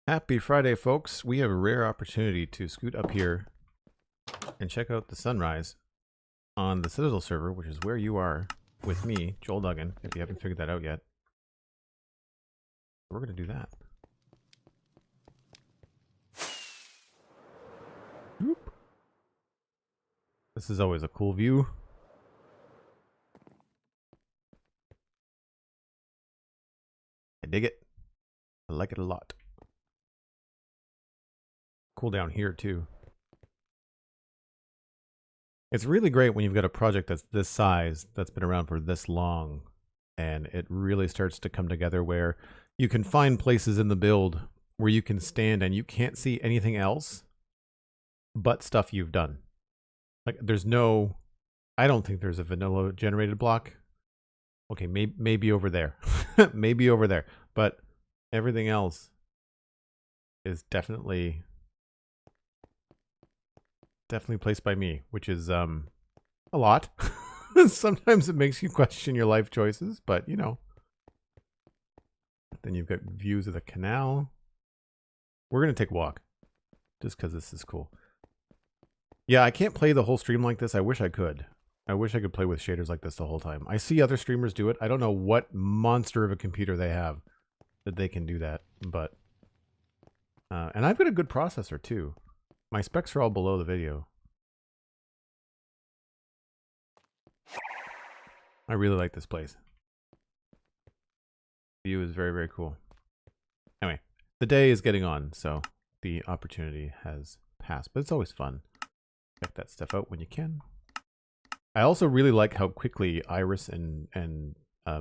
Happy Friday, folks. We have a rare opportunity to scoot up here and check out the sunrise on the Citadel server, which is where you are with me, Joel Duggan, if you haven't figured that out yet. We're going to do that. Whoop. This is always a cool view. I dig it. I like it a lot. Cool down here too. It's really great when you've got a project that's this size, that's been around for this long, and it really starts to come together where you can find places in the build where you can stand and you can't see anything else but stuff you've done. Like there's no, I don't think there's a vanilla generated block. Okay, maybe over there. Maybe over there. But everything else is definitely placed by me, which is a lot. Sometimes it makes you question your life choices, but you know. Then you've got views of the canal. We're going to take a walk just because this is cool. Yeah, I can't play the whole stream like this. I wish I could. I wish I could play with shaders like this the whole time. I see other streamers do it. I don't know what monster of a computer they have that they can do that, but and I've got a good processor too. My specs are all below the video. I really like this place. View is very, very cool. Anyway, the day is getting on, so the opportunity has passed, but it's always fun. Check that stuff out when you can. I also really like how quickly Iris and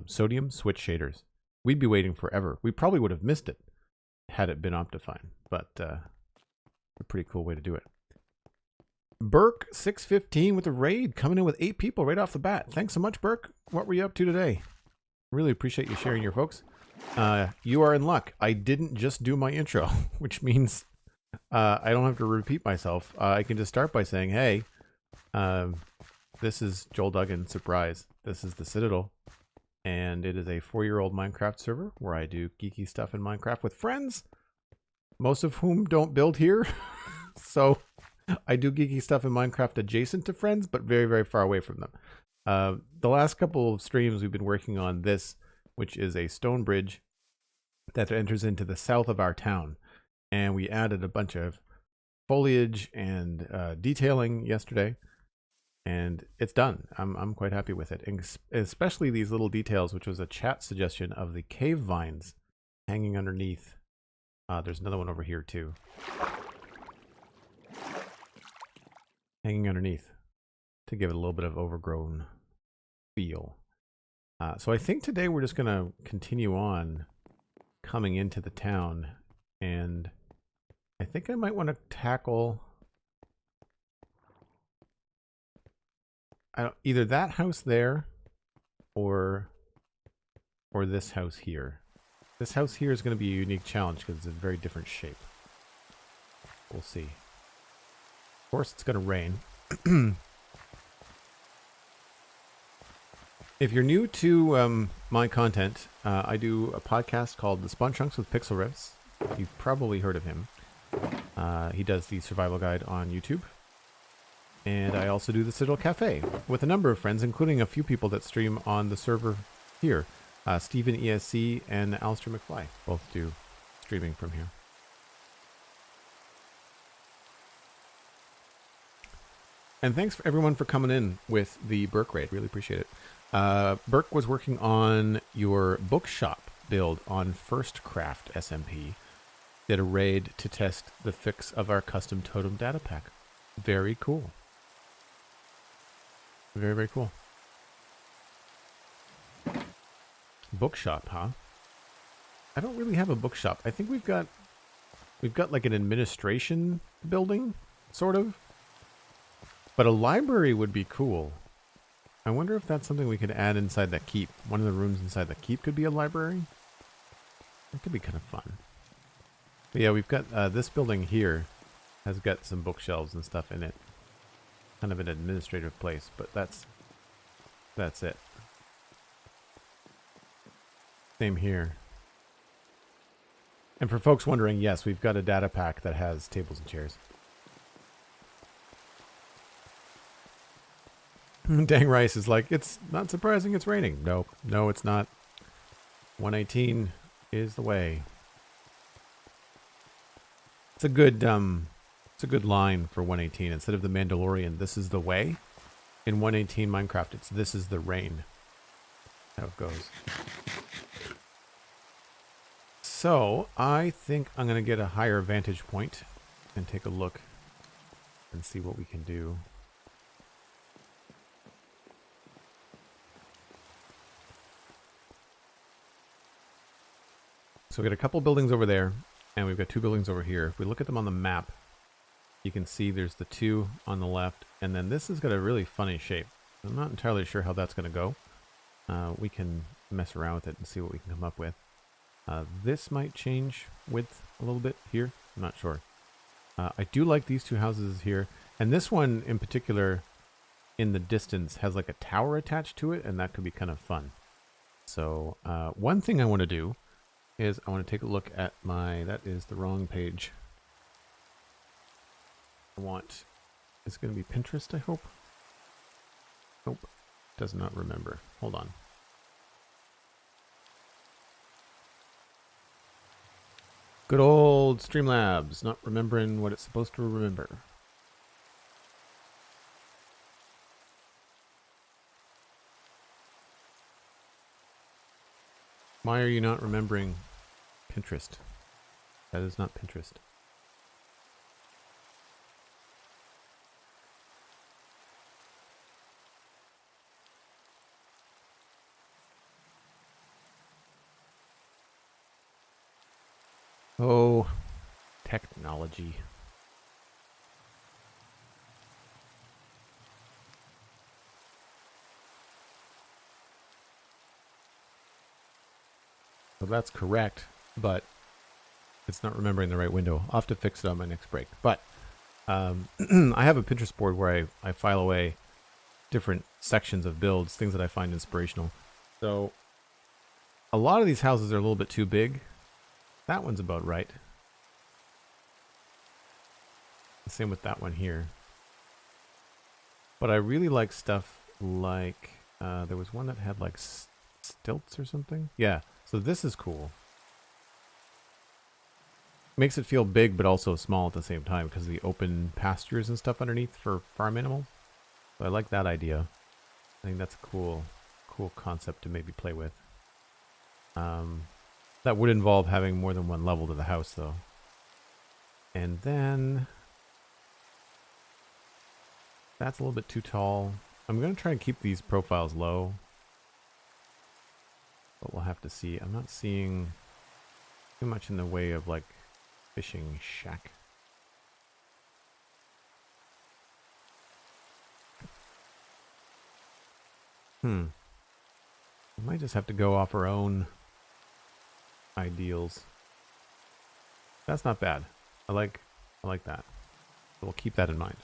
Sodium switch shaders. We'd be waiting forever. We probably would have missed it had it been Optifine, but a pretty cool way to do it. Burke 615 with a raid, coming in with 8 people right off the bat. Thanks so much, Burke. What were you up to today? Really appreciate you sharing your folks. You are in luck. I didn't just do my intro, which means I don't have to repeat myself. I can just start by saying, hey, this is Joel Duggan, surprise. This is the Citadel, and it is a 4-year-old Minecraft server where I do geeky stuff in Minecraft with friends, most of whom don't build here. So I do geeky stuff in Minecraft adjacent to friends, but very, very far away from them. The last couple of streams we've been working on this, which is a stone bridge that enters into the south of our town. And we added a bunch of foliage and detailing yesterday. And it's done. I'm quite happy with it. And especially these little details, which was a chat suggestion of the cave vines hanging underneath. There's another one over here too. Hanging underneath to give it a little bit of overgrown feel. So I think today we're just going to continue on coming into the town, and I think I might want to tackle either that house there or this house here. This house here is going to be a unique challenge because it's a very different shape. We'll see. Of course, it's going to rain. If you're new to my content, I do a podcast called The Spawn Chunks with Pixel Riffs. You've probably heard of him. He does the survival guide on YouTube. And I also do the Citadel Cafe with a number of friends, including a few people that stream on the server here. Stephen ESC and Alistair McFly both do streaming from here. And thanks for everyone for coming in with the Burke raid. Really appreciate it. Burke was working on your bookshop build on First Craft SMP. Did a raid to test the fix of our custom totem data pack. Very cool. Very, very cool. Bookshop, huh? I don't really have a bookshop. I think we've got like an administration building, sort of. But a library would be cool. I wonder if that's something we could add inside that keep. One of the rooms inside the keep could be a library. That could be kind of fun. But yeah, we've got this building here has got some bookshelves and stuff in it. Kind of an administrative place, but that's it. Same here. And for folks wondering, yes, we've got a data pack that has tables and chairs. Dang Rice is like, it's not surprising it's raining. No, it's not. 118 is the way. It's a good line for 118. Instead of the Mandalorian, this is the way. In 118 Minecraft, it's this is the rain. How it goes. So, I think I'm going to get a higher vantage point and take a look and see what we can do. So we got a couple buildings over there, and we've got 2 buildings over here. If we look at them on the map, you can see there's the 2 on the left, and then this has got a really funny shape. I'm not entirely sure how that's going to go. We can mess around with it and see what we can come up with. This might change width a little bit here. I'm not sure. I do like these 2 houses here, and this one in particular in the distance has like a tower attached to it, and that could be kind of fun. So one thing I want to do is I want to take a look at my, that is the wrong page. It's going to be Pinterest, I hope. Nope, does not remember. Hold on. Good old Streamlabs, not remembering what it's supposed to remember. Why are you not remembering Pinterest? That is not Pinterest. Oh, technology. So that's correct, but it's not remembering the right window. I'll have to fix it on my next break. But I have a Pinterest board where I file away different sections of builds, things that I find inspirational. So a lot of these houses are a little bit too big. That one's about right. The same with that one here. But I really like stuff like, there was one that had like stilts or something. Yeah, so this is cool. Makes it feel big but also small at the same time because of the open pastures and stuff underneath for farm animals. So I like that idea. I think that's a cool concept to maybe play with. That would involve having more than one level to the house, though. And then that's a little bit too tall. I'm going to try and keep these profiles low, but we'll have to see. I'm not seeing too much in the way of like fishing shack. We might just have to go off our own ideals. That's not bad. I like that. So we'll keep that in mind.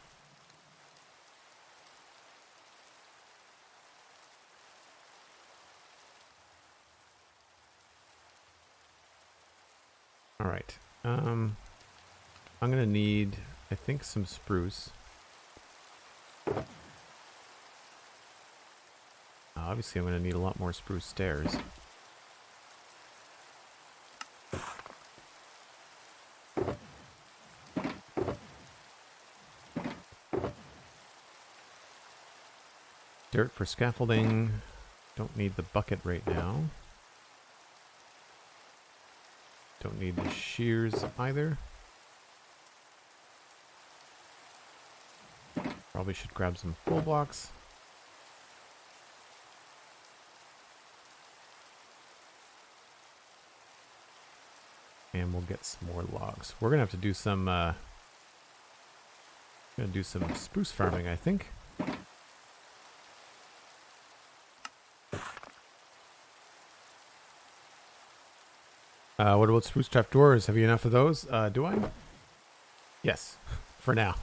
All right. I'm gonna need, I think, some spruce. Obviously, I'm gonna need a lot more spruce stairs. Dirt for scaffolding. Don't need the bucket right now. Don't need the shears either. Probably should grab some full blocks. And we'll get some more logs. We're gonna have to do some spruce farming, I think. What about spruce trapdoors? Have you enough of those? Do I? Yes, for now.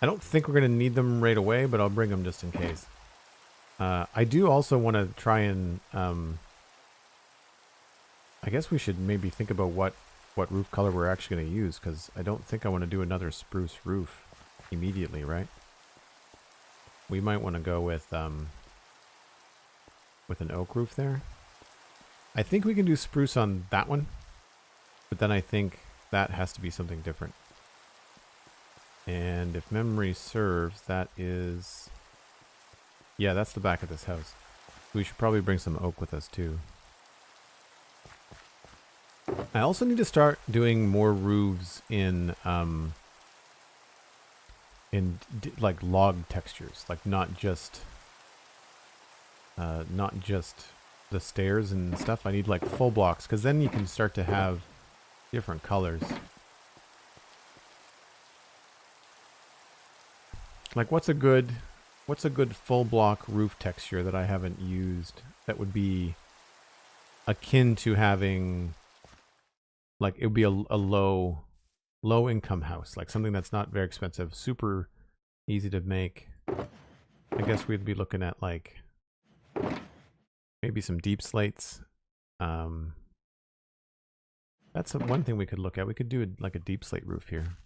I don't think we're going to need them right away, but I'll bring them just in case. I do also want to try and I guess we should maybe think about what roof color we're actually going to use, because I don't think I want to do another spruce roof immediately, right? We might want to go with an oak roof there. I think we can do spruce on that one, but then I think that has to be something different. And if memory serves, that is... Yeah, that's the back of this house. We should probably bring some oak with us too. I also need to start doing more roofs in like log textures, like not just the stairs and stuff. I need like full blocks, because then you can start to have different colors. Like what's a good full block roof texture that I haven't used that would be akin to having, like, it would be a low income house, like something that's not very expensive, super easy to make. I guess we'd be looking at like maybe some deep slates. That's one thing we could look at. We could do like a deep slate roof here.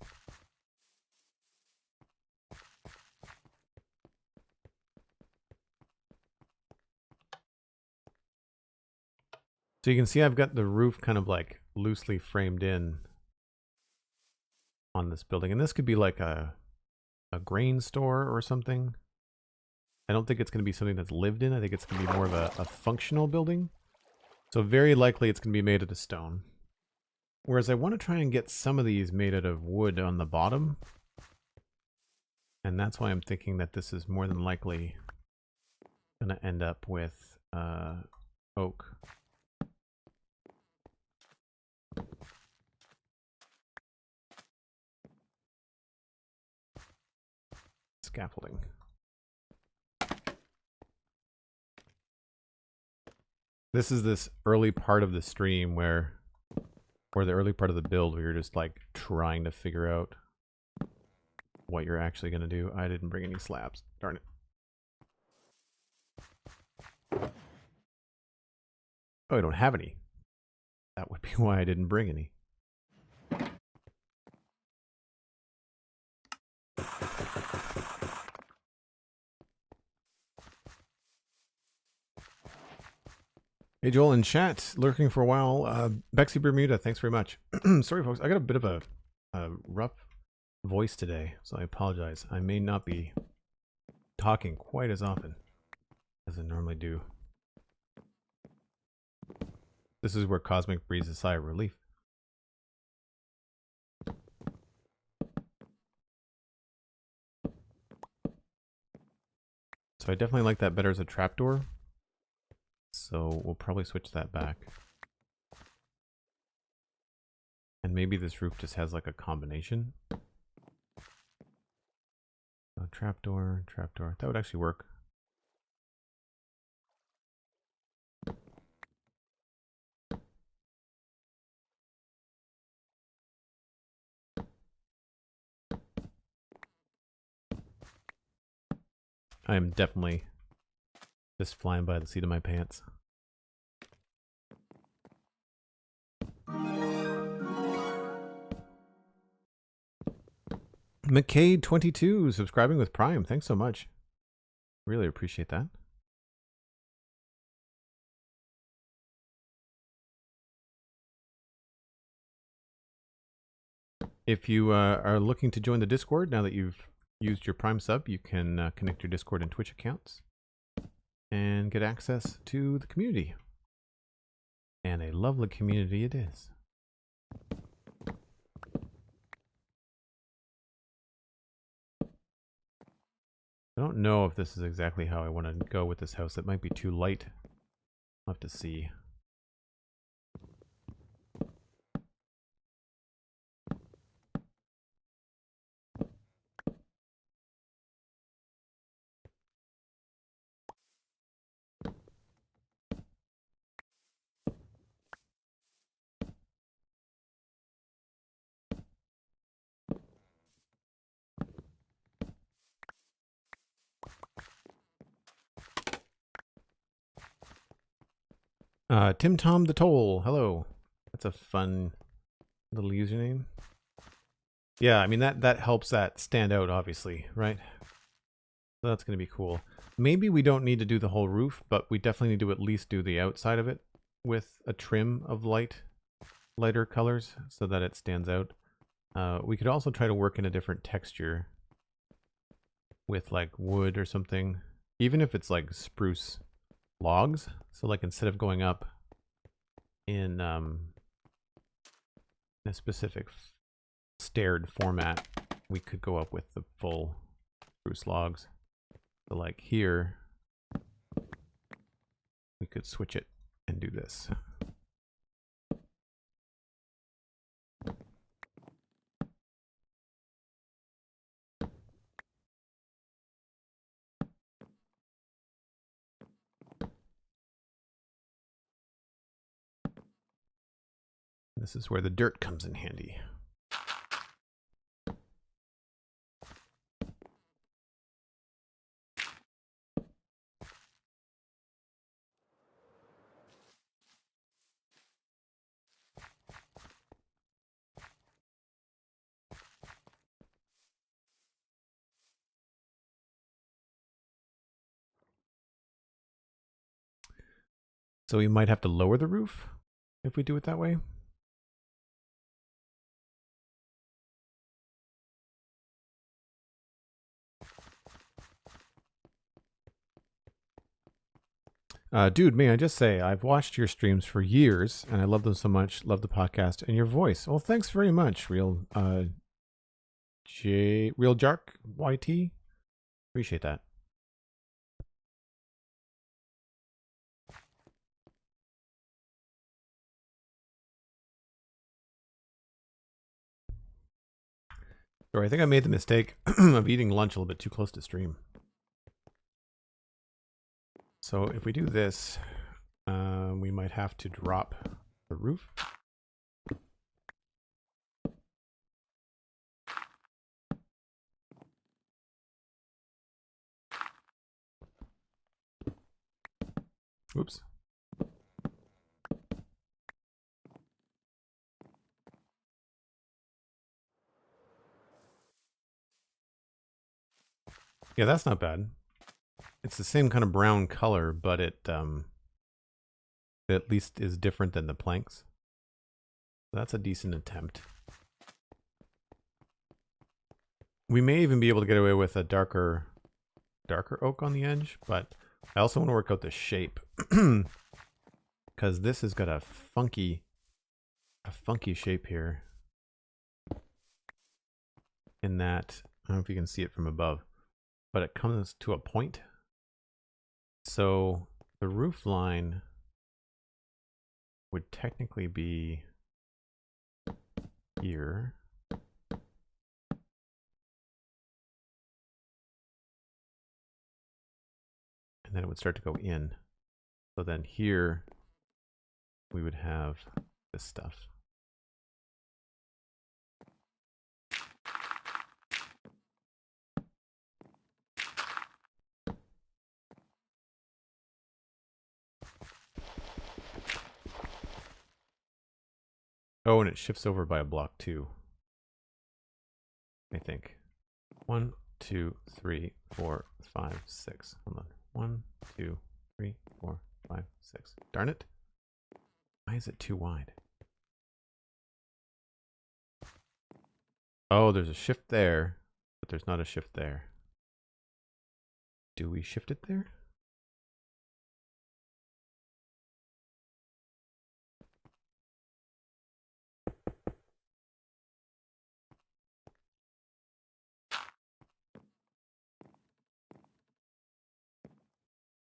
So you can see I've got the roof kind of like loosely framed in on this building. And this could be like a grain store or something. I don't think it's going to be something that's lived in. I think it's going to be more of a functional building. So very likely it's going to be made out of stone. Whereas I want to try and get some of these made out of wood on the bottom. And that's why I'm thinking that this is more than likely going to end up with oak. Scaffolding. This is this early part of the stream or the early part of the build where you're just like trying to figure out what you're actually going to do. I didn't bring any slabs. Darn it. Oh, I don't have any. That would be why I didn't bring any. Hey Joel, in chat, lurking for a while. Bexy Bermuda, thanks very much. Sorry folks, I got a bit of a rough voice today, so I apologize. I may not be talking quite as often as I normally do. This is where Cosmic breathes a sigh of relief. So I definitely like that better as a trapdoor. So we'll probably switch that back. And maybe this roof just has like a combination. Trapdoor, trapdoor. That would actually work. I am definitely just flying by the seat of my pants. McCade22 subscribing with Prime. Thanks so much. Really appreciate that. If you are looking to join the Discord, now that you've used your Prime sub, you can connect your Discord and Twitch accounts and get access to the community. And a lovely community it is. I don't know if this is exactly how I want to go with this house. It might be too light. I'll have to see. Tim Tom the Toll. Hello. That's a fun little username. Yeah, I mean that helps that stand out, obviously, right? So that's going to be cool. Maybe we don't need to do the whole roof, but we definitely need to at least do the outside of it with a trim of lighter colors so that it stands out. We could also try to work in a different texture with like wood or something, even if it's like spruce logs. So like instead of going up in a specific staired format, we could go up with the full spruce logs. So like here, we could switch it and do this. This is where the dirt comes in handy. So we might have to lower the roof if we do it that way. Dude, may I just say, I've watched your streams for years, and I love them so much. Love the podcast and your voice. Well, thanks very much, Real Jark YT. Appreciate that. Sorry, I think I made the mistake of eating lunch a little bit too close to stream. So if we do this, we might have to drop the roof. Oops. Yeah, that's not bad. It's the same kind of brown color, but it at least is different than the planks. That's a decent attempt. We may even be able to get away with a darker oak on the edge, but I also want to work out the shape because this has got a funky shape here. In that, I don't know if you can see it from above, but it comes to a point. So the roof line would technically be here. And then it would start to go in. So then here we would have this stuff. Oh, and it shifts over by a block too, I think. 1, 2, 3, 4, 5, 6. Hold on. 1, 2, 3, 4, 5, 6. Darn it. Why is it too wide? Oh, there's a shift there, but there's not a shift there. Do we shift it there?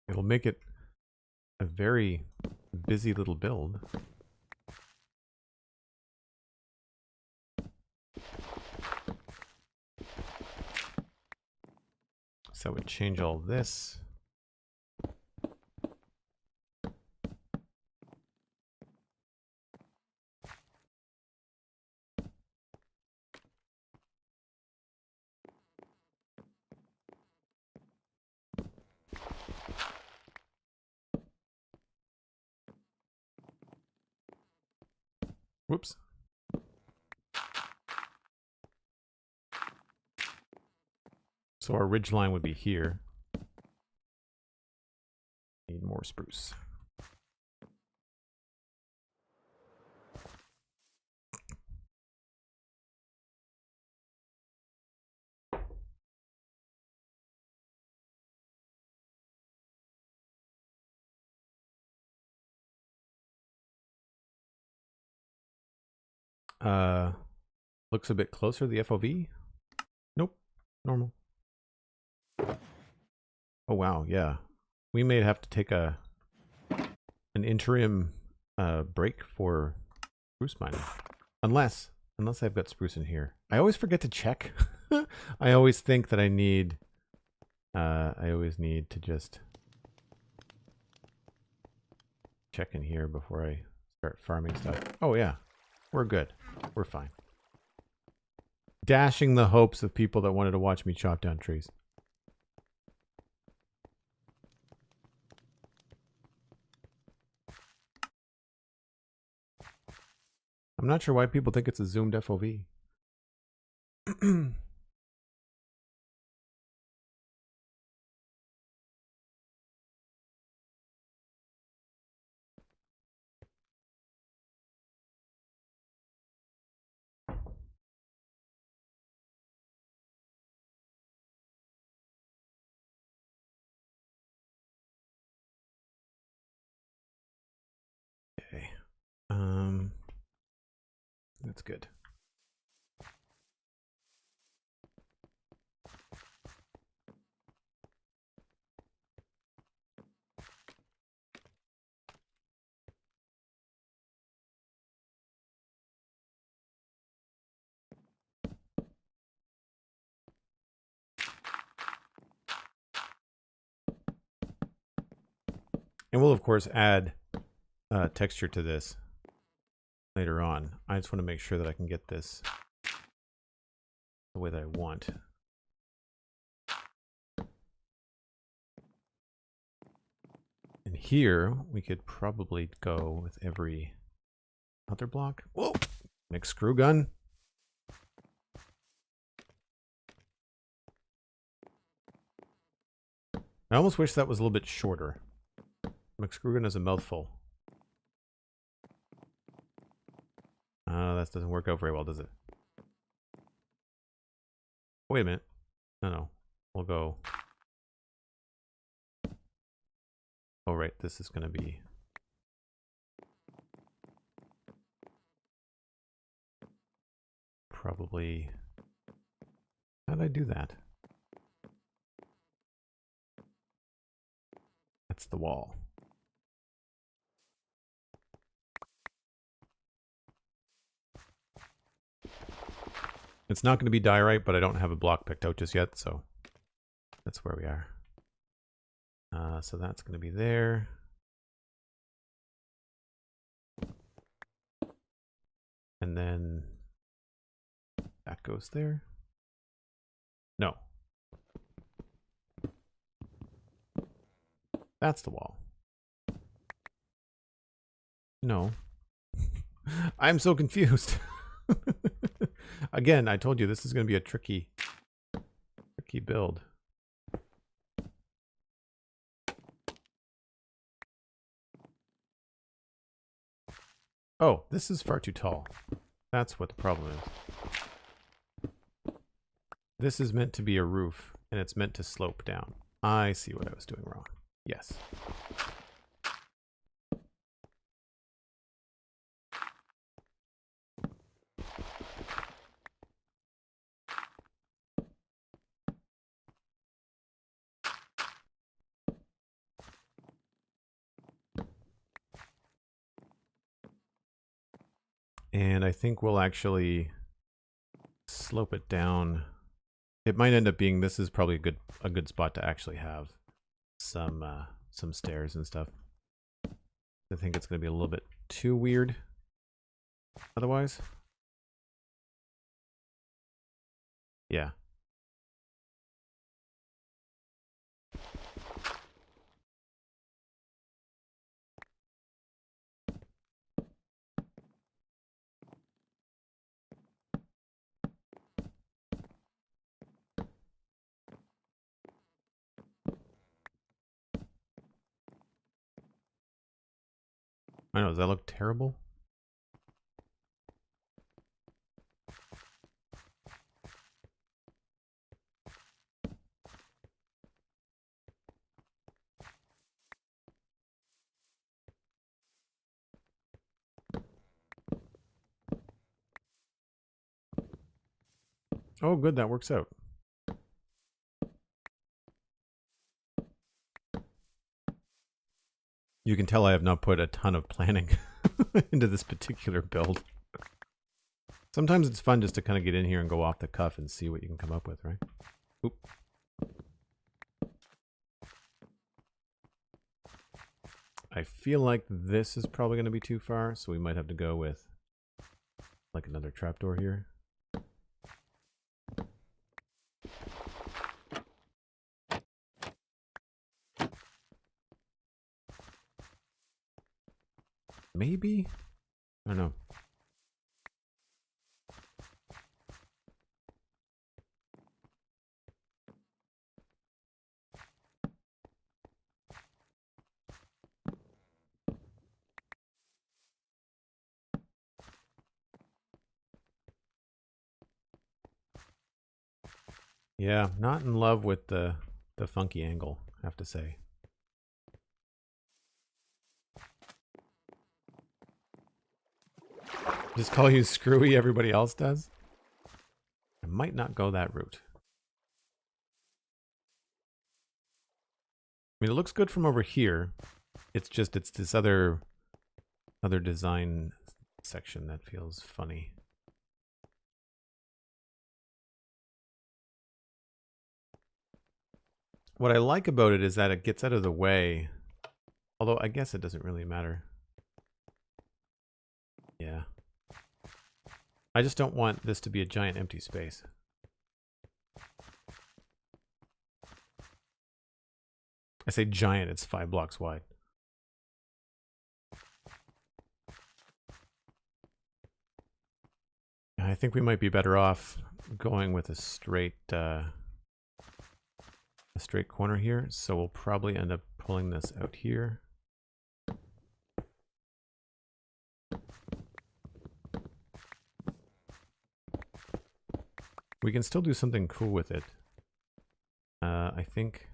It'll make it a very busy little build. So I would change all this. Whoops. So our ridge line would be here. Need more spruce. Looks a bit closer to the FOV. Nope, normal. Oh wow, yeah. We may have to take an interim break for spruce mining. Unless I've got spruce in here. I always forget to check. I always think that I always need to just check in here before I start farming stuff. Oh yeah, we're good. We're fine. Dashing the hopes of people that wanted to watch me chop down trees. I'm not sure why people think it's a zoomed FOV. Okay. That's good. And we'll of course add texture to this later on. I just want to make sure that I can get this the way that I want. And here we could probably go with every other block. Whoa! Mixed screw gun. I almost wish that was a little bit shorter. Mixed screw gun is a mouthful. That doesn't work out very well, does it? Wait a minute. No. We'll go. Oh, right. This is going to be. Probably. How did I do that? That's the wall. It's not going to be diorite, but I don't have a block picked out just yet, so that's where we are. So that's going to be there. And then that goes there. No. That's the wall. No. I'm so confused. Again, I told you this is going to be a tricky build. Oh, this is far too tall. That's what the problem is. This is meant to be a roof, and it's meant to slope down. I see what I was doing wrong. Yes. And I think we'll actually slope it down. It might end up being, this is probably a good spot to actually have some stairs and stuff. I think it's going to be a little bit too weird otherwise. Yeah. I know, does that look terrible? Oh, good, that works out. You can tell I have not put a ton of planning into this particular build. Sometimes it's fun just to kind of get in here and go off the cuff and see what you can come up with, right? Oop. I feel like this is probably going to be too far, so we might have to go with like another trapdoor here. Maybe? I don't know. Yeah, not in love with the funky angle, I have to say. Just call you screwy, everybody else does? I might not go that route. I mean, it looks good from over here. It's just, it's this other design section that feels funny. What I like about it is that it gets out of the way. Although I guess it doesn't really matter. Yeah. I just don't want this to be a giant empty space. I say giant, it's 5 blocks wide. I think we might be better off going with a straight corner here. So we'll probably end up pulling this out here. We can still do something cool with it. I think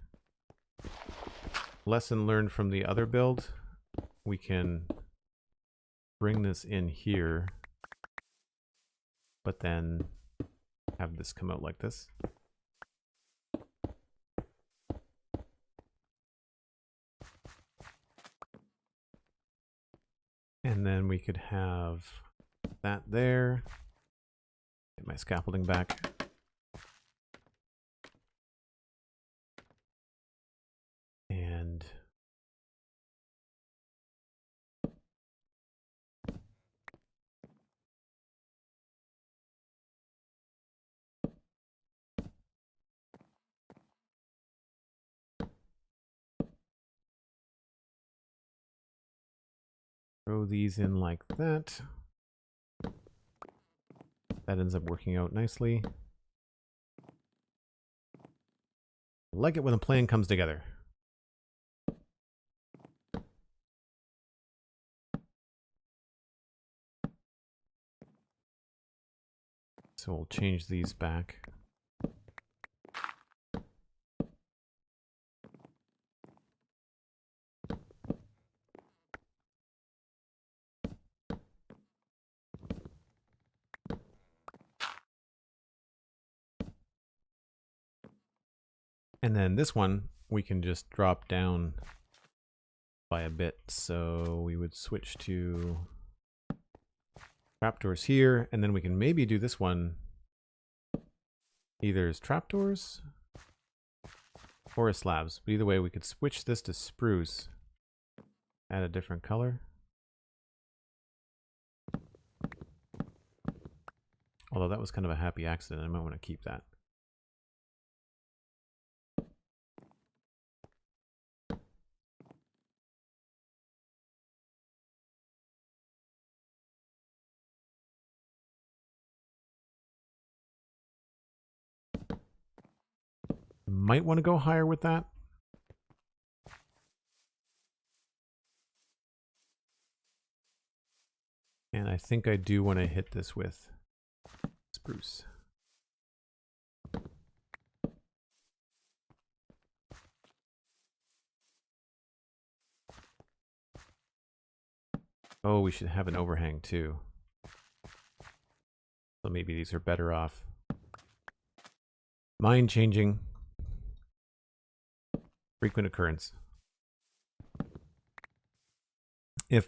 lesson learned from the other build, we can bring this in here, but then have this come out like this. And then we could have that there. Get my scaffolding back. And throw these in like that. That ends up working out nicely. I like it when the plan comes together. So we'll change these back. And then this one, we can just drop down by a bit. So we would switch to trapdoors here, and then we can maybe do this one either as trapdoors or as slabs. But either way, we could switch this to spruce, add a different color. Although that was kind of a happy accident, I might want to keep that. Might want to go higher with that. And I think I do want to hit this with spruce. Oh, we should have an overhang too. So maybe these are better off. Mind changing. Frequent occurrence. If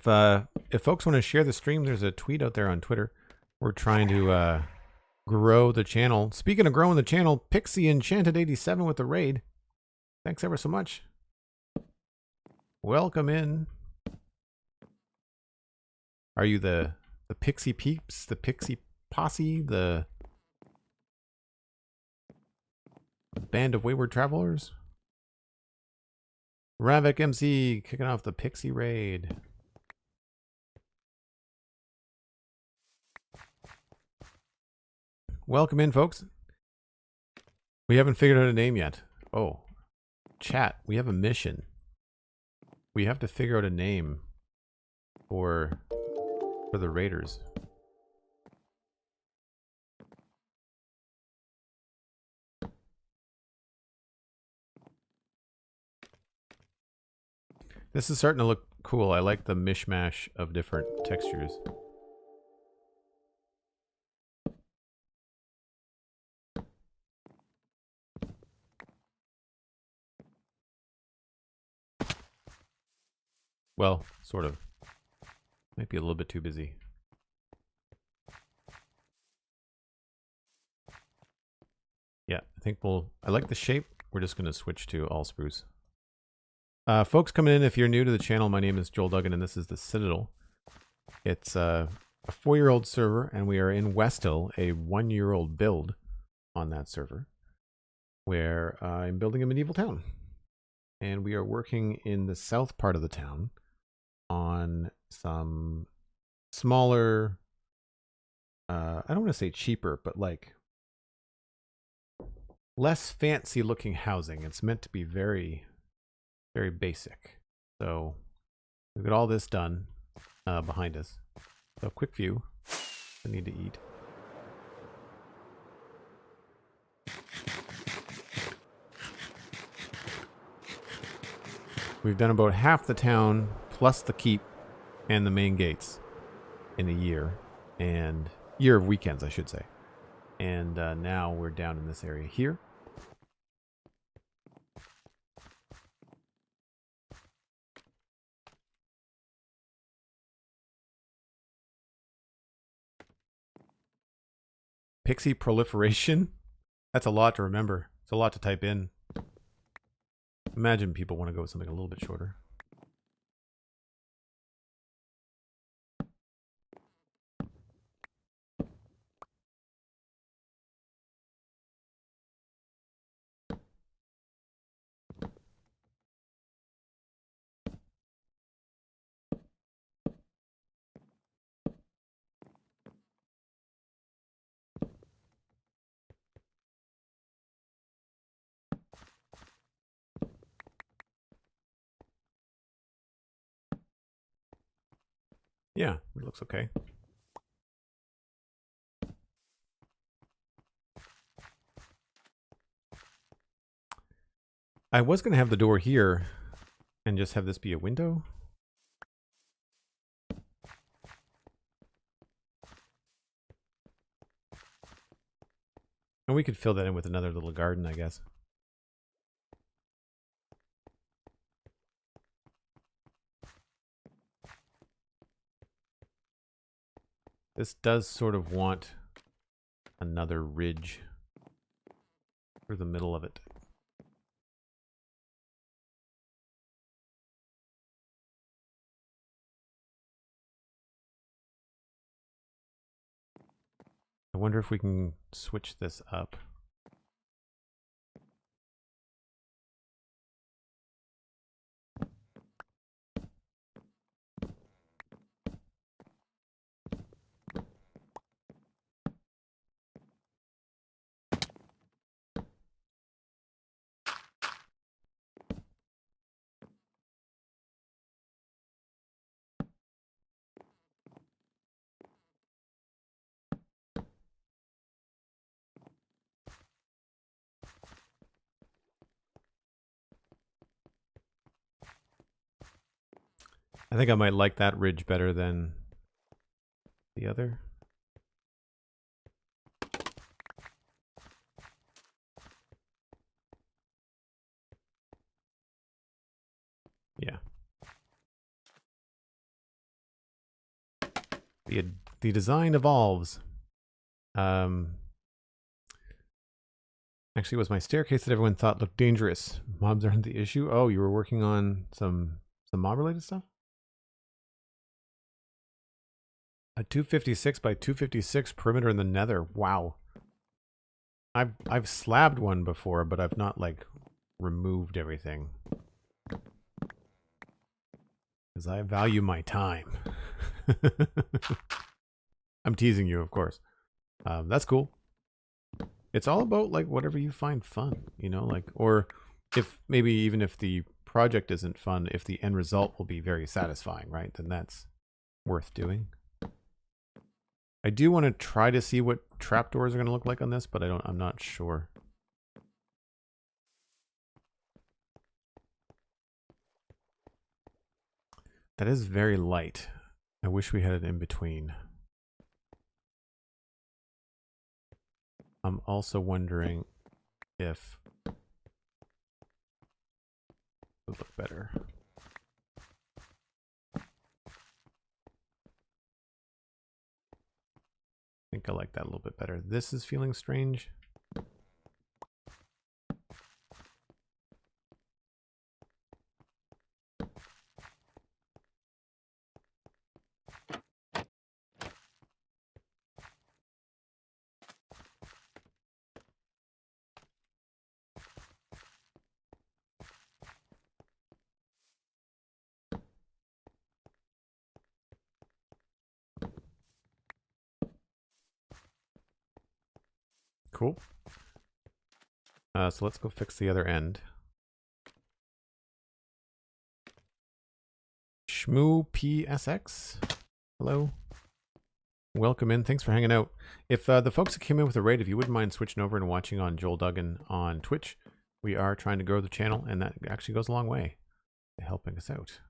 folks want to share the stream, there's a tweet out there on Twitter. We're trying to grow the channel. Speaking of growing the channel, Pixie Enchanted 87 with the raid. Thanks ever so much. Welcome in. Are you the Pixie Peeps, the Pixie Posse, the Band of Wayward Travelers? Ravik MC kicking off the Pixie raid. Welcome in, folks. We haven't figured out a name yet. Oh, chat, we have a mission. We have to figure out a name for the raiders. This is starting to look cool. I like the mishmash of different textures. Well, sort of. Might be a little bit too busy. Yeah, I think I like the shape. We're just going to switch to all spruce. Folks coming in, if you're new to the channel, my name is Joel Duggan, and this is the Citadel. It's a 4-year-old server, and we are in Westhill, a 1-year-old build on that server, where I'm building a medieval town. And we are working in the south part of the town on some smaller, I don't want to say cheaper, but like less fancy looking housing. It's meant to be very, very basic. So we've got all this done behind us. So quick view. I need to eat. We've done about half the town plus the keep and the main gates in a year. And year of weekends, I should say. And now we're down in this area here. Pixie proliferation? That's a lot to remember. It's a lot to type in. Imagine people want to go with something a little bit shorter. Yeah, it looks okay. I was going to have the door here and just have this be a window. And we could fill that in with another little garden, I guess. This does sort of want another ridge through the middle of it. I wonder if we can switch this up. I think I might like that ridge better than the other. Yeah. The design evolves. Actually, it was my staircase that everyone thought looked dangerous. Mobs aren't the issue. Oh, you were working on some mob-related stuff? A 256 by 256 perimeter in the nether. Wow. I've slabbed one before, but I've not, like, removed everything. Because I value my time. I'm teasing you, of course. That's cool. It's all about, like, whatever you find fun, you know, like, or if maybe even if the project isn't fun, if the end result will be very satisfying, right? Then that's worth doing. I do want to try to see what trapdoors are going to look like on this, but I'm not sure. That is very light. I wish we had it in between. I'm also wondering if it would look better. I think I like that a little bit better. This is feeling strange. Cool. So let's go fix the other end. Shmoo PSX. Hello. Welcome in. Thanks for hanging out. If the folks that came in with a raid, if you wouldn't mind switching over and watching on Joel Duggan on Twitch, we are trying to grow the channel, and that actually goes a long way to helping us out.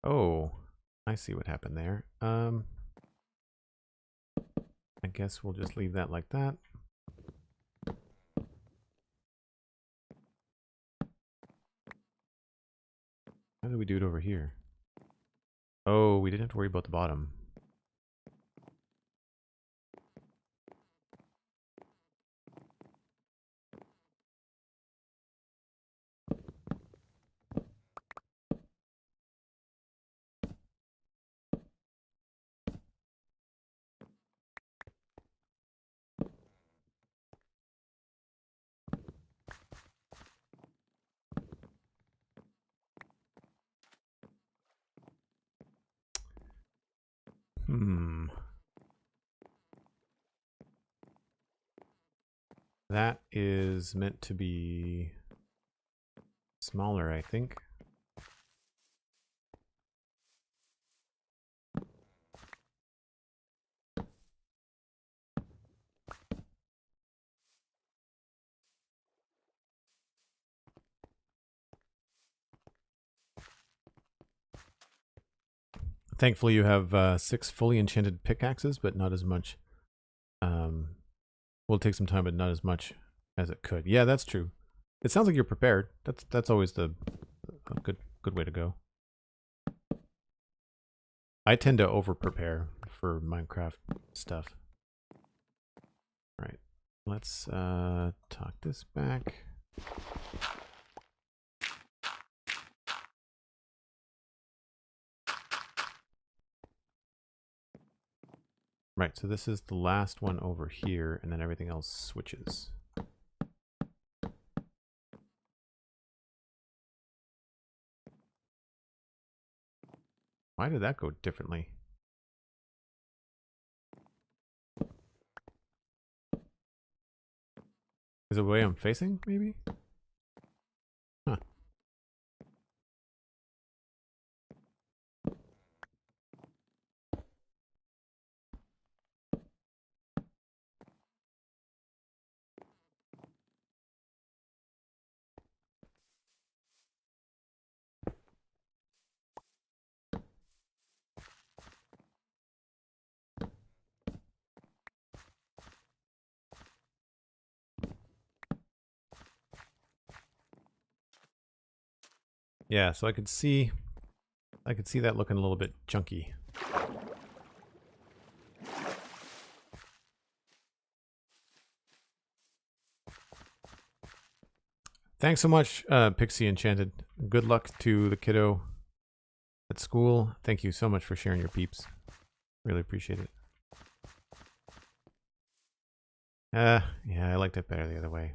Oh, I see what happened there. I guess we'll just leave that like that. How do we do it over here? Oh, we didn't have to worry about the bottom. That is meant to be smaller, I think. Thankfully, you have 6 fully enchanted pickaxes, but not as much. Will take some time, but not as much as it could. Yeah, that's true. It sounds like you're prepared. That's always a good way to go. I tend to over prepare for Minecraft stuff. Right. Let's talk this back. Right, so this is the last one over here, and then everything else switches. Why did that go differently? Is it the way I'm facing, maybe? Huh. Yeah, so I could see that looking a little bit chunky. Thanks so much, Pixie Enchanted. Good luck to the kiddo at school. Thank you so much for sharing your peeps. Really appreciate it. Yeah, I liked it better the other way.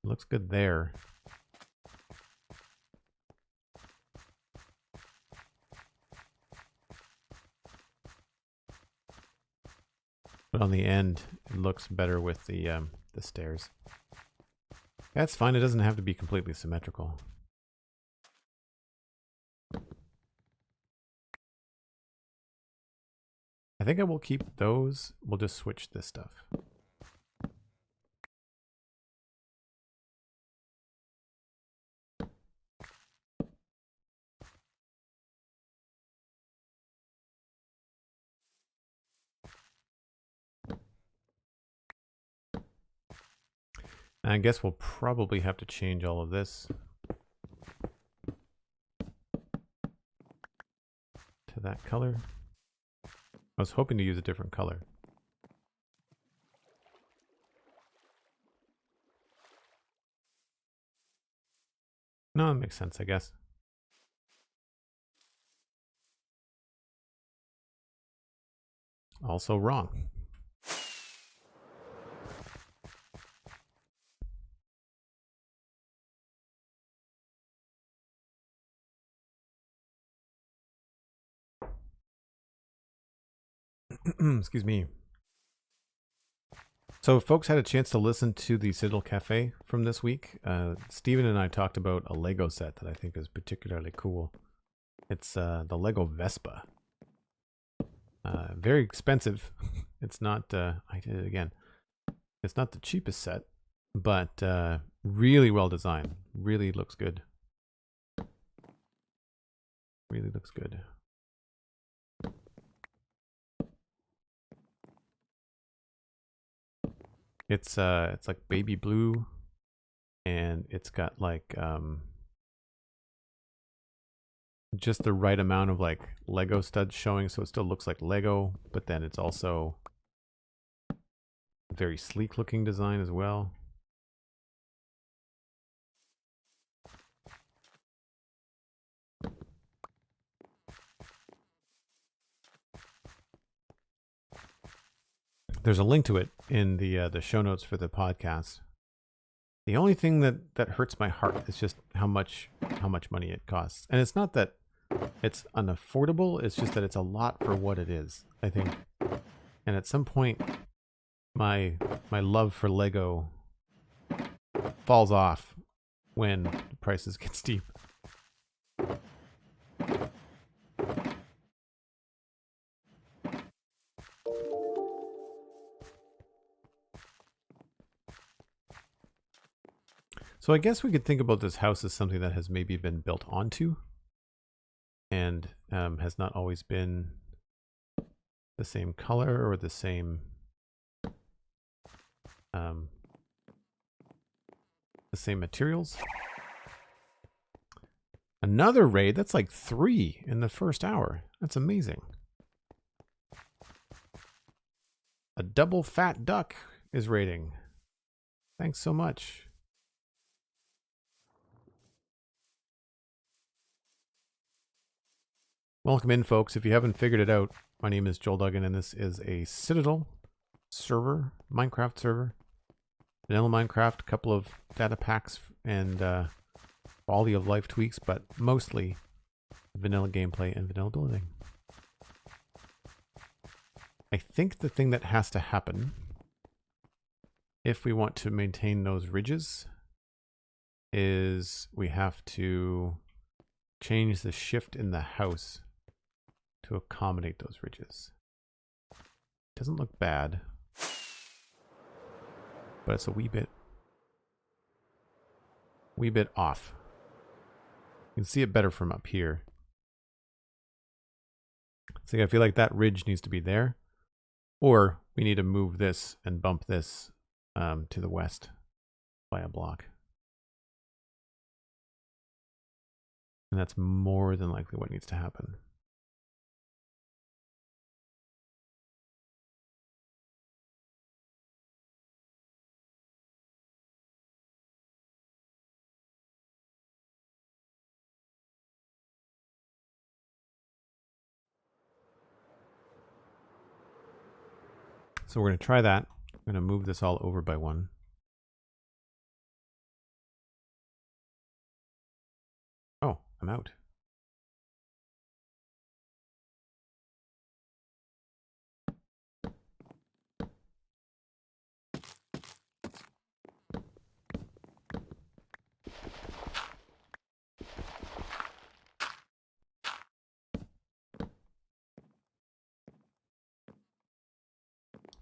Looks good there. But on the end, it looks better with the stairs. That's fine. It doesn't have to be completely symmetrical. I think I will keep those. We'll just switch this stuff. And I guess we'll probably have to change all of this to that color. I was hoping to use a different color. No, it makes sense, I guess. Also wrong. Excuse me. So if folks had a chance to listen to the Citadel Cafe from this week, Steven and I talked about a Lego set that I think is particularly cool. It's the Lego Vespa. Very expensive. It's not, I did it again. It's not the cheapest set, but really well designed. Really looks good. Really looks good. It's like baby blue, and it's got like just the right amount of like Lego studs showing, so it still looks like Lego, but then it's also a very sleek looking design as well. There's a link to it in the show notes for the podcast. The only thing that hurts my heart is just how much money it costs. And it's not that it's unaffordable, it's just that it's a lot for what it is, I think. And at some point my love for Lego falls off when the prices get steep. So I guess we could think about this house as something that has maybe been built onto and has not always been the same color or the same materials. Another raid, that's like 3 in the first hour. That's amazing. A double fat duck is raiding. Thanks so much. Welcome in, folks. If you haven't figured it out, my name is Joel Duggan, and this is a Citadel server, Minecraft server. Vanilla Minecraft, a couple of data packs and quality of life tweaks, but mostly vanilla gameplay and vanilla building. I think the thing that has to happen if we want to maintain those ridges is we have to change the shift in the house to accommodate those ridges. Doesn't look bad, but it's a wee bit off. You can see it better from up here. See, I feel like that ridge needs to be there, or we need to move this and bump this to the west by a block. And that's more than likely what needs to happen. So we're going to try that. I'm going to move this all over by one. Oh, I'm out.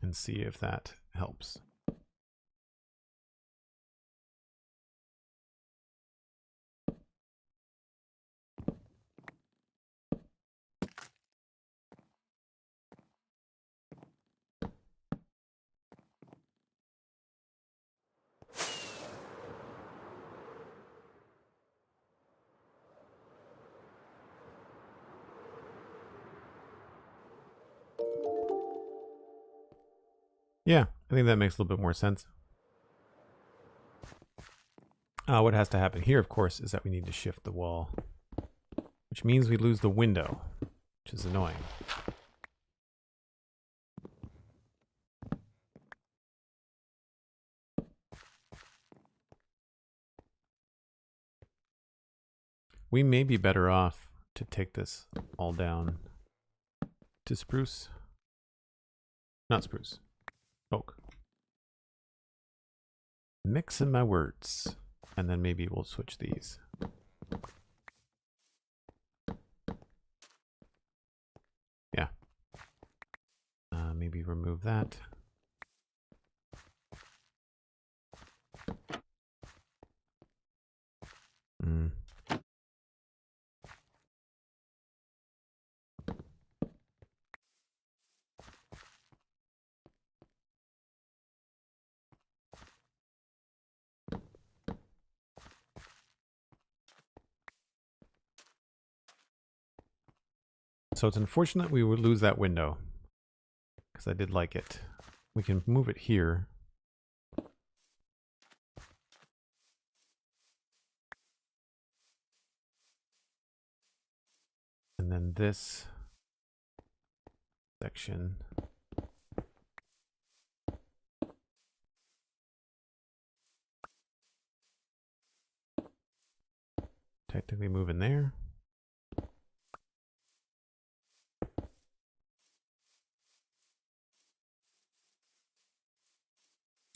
And see if that helps. Yeah, I think that makes a little bit more sense. What has to happen here, of course, is that we need to shift the wall, which means we lose the window, which is annoying. We may be better off to take this all down to spruce. Not spruce. Oak. Mixing my words. And then maybe we'll switch these. Yeah. Maybe remove that. So it's unfortunate we would lose that window, because I did like it. We can move it here. And then this section. Technically move in there.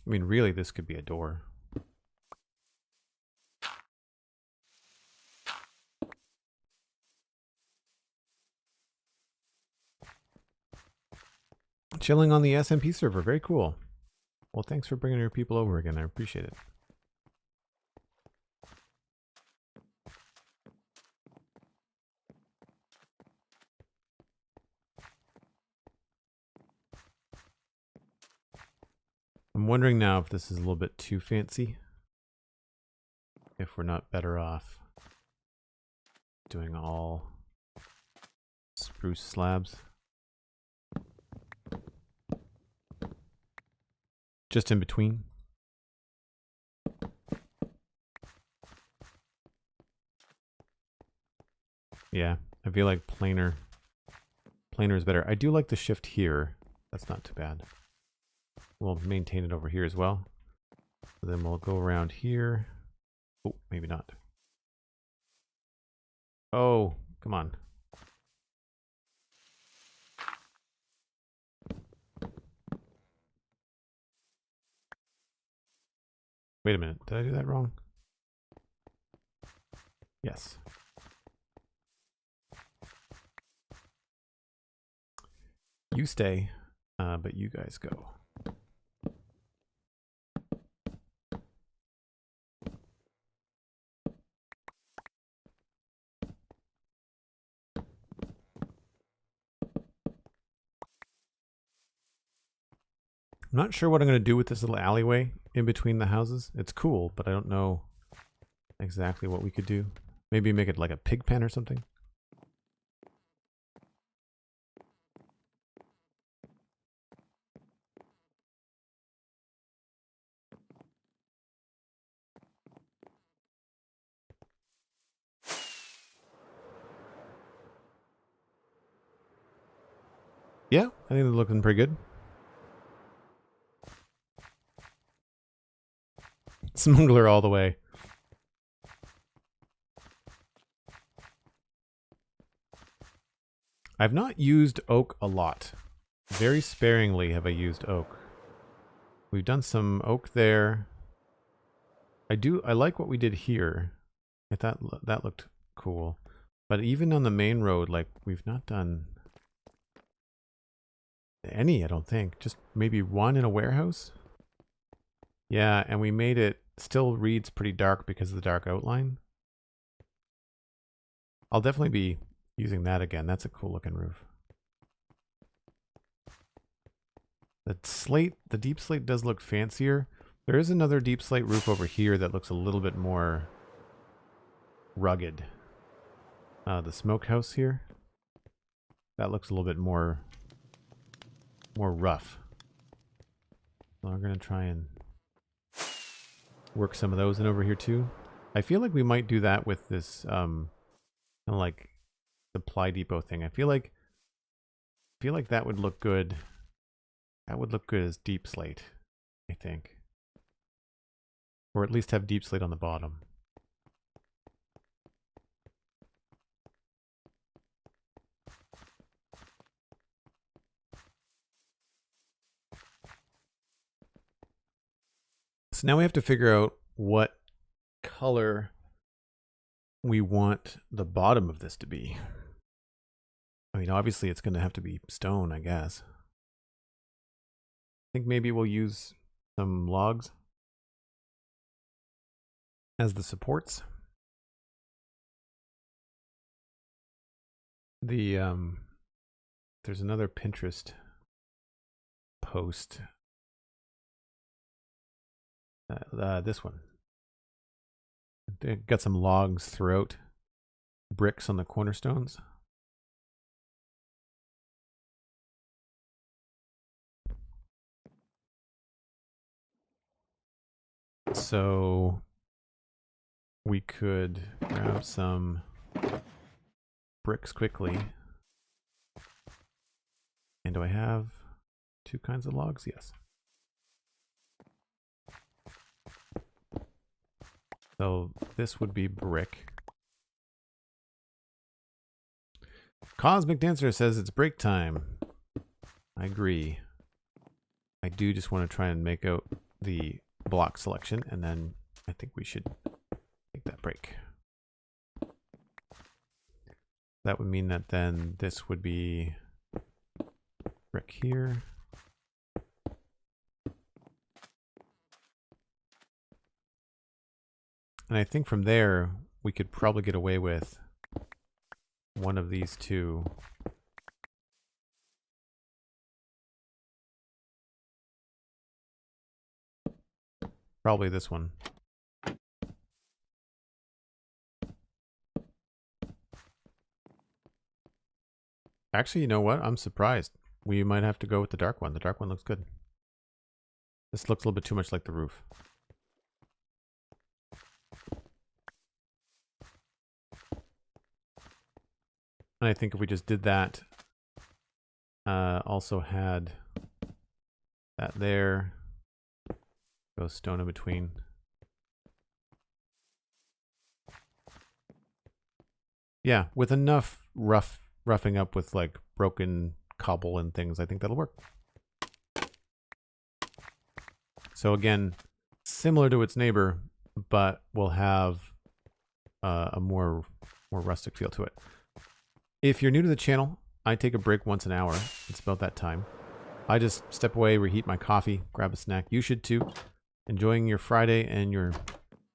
I mean, really, this could be a door. Chilling on the SMP server. Very cool. Well, thanks for bringing your people over again. I appreciate it. I'm wondering now if this is a little bit too fancy. If we're not better off doing all spruce slabs. Just in between. Yeah, I feel like planar is better. I do like the shift here. That's not too bad. We'll maintain it over here as well. So then we'll go around here. Oh, maybe not. Oh, come on. Wait a minute. Did I do that wrong? Yes. You stay, but you guys go. I'm not sure what I'm going to do with this little alleyway in between the houses. It's cool, but I don't know exactly what we could do. Maybe make it like a pig pen or something. Yeah, I think they're looking pretty good. Smuggler all the way. I've not used oak a lot. Very sparingly have I used oak. We've done some oak there. I like what we did here. I thought that looked cool. But even on the main road, like, we've not done any, I don't think. Just maybe one in a warehouse. Yeah, and we made it, still reads pretty dark because of the dark outline. I'll definitely be using that again. That's a cool looking roof. The slate, the deep slate does look fancier. There is another deep slate roof over here that looks a little bit more rugged. The smokehouse here, that looks a little bit more rough. So we're gonna try and work some of those in over here too. I feel like we might do that with this kind of like supply depot thing. I feel like that would look good. That would look good as deep slate, I think. Or at least have deep slate on the bottom. So now we have to figure out what color we want the bottom of this to be. I mean, obviously it's going to have to be stone, I guess. I think maybe we'll use some logs as the supports. There's another Pinterest post. This one. Got some logs throughout, bricks on the cornerstones. So we could grab some bricks quickly. And do I have two kinds of logs? Yes. So this would be brick. Cosmic Dancer says it's break time. I agree. I do just want to try and make out the block selection, and then I think we should take that break. That would mean that then this would be brick here. And I think from there, we could probably get away with one of these two. Probably this one. Actually, you know what? I'm surprised. We might have to go with the dark one. The dark one looks good. This looks a little bit too much like the roof. And I think if we just did that, also had that there, go stone in between. Yeah, with enough roughing up with like broken cobble and things, I think that'll work. So again, similar to its neighbor, but will have a more rustic feel to it. If you're new to the channel, I take a break once an hour. It's about that time. I just step away, reheat my coffee, grab a snack. You should too. Enjoying your Friday and your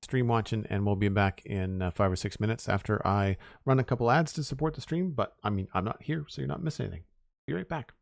stream watching, and we'll be back in 5 or 6 minutes after I run a couple ads to support the stream. But I mean, I'm not here, so you're not missing anything. Be right back.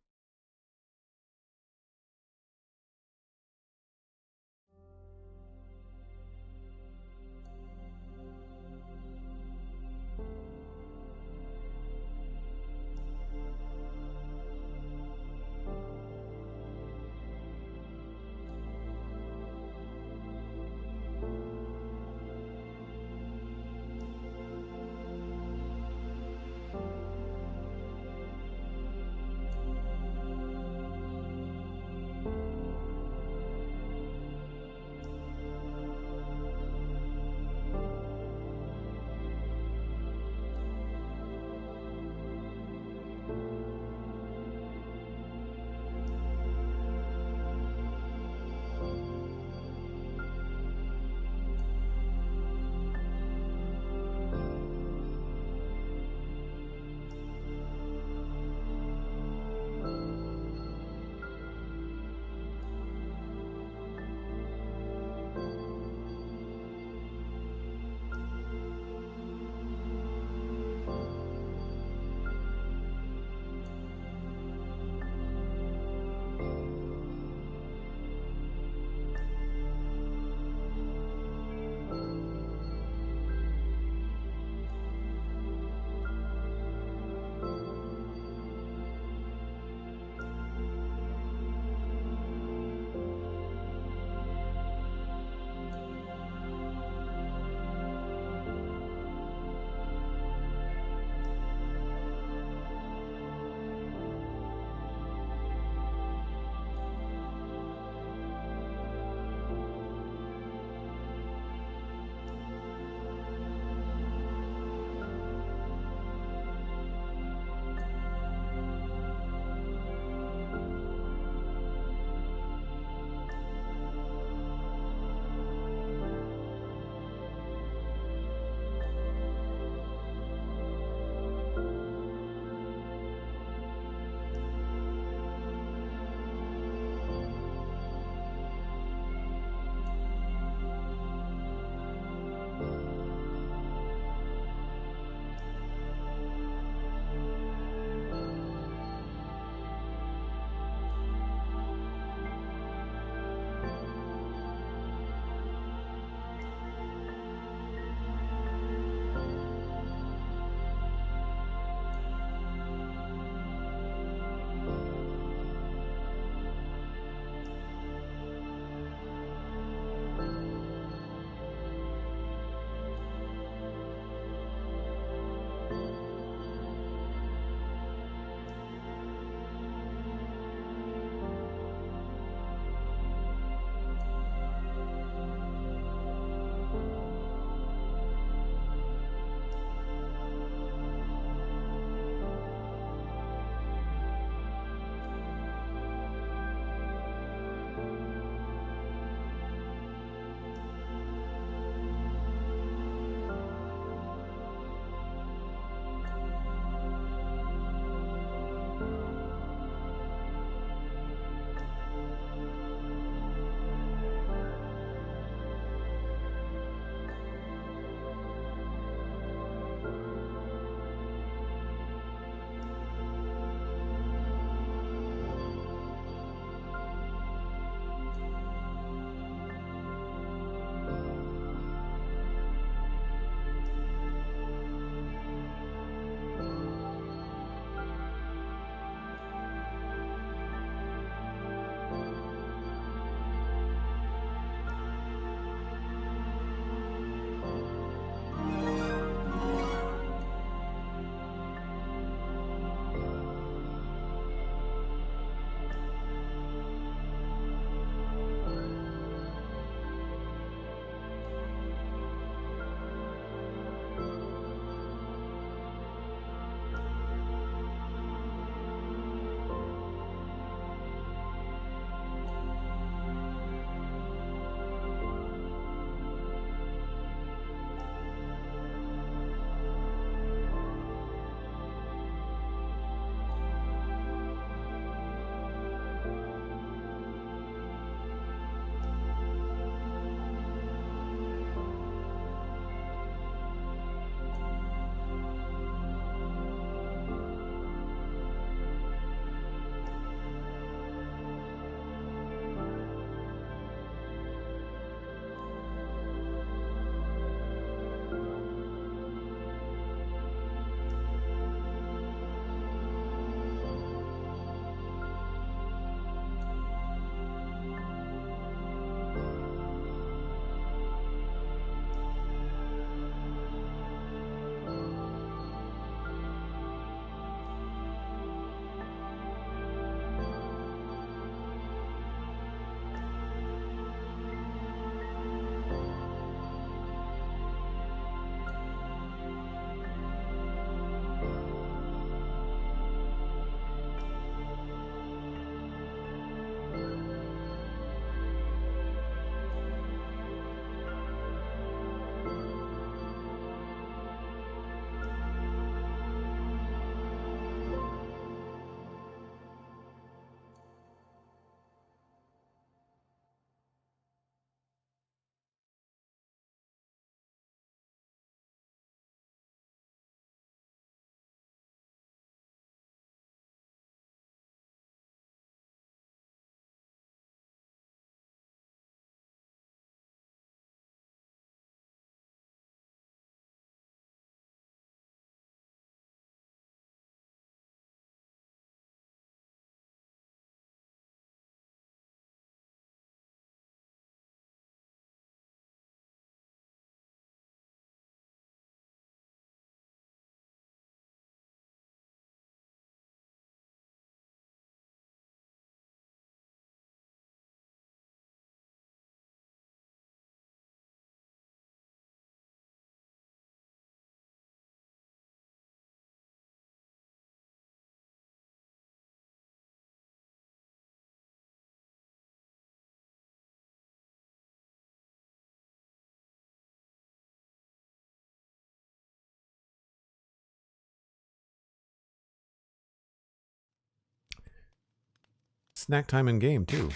snack time in game too.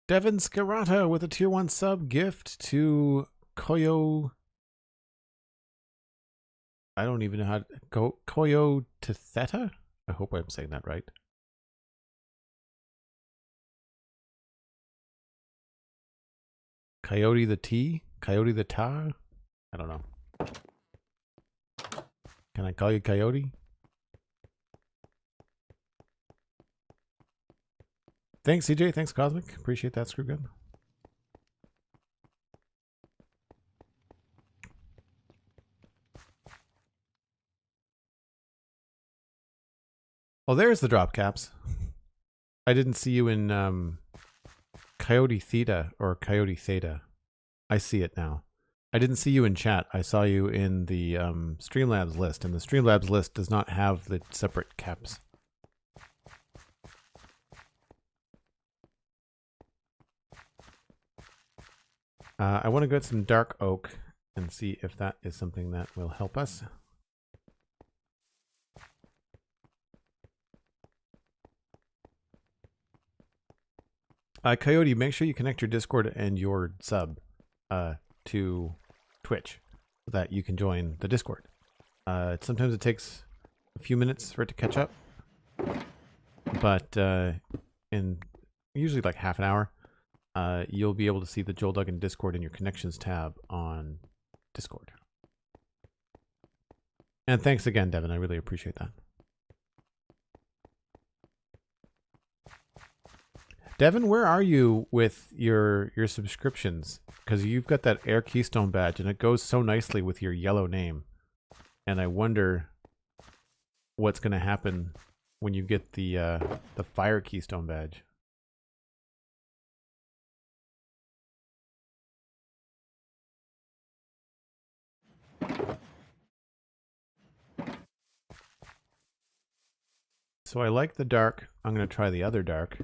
Devin Scarata with a tier 1 sub gift to Koyo. I don't even know how to go. Koyo to Theta? I hope I'm saying that right. Coyote the T? Coyote the Ta? I don't know. Can I call you Coyote? Thanks, CJ. Thanks, Cosmic. Appreciate that, Screw Gun. Oh, there's the drop caps. I didn't see you in Coyote Theta or Coyote Theta. I see it now. I didn't see you in chat. I saw you in the Streamlabs list, and the Streamlabs list does not have the separate caps. I want to get some dark oak and see if that is something that will help us. Coyote, make sure you connect your Discord and your sub to Twitch so that you can join the Discord. Sometimes it takes a few minutes for it to catch up, but in usually like half an hour, you'll be able to see the Joel Duggan Discord in your connections tab on Discord. And thanks again, Devin. I really appreciate that. Devin, where are you with your subscriptions? Because you've got that Air Keystone badge, and it goes so nicely with your yellow name. And I wonder what's going to happen when you get the Fire Keystone badge. So I like the dark. I'm going to try the other dark.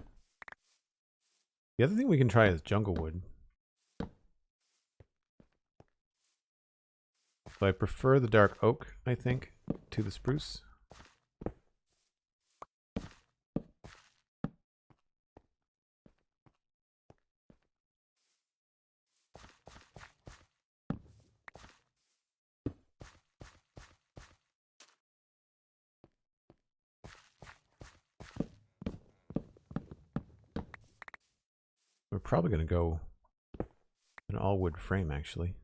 The other thing we can try is jungle wood. So I prefer the dark oak, I think, to the spruce. We're probably going to go an all wood frame, actually.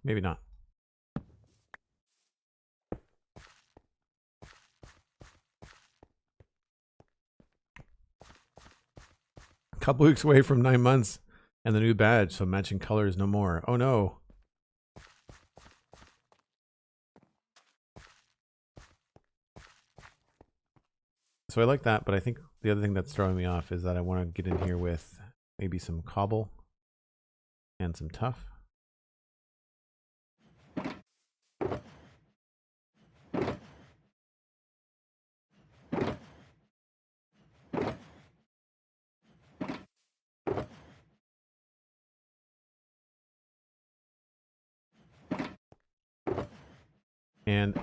Maybe not. A couple weeks away from 9 months and the new badge, so matching colors no more. Oh no. So I like that, but I think the other thing that's throwing me off is that I want to get in here with maybe some cobble and some tuff. And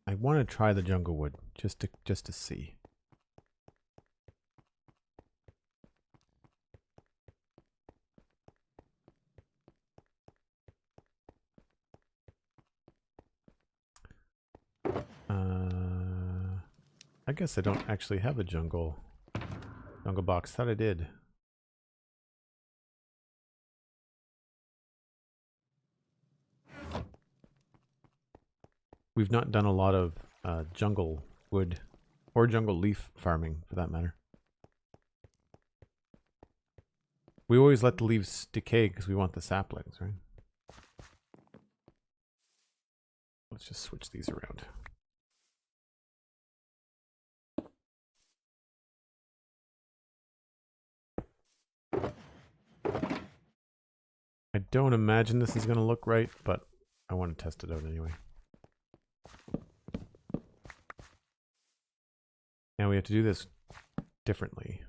I want to try the jungle wood just to see. I guess I don't actually have a jungle box. Thought I did. We've not done a lot of jungle wood or jungle leaf farming, for that matter. We always let the leaves decay because we want the saplings, right? Let's just switch these around. I don't imagine this is going to look right, but I want to test it out anyway. Now we have to do this differently.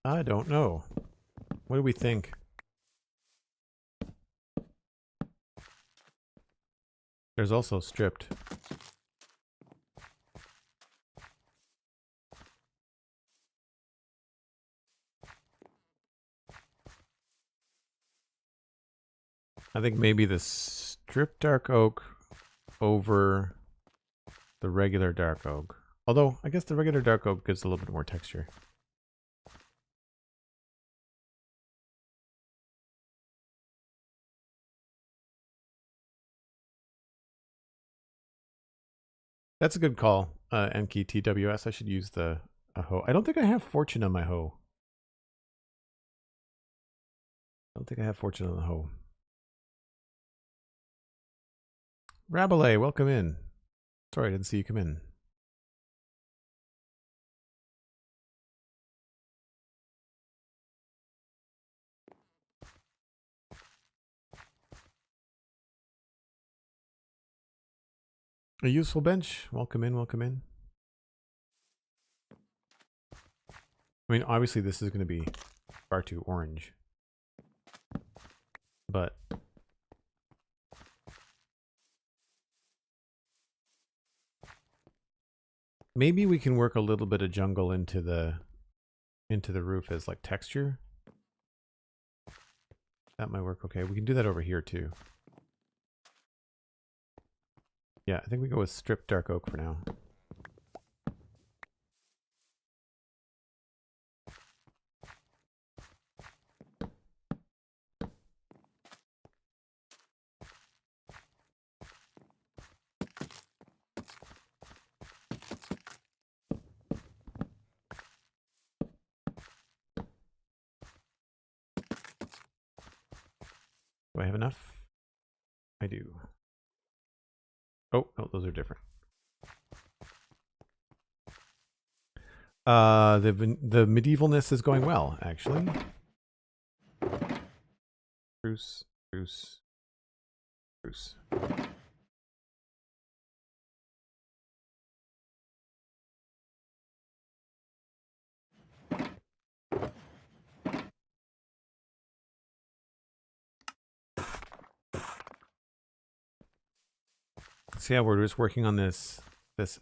I don't know. What do we think? There's also stripped. I think maybe the stripped dark oak over the regular dark oak. Although, I guess the regular dark oak gives a little bit more texture. That's a good call, Enki TWS. I should use a hoe. I don't think I have fortune on my hoe. I don't think I have fortune on the hoe. Rabelais, welcome in. Sorry, I didn't see you come in. A useful bench. Welcome in, welcome in. I mean, obviously this is going to be far too orange. But maybe we can work a little bit of jungle into the roof as like texture. That might work okay. We can do that over here too. Yeah, I think we go with stripped dark oak for now. Do I have enough? I do. Oh, no, those are different. The medievalness is going well, actually. Bruce. So yeah, we're just working on this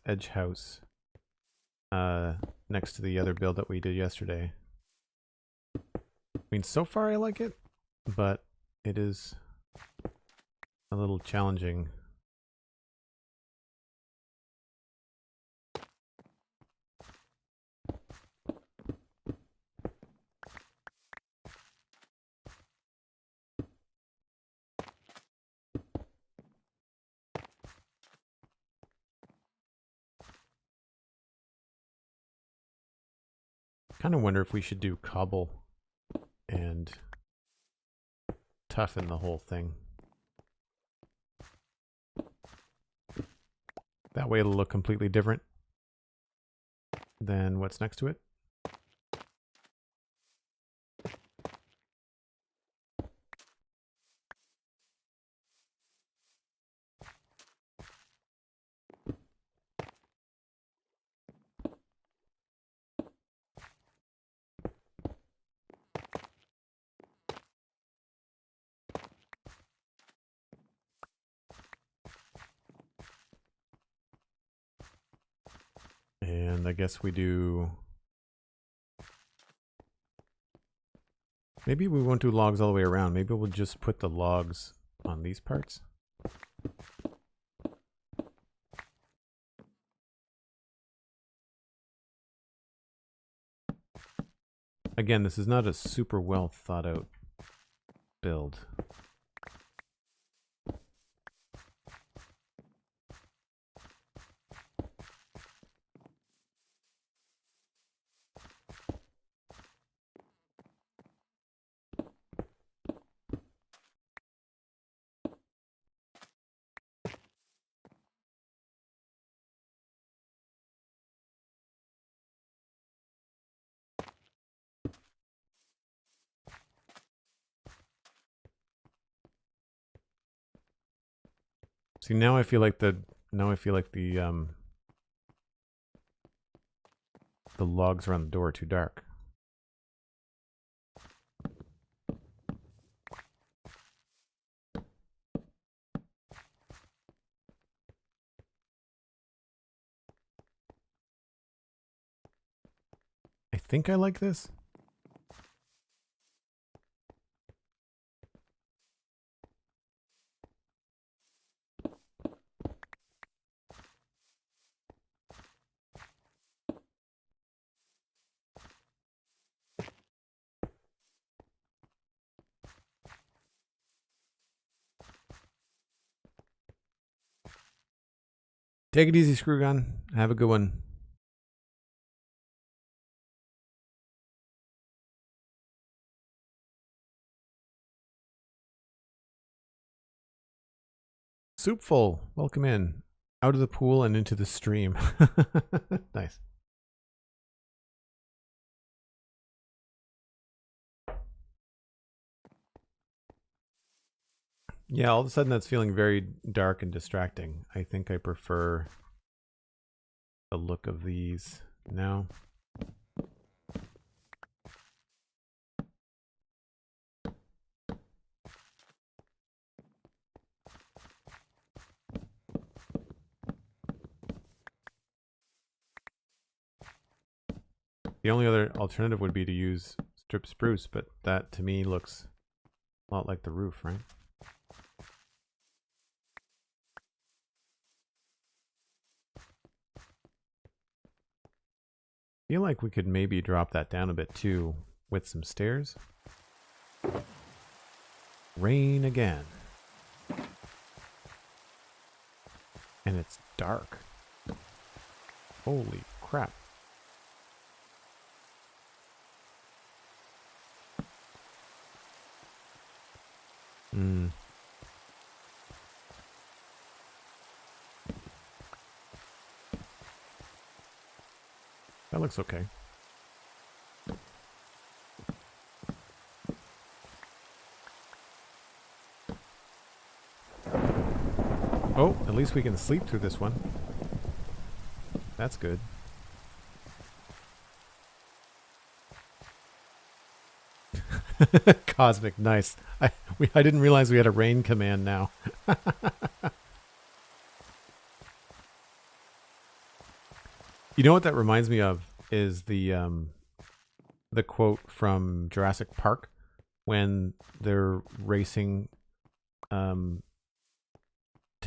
edge house next to the other build that we did yesterday. I mean, so far I like it, but it is a little challenging. Kind of wonder if we should do cobble and toughen the whole thing. That way it'll look completely different than what's next to it. And I guess we do... Maybe we won't do logs all the way around. Maybe we'll just put the logs on these parts. Again, this is not a super well thought out build. See, now I feel like the logs around the door are too dark. I think I like this. Take it easy, Screw Gun. Have a good one. Soupful, welcome in. Out of the pool and into the stream. Nice. Yeah, all of a sudden that's feeling very dark and distracting. I think I prefer the look of these now. The only other alternative would be to use strip spruce, but that to me looks a lot like the roof, right? I feel like we could maybe drop that down a bit too with some stairs. Rain again. And it's dark. Holy crap. That looks okay. Oh, at least we can sleep through this one. That's good. Cosmic, nice. I didn't realize we had a rain command now. You know what that reminds me of is the quote from Jurassic Park when they're racing to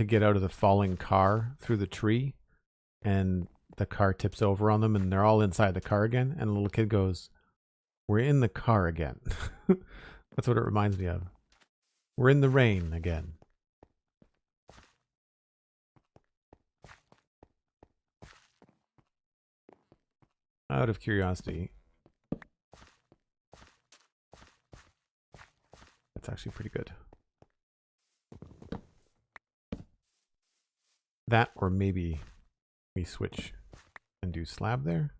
get out of the falling car through the tree, and the car tips over on them and they're all inside the car again, and the little kid goes, "We're in the car again." That's what it reminds me of. We're in the rain again. Out of curiosity, that's actually pretty good. That, or maybe we switch and do slab there.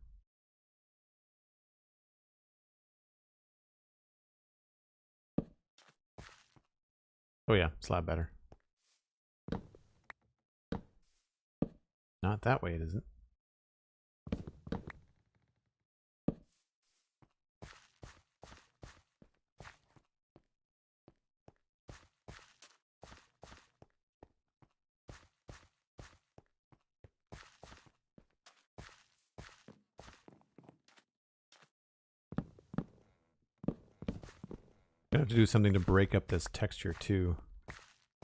Oh yeah, slab better. Not that way, it isn't. I have to do something to break up this texture too,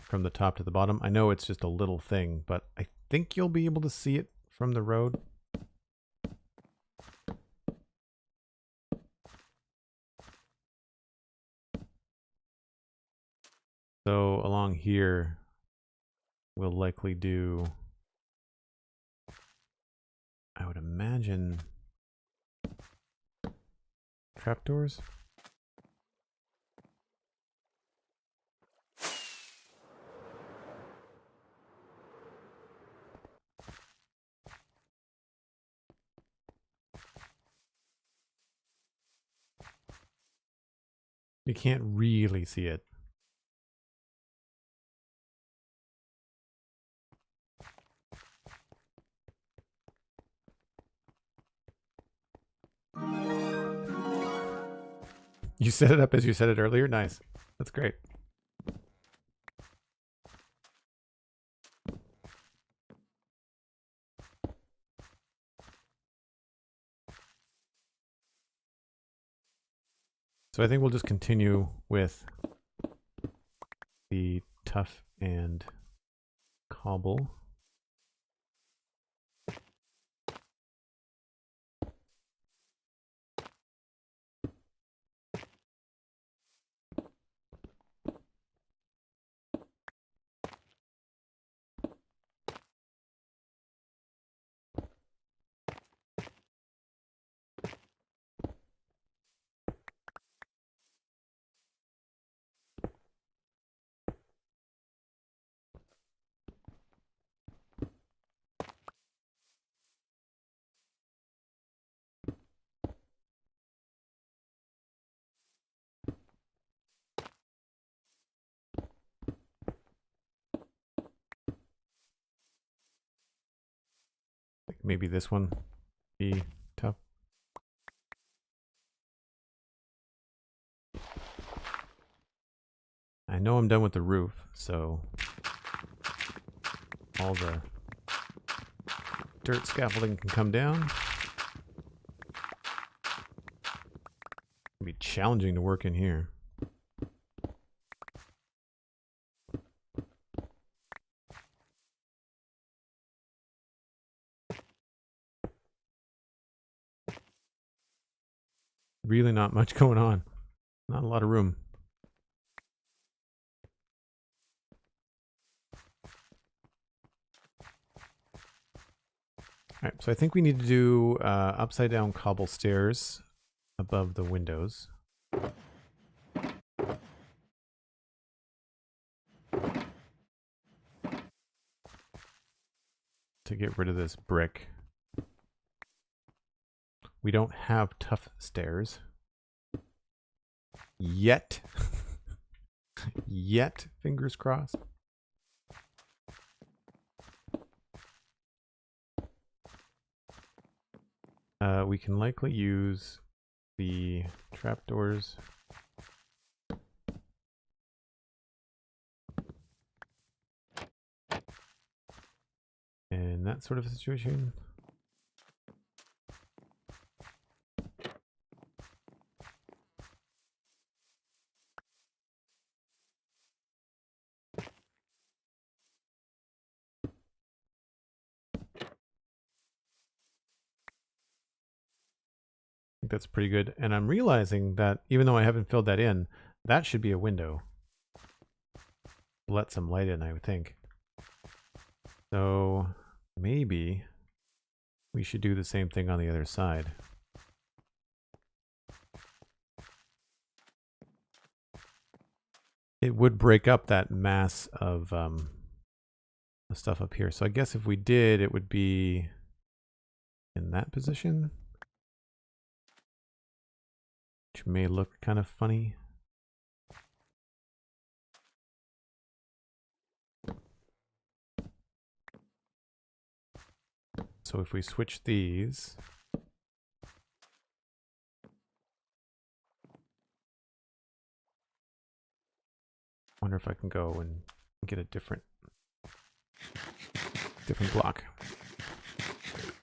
from the top to the bottom. I know it's just a little thing, but I think you'll be able to see it from the road. So along here, we'll likely do, I would imagine, trapdoors. You can't really see it. You set it up as you said it earlier? Nice. That's great. So I think we'll just continue with the tough and cobble. Maybe this one be tough. I know I'm done with the roof, so all the dirt scaffolding can come down. It'll be challenging to work in here. Really not much going on. Not a lot of room. Alright, so I think we need to do upside down cobble stairs above the windows. To get rid of this brick. We don't have tough stairs. Yet. Yet, fingers crossed. We can likely use the trapdoors. In that sort of situation. I think that's pretty good. And I'm realizing that even though I haven't filled that in, that should be a window. Let some light in, I would think. So maybe we should do the same thing on the other side. It would break up that mass of stuff up here. So I guess if we did, it would be in that position. Which may look kind of funny. So if we switch these, wonder if I can go and get a different block.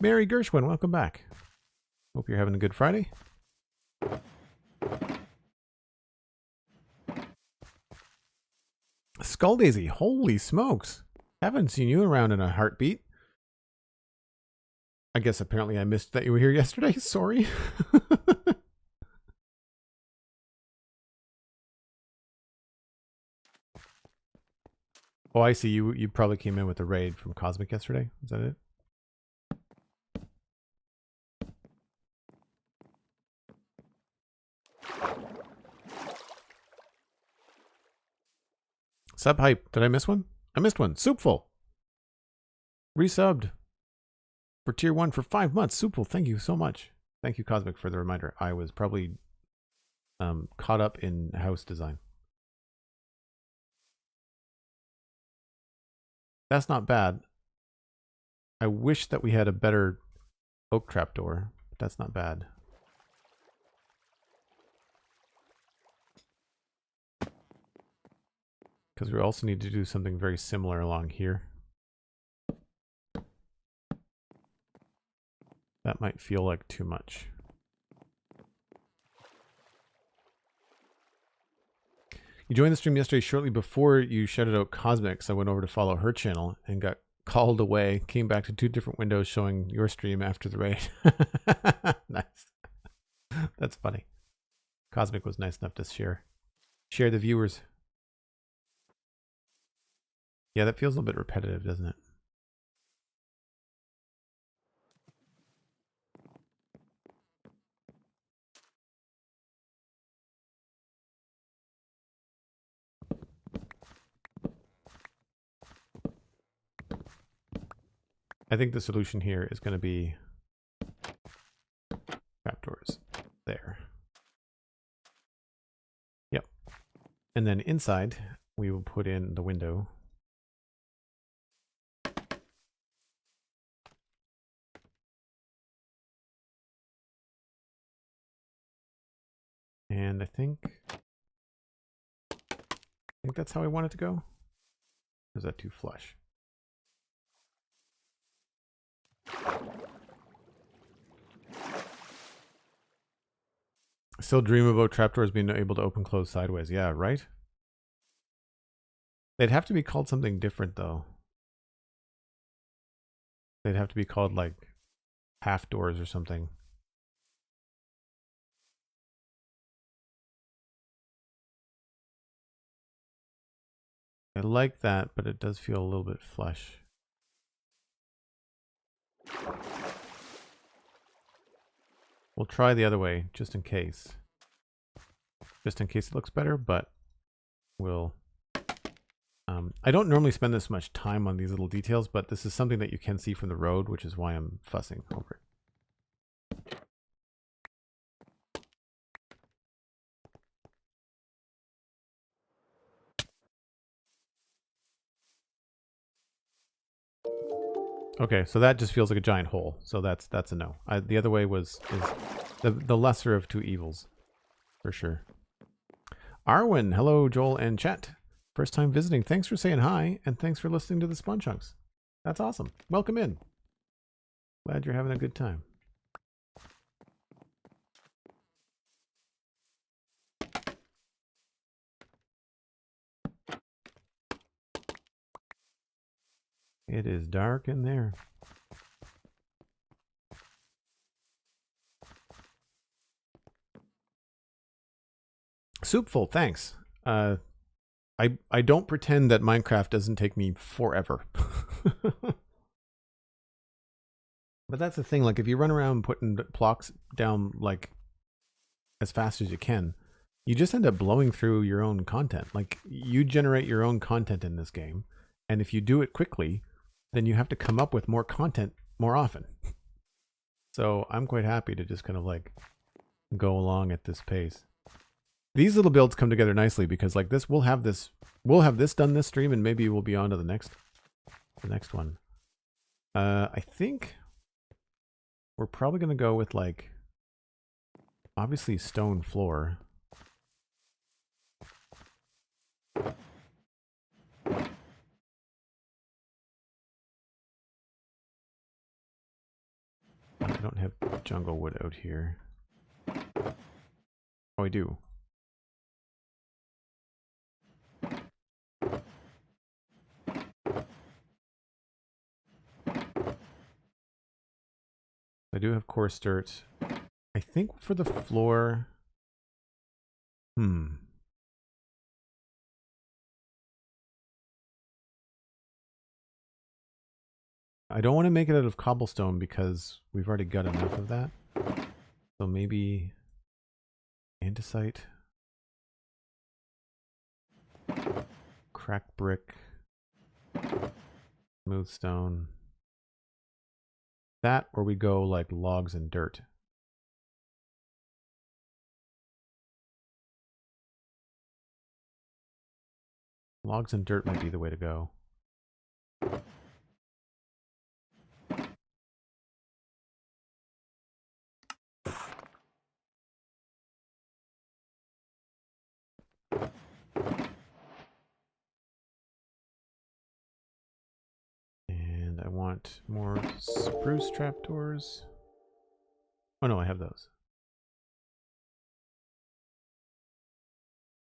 Mary Gershwin, welcome back. Hope you're having a good Friday. Skull Daisy, holy smokes. Haven't seen you around in a heartbeat. I guess apparently I missed that you were here yesterday. Sorry. Oh, I see. You probably came in with a raid from Cosmic yesterday. Is that it? Sub hype. Did I miss one? I missed one. Soupful. Resubbed for tier 1 for 5 months. Soupful, thank you so much. Thank you, Cosmic, for the reminder. I was probably caught up in house design. That's not bad. I wish that we had a better oak trapdoor, but that's not bad. Because we also need to do something very similar along here. That might feel like too much. You joined the stream yesterday shortly before you shouted out Cosmic, so I went over to follow her channel and got called away. Came back to 2 different windows showing your stream after the raid. Nice. That's funny. Cosmic was nice enough to share the viewers. Yeah, that feels a little bit repetitive, doesn't it? I think the solution here is going to be trapdoors there. Yep. And then inside, we will put in the window. And I think that's how I want it to go. Or is that too flush? Still dream about trapdoors being able to open close sideways. Yeah, right? They'd have to be called something different, though. They'd have to be called, like, half doors or something. I like that, but it does feel a little bit flush. We'll try the other way, just in case. Just in case it looks better, but we'll... I don't normally spend this much time on these little details, but this is something that you can see from the road, which is why I'm fussing over it. Okay, so that just feels like a giant hole. So that's a no. The other way is the lesser of 2 evils, for sure. Arwen, hello, Joel and Chet. First time visiting. Thanks for saying hi, and thanks for listening to the Spawn Chunks. That's awesome. Welcome in. Glad you're having a good time. It is dark in there. Soupful, thanks. I don't pretend that Minecraft doesn't take me forever. But that's the thing, like if you run around putting blocks down like as fast as you can, you just end up blowing through your own content. Like you generate your own content in this game, and if you do it quickly, then you have to come up with more content more often. So I'm quite happy to just kind of like go along at this pace. These little builds come together nicely because like this, we'll have this done this stream, and maybe we'll be on to the next one. I think we're probably going to go with like, obviously stone floor. I don't have jungle wood out here. Oh, I do. I do have coarse dirt. I think for the floor... I don't want to make it out of cobblestone because we've already got enough of that. So maybe andesite. Cracked brick. Smooth stone. That, or we go like logs and dirt. Logs and dirt might be the way to go. want more spruce trapdoors. Oh no, I have those.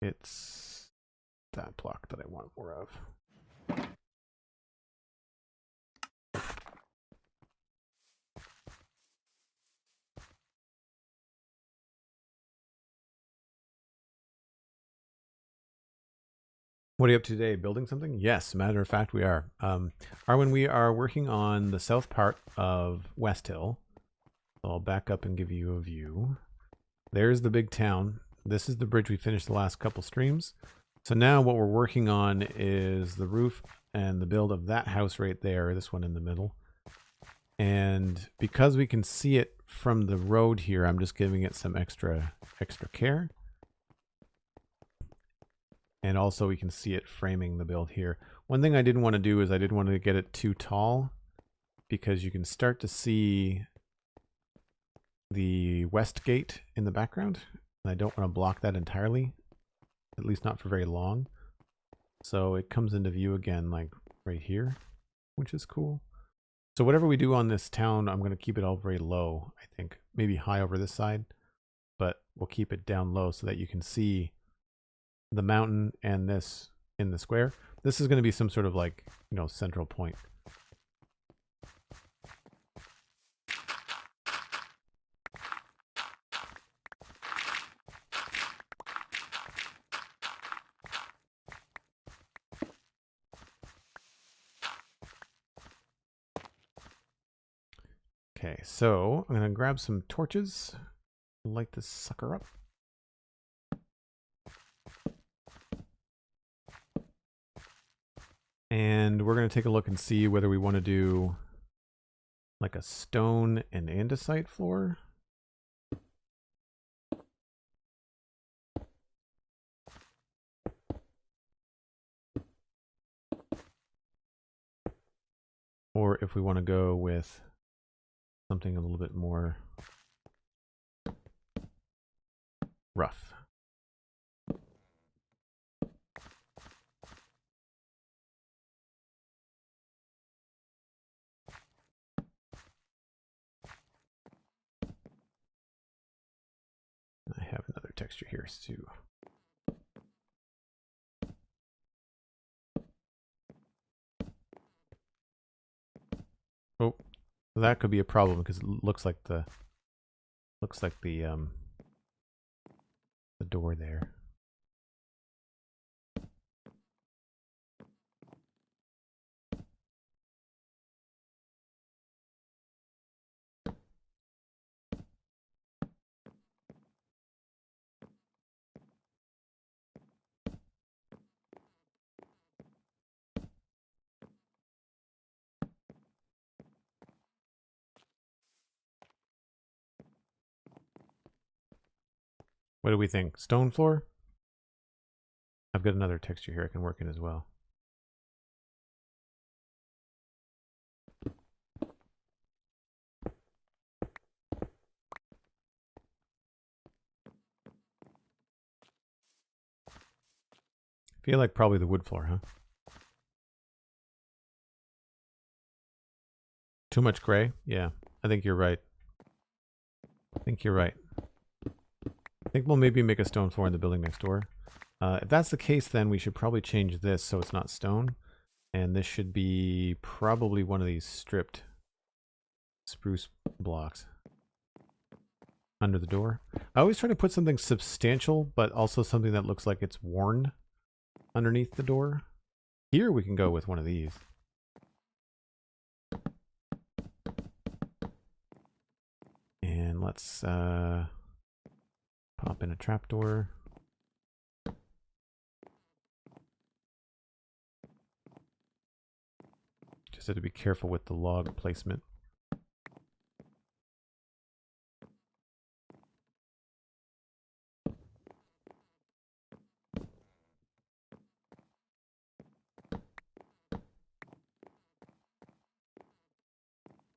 It's that block that I want more of. What are you up to today? Building something? Yes, matter of fact, we are. Arwen, we are working on the south part of West Hill. So I'll back up and give you a view. There's the big town. This is the bridge we finished the last couple streams. So now what we're working on is the roof and the build of that house right there, this one in the middle. And because we can see it from the road here, I'm just giving it some extra care. And also we can see it framing the build here. One thing I didn't want to do is I didn't want to get it too tall, because you can start to see the west gate in the background. And I don't want to block that entirely, at least not for very long. So it comes into view again like right here, which is cool. So whatever we do on this town, I'm going to keep it all very low, I think. Maybe high over this side, but we'll keep it down low so that you can see the mountain and this in the square. This is going to be some sort of like, you know, central point. Okay, so I'm going to grab some torches, light this sucker up. And we're going to take a look and see whether we want to do like a stone and andesite floor. Or if we want to go with something a little bit more rough. I have another texture here too. Oh, that could be a problem because it looks like the door there. What do we think? Stone floor? I've got another texture here I can work in as well. Feel like probably the wood floor, huh? Too much gray? Yeah, I think you're right. I think you're right. I think we'll maybe make a stone floor in the building next door. If that's the case, then we should probably change this so it's not stone. And this should be probably one of these stripped spruce blocks under the door. I always try to put something substantial, but also something that looks like it's worn underneath the door. Here we can go with one of these. And let's pop in a trapdoor. Just have to be careful with the log placement.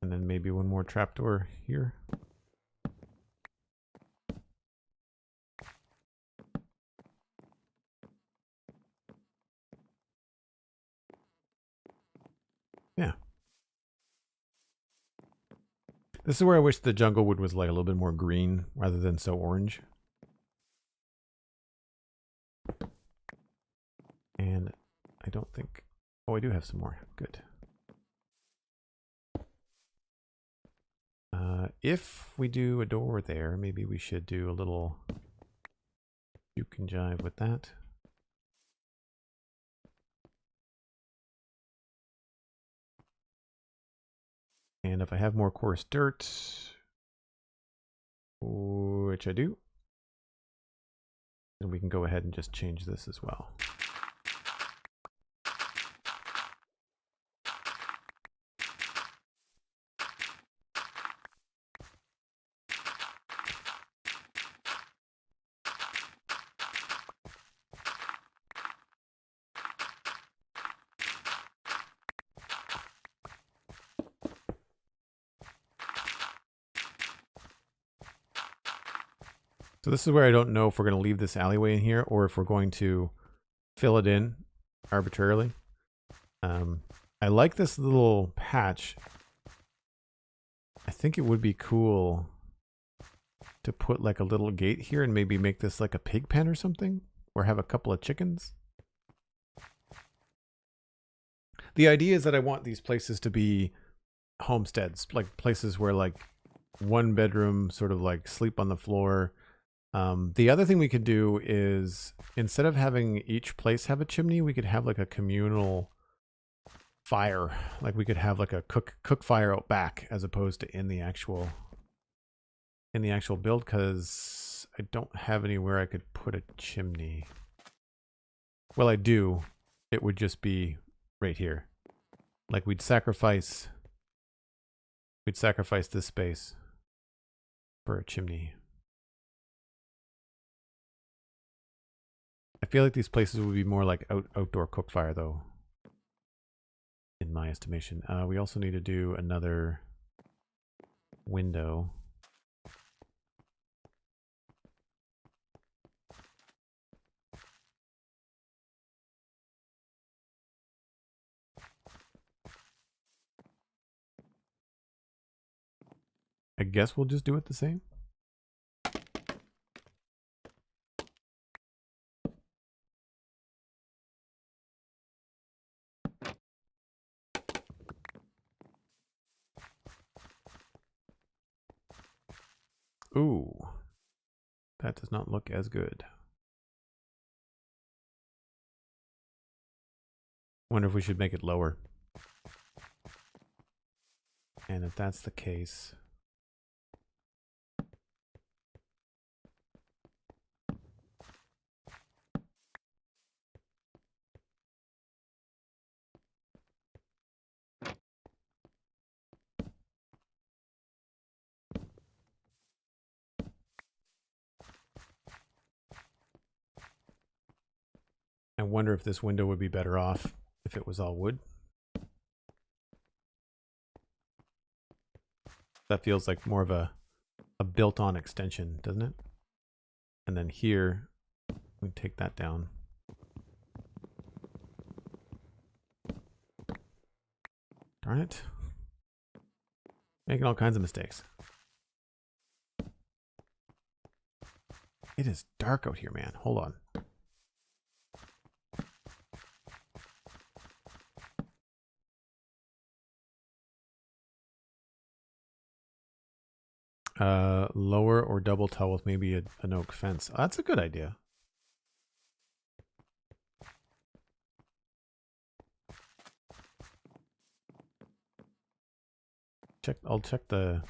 And then maybe one more trapdoor here. Yeah. This is where I wish the jungle wood was like a little bit more green rather than so orange. And I don't think... Oh, I do have some more. Good. If we do a door there, maybe we should do a little juke and jive with that. And if I have more coarse dirt, which I do, then we can go ahead and just change this as well. So this is where I don't know if we're going to leave this alleyway in here or if we're going to fill it in arbitrarily. I like this little patch. I think it would be cool to put like a little gate here and maybe make this like a pig pen or something, or have a couple of chickens. The idea is that I want these places to be homesteads, like places where like one bedroom, sort of like sleep on the floor. The other thing we could do is, instead of having each place have a chimney, we could have like a communal fire. Like we could have like a cook fire out back as opposed to in the actual build, because I don't have anywhere I could put a chimney. Well, I do. It would just be right here. Like we'd sacrifice this space for a chimney. I feel like these places would be more like outdoor cook fire though, in my estimation. We also need to do another window. I guess we'll just do it the same. Ooh, that does not look as good. Wonder if we should make it lower. And if that's the case, I wonder if this window would be better off if it was all wood. That feels like more of a built-on extension, doesn't it? And then here, we take that down. Darn it. Making all kinds of mistakes. It is dark out here, man. Hold on. Lower or double tall with maybe an oak fence. That's a good idea. I'll check the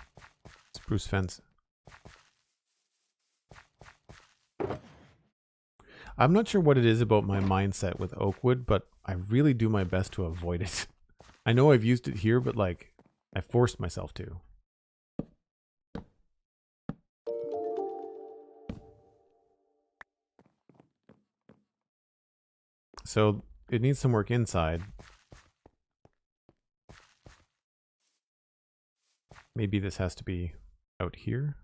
spruce fence. I'm not sure what it is about my mindset with oak wood, but I really do my best to avoid it. I know I've used it here, but like I forced myself to. So it needs some work inside. Maybe this has to be out here.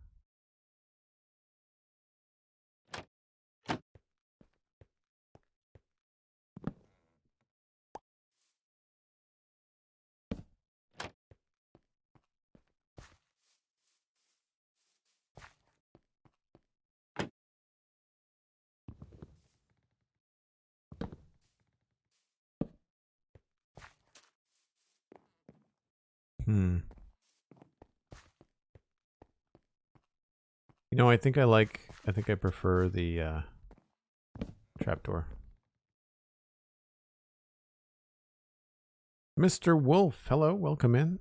You know, I think I prefer the trapdoor. Mr. Wolf, hello, welcome in.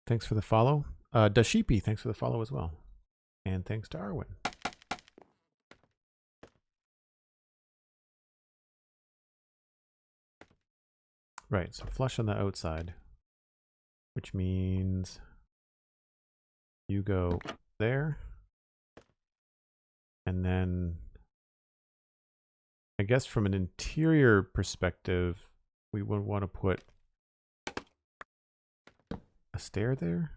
Thanks for the follow. Dashipi, thanks for the follow as well. And thanks to Arwen. Right, so flush on the outside, which means you go there. And then I guess from an interior perspective, we would want to put a stair there.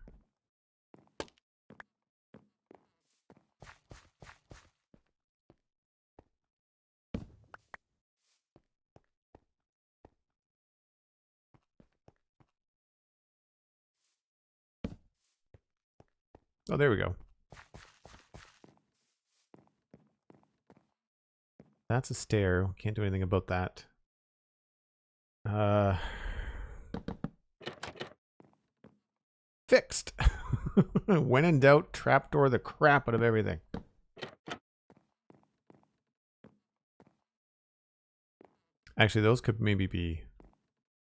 Oh, there we go. That's a stair. Can't do anything about that. Fixed. When in doubt, trapdoor the crap out of everything. Actually, those could maybe be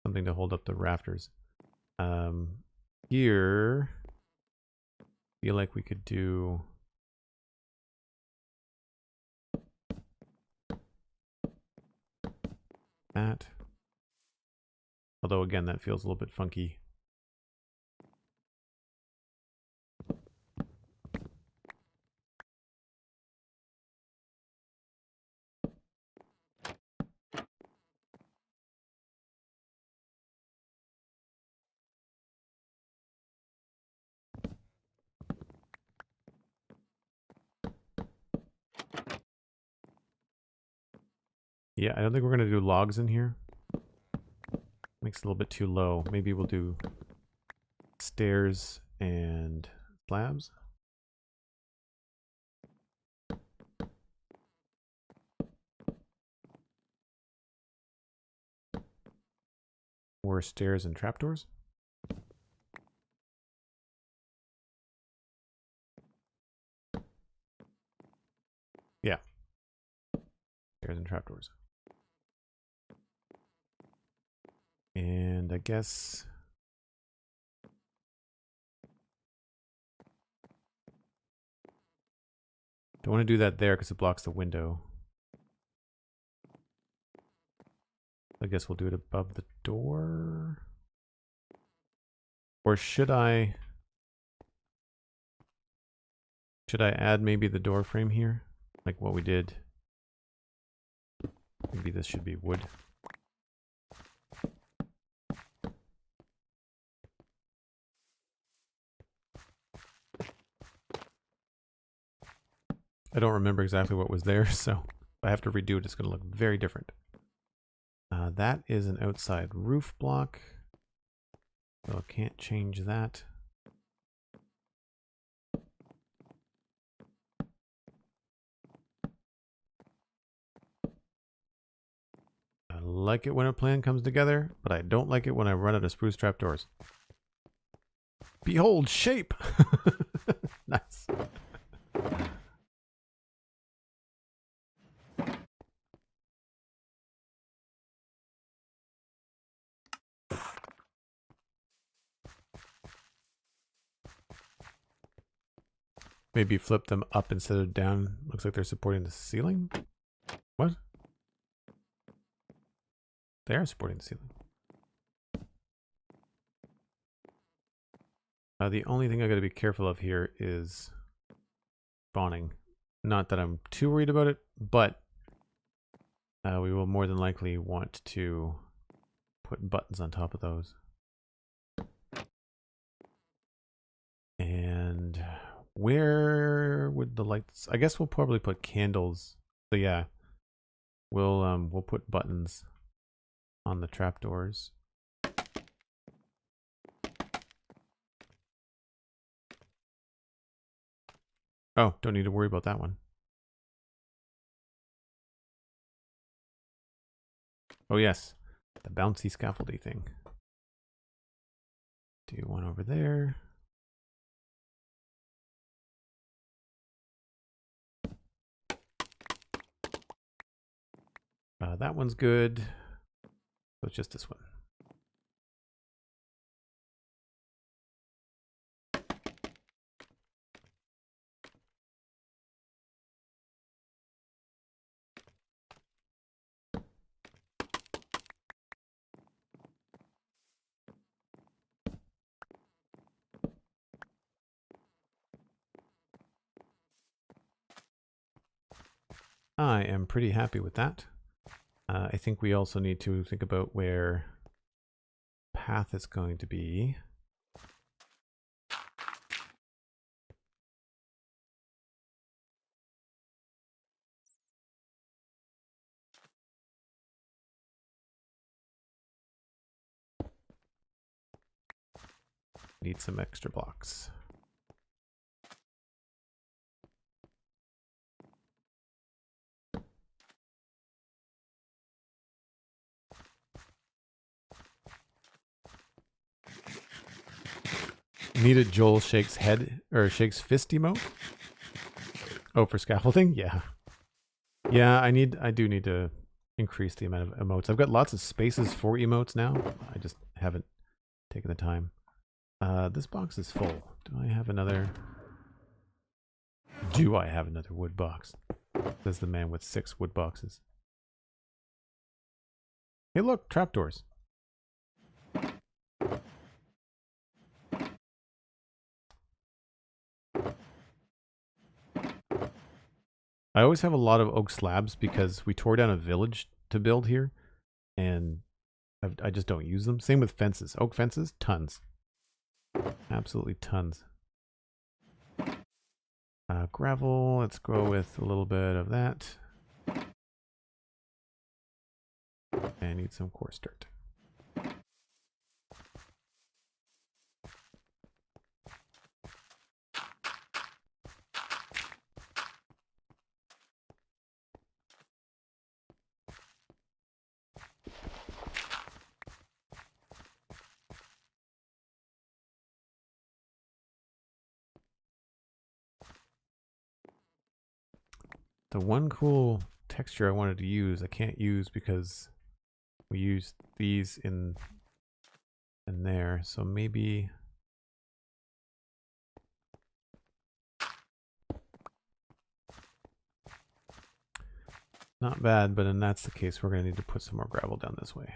something to hold up the rafters. Here, feel like we could do that. Although again, that feels a little bit funky. Yeah, I don't think we're going to do logs in here. Makes it a little bit too low. Maybe we'll do stairs and slabs. Or stairs and trapdoors. Yeah. Stairs and trapdoors. And I guess don't want to do that there because it blocks the window. I guess we'll do it above the door. Or should I add maybe the door frame here? Like what we did. Maybe this should be wood. I don't remember exactly what was there, so if I have to redo it, it's going to look very different. That is an outside roof block, so I can't change that. I like it when a plan comes together, but I don't like it when I run out of spruce trapdoors. Behold, shape! Nice. Maybe flip them up instead of down. Looks like they're supporting the ceiling. What? They are supporting the ceiling. The only thing I gotta be careful of here is spawning. Not that I'm too worried about it, but we will more than likely want to put buttons on top of those. And where would the lights? I guess we'll probably put candles. So yeah, we'll put buttons on the trapdoors. Oh, don't need to worry about that one. Oh yes, the bouncy scaffoldy thing. Do one over there. That one's good. So it's just this one. I am pretty happy with that. I think we also need to think about where path is going to be. Need some extra blocks. Needed Joel shakes head or shakes fist emote. Oh, for scaffolding? Yeah. Yeah, I do need to increase the amount of emotes. I've got lots of spaces for emotes now. I just haven't taken the time. This box is full. Do I have another wood box? Says the man with 6 wood boxes. Hey look, trapdoors. I always have a lot of oak slabs because we tore down a village to build here, and I just don't use them. Same with fences. Oak fences, tons. Absolutely tons. Gravel, let's go with a little bit of that. And I need some coarse dirt. The one cool texture I wanted to use, I can't use because we used these in there. So maybe not bad, but then that's the case, we're going to need to put some more gravel down this way.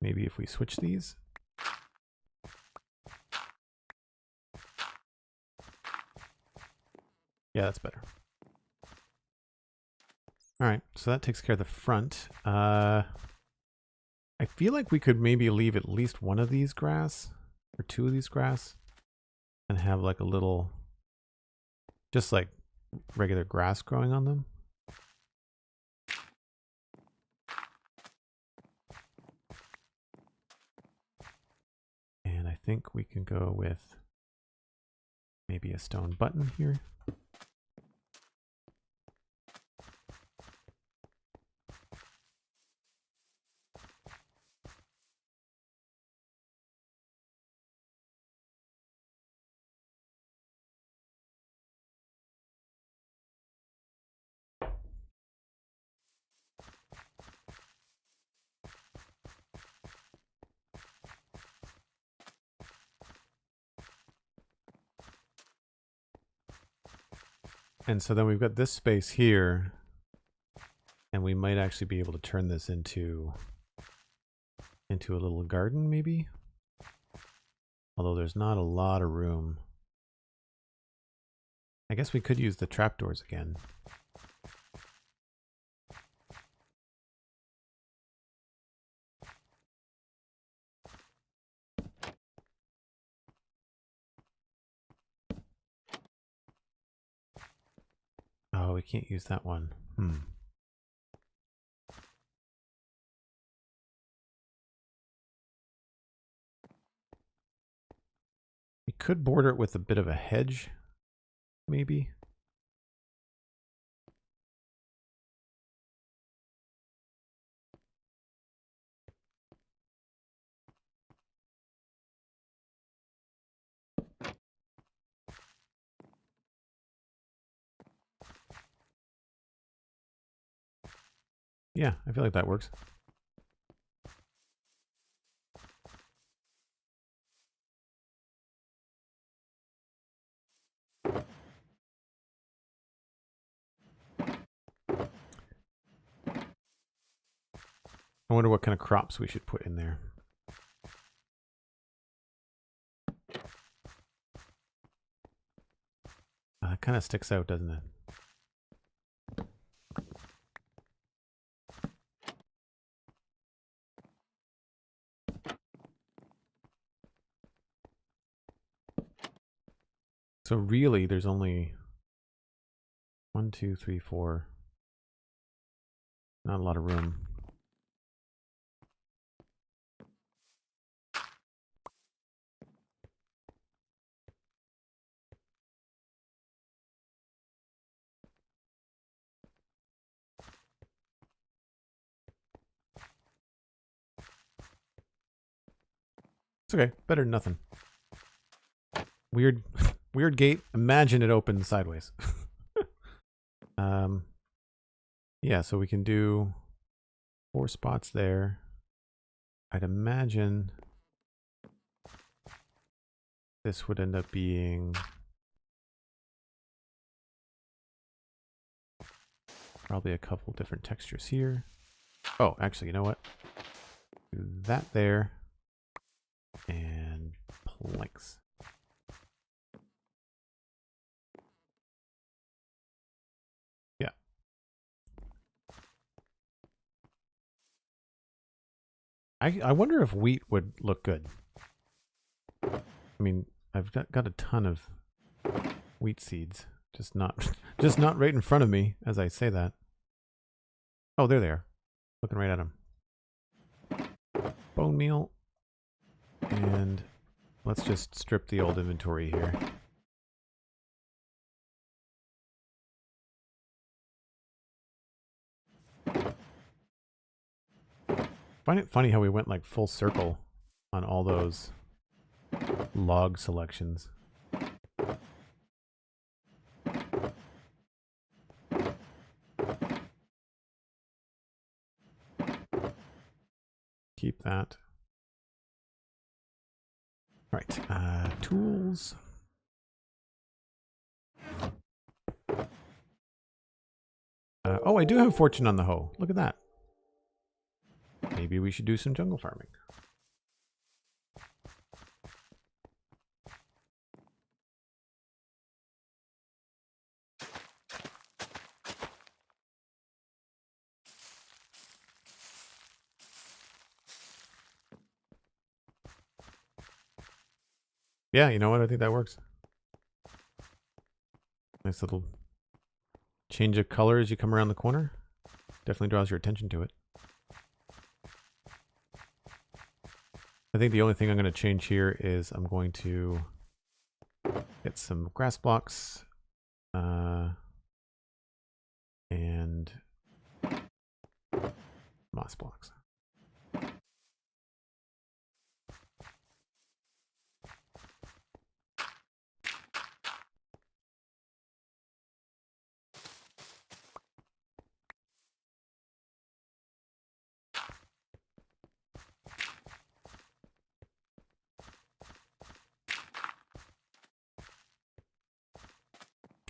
Maybe if we switch these. Yeah, that's better. All right, so that takes care of the front. I feel like we could maybe leave at least one of these grass, or 2 of these grass, and have like a little, just like regular grass growing on them. And I think we can go with maybe a stone button here. And so then we've got this space here, and we might actually be able to turn this into a little garden maybe. Although there's not a lot of room. I guess we could use the trapdoors again. Oh, we can't use that one. We could border it with a bit of a hedge, maybe. Yeah, I feel like that works. I wonder what kind of crops we should put in there. That kind of sticks out, doesn't it? So really, there's only 1, 2, 3, 4. Not a lot of room. It's okay. Better than nothing. Weird, weird gate. Imagine it opens sideways. Yeah, so we can do 4 spots there. I'd imagine this would end up being probably a couple different textures here. Oh, actually, you know what? Do that there and planks. Yeah. I wonder if wheat would look good. I mean, I've got a ton of wheat seeds, just not just not right in front of me as I say that. Oh, there they are. Looking right at them. Bone meal. And let's just strip the old inventory here. Find it funny how we went like full circle on all those log selections. Keep that. All right, tools. Oh, I do have fortune on the hoe. Look at that. Maybe we should do some jungle farming. Yeah, you know what? I think that works. Nice little change of color as you come around the corner. Definitely draws your attention to it. I think the only thing I'm going to change here is I'm going to get some grass blocks and moss blocks.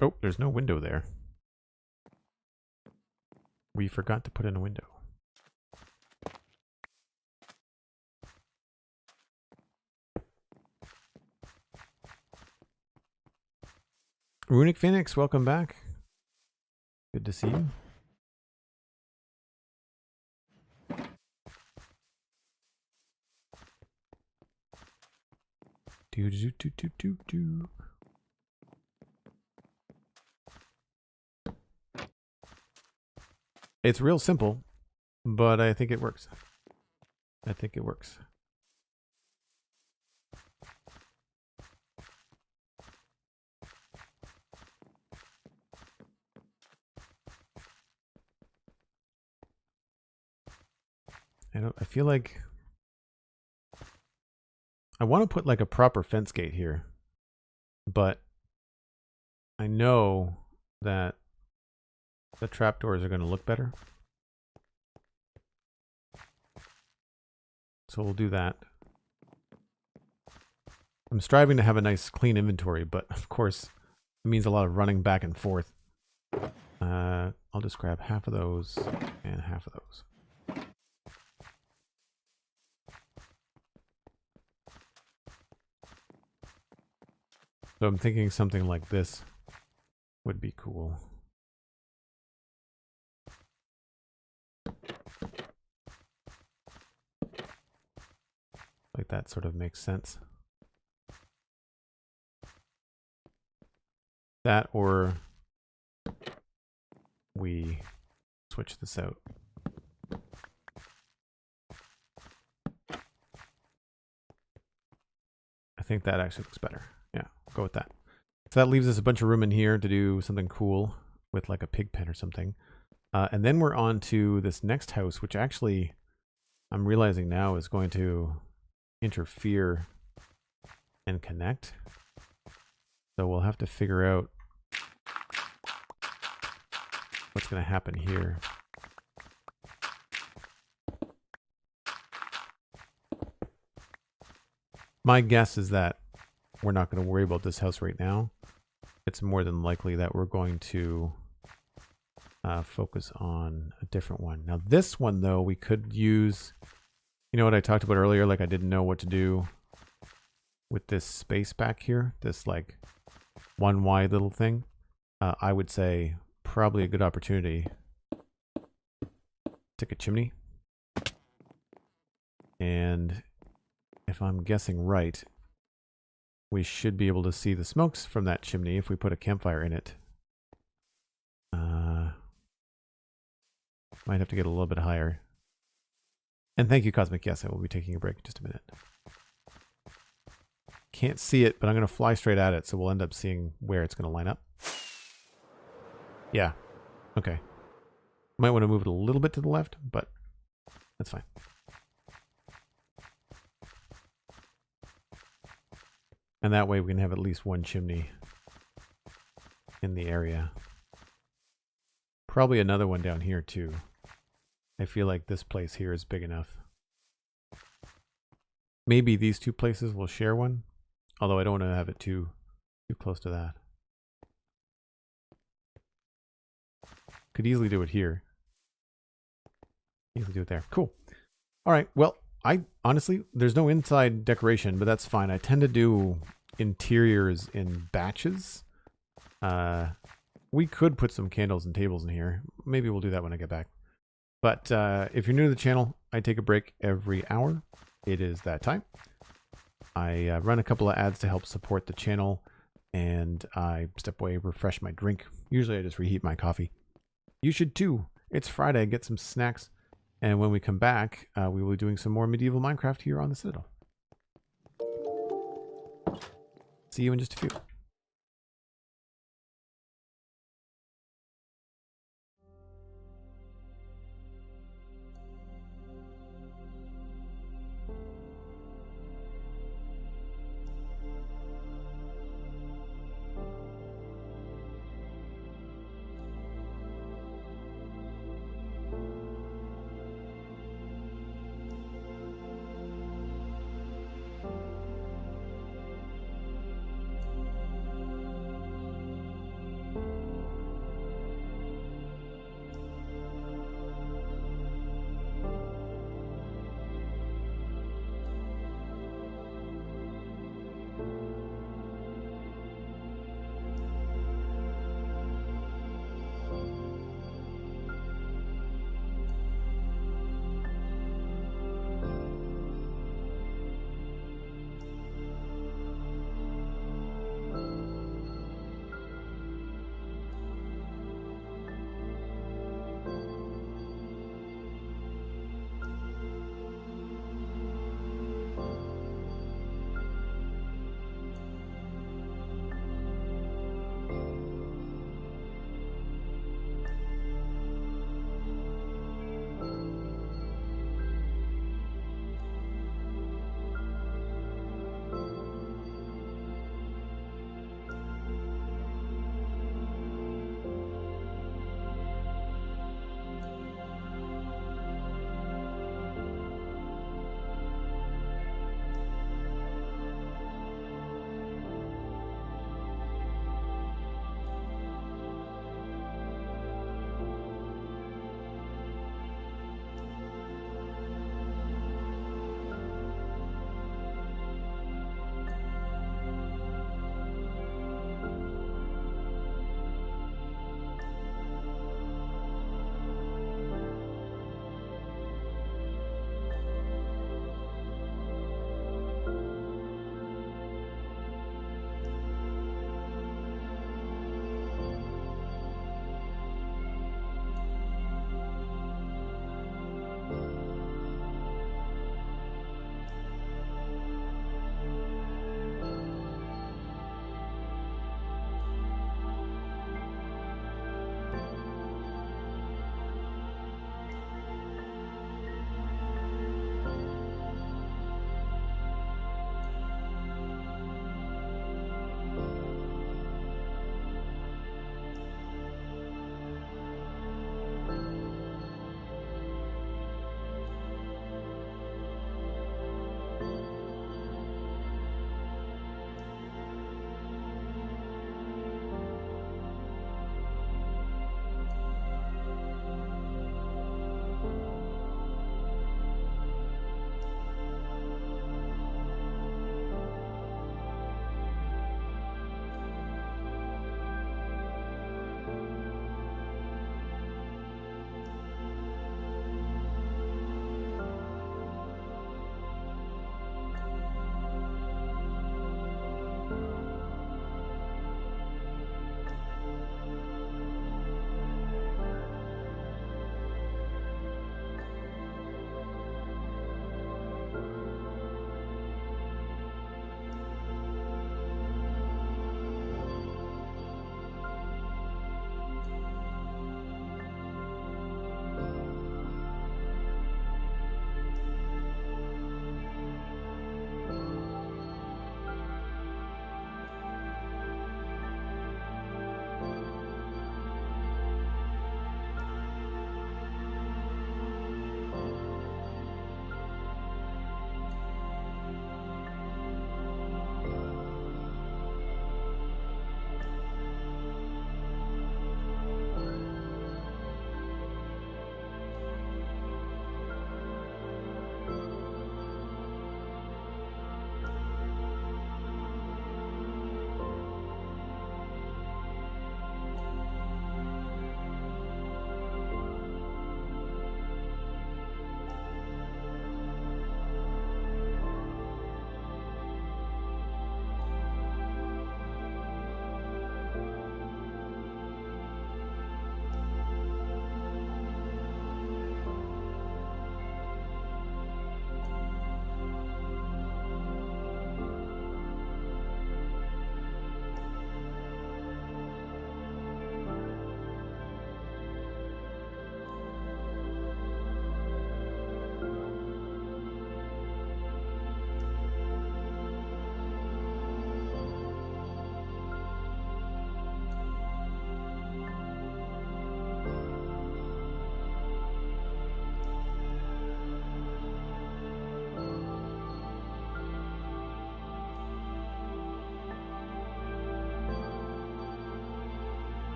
Oh, there's no window there. We forgot to put in a window. Runic Phoenix, welcome back. Good to see you. Do do do do do do. It's real simple, but I think it works. I think it works. I feel like I want to put like a proper fence gate here, but I know that the trapdoors are going to look better. So we'll do that. I'm striving to have a nice clean inventory, but of course it means a lot of running back and forth. I'll just grab half of those and half of those. So I'm thinking something like this would be cool. Like that sort of makes sense. That, or we switch this out. I think that actually looks better. Yeah, go with that. So that leaves us a bunch of room in here to do something cool with like a pig pen or something. And then we're on to this next house, which actually I'm realizing now is going to interfere and connect. So we'll have to figure out what's going to happen here. My guess is that we're not going to worry about this house right now. It's more than likely that we're going to focus on a different one. Now this one though, we could use, you know what I talked about earlier, like I didn't know what to do with this space back here, this like one wide little thing. I would say probably a good opportunity. Take a chimney. And if I'm guessing right, we should be able to see the smokes from that chimney if we put a campfire in it. Might have to get a little bit higher. And thank you, Cosmic. Yes, I will be taking a break in just a minute. Can't see it, but I'm going to fly straight at it, so we'll end up seeing where it's going to line up. Yeah. Okay. Might want to move it a little bit to the left, but that's fine. And that way we can have at least one chimney in the area. Probably another one down here too. I feel like this place here is big enough. Maybe these two places will share one, although I don't want to have it too close to that. Could easily do it here. Easily do it there. Cool. All right. Well, I honestly, there's no inside decoration, but that's fine. I tend to do interiors in batches. We could put some candles and tables in here. Maybe we'll do that when I get back. But if you're new to the channel, I take a break every hour. It is that time. I run a couple of ads to help support the channel, and I step away, refresh my drink. Usually I just reheat my coffee. You should too. It's Friday, get some snacks. And when we come back, we will be doing some more medieval Minecraft here on the Citadel. See you in just a few.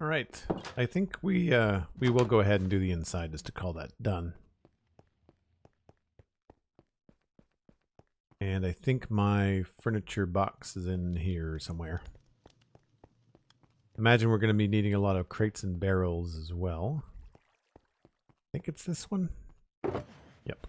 All right. I think we will go ahead and do the inside just to call that done. And I think my furniture box is in here somewhere. Imagine we're going to be needing a lot of crates and barrels as well. I think it's this one. Yep.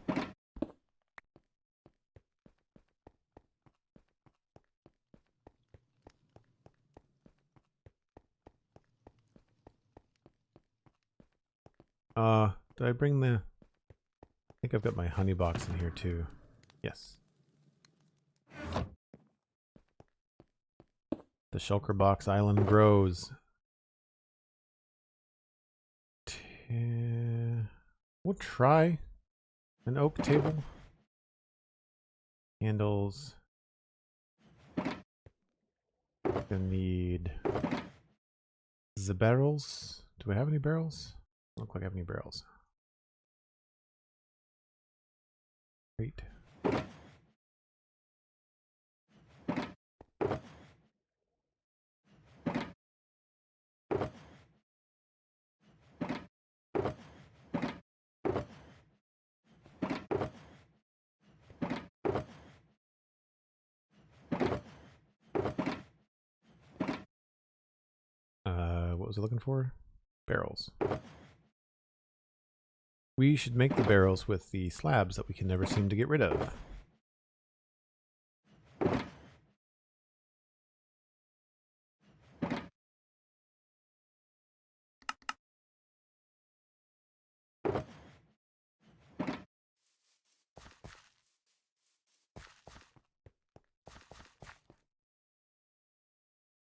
Did I bring the... I think I've got my honey box in here too. Yes. The shulker box island grows. We'll try an oak table. Handles. Gonna need the barrels. Do we have any barrels? Don't look like I have any barrels. Great. What was I looking for? Barrels. We should make the barrels with the slabs that we can never seem to get rid of.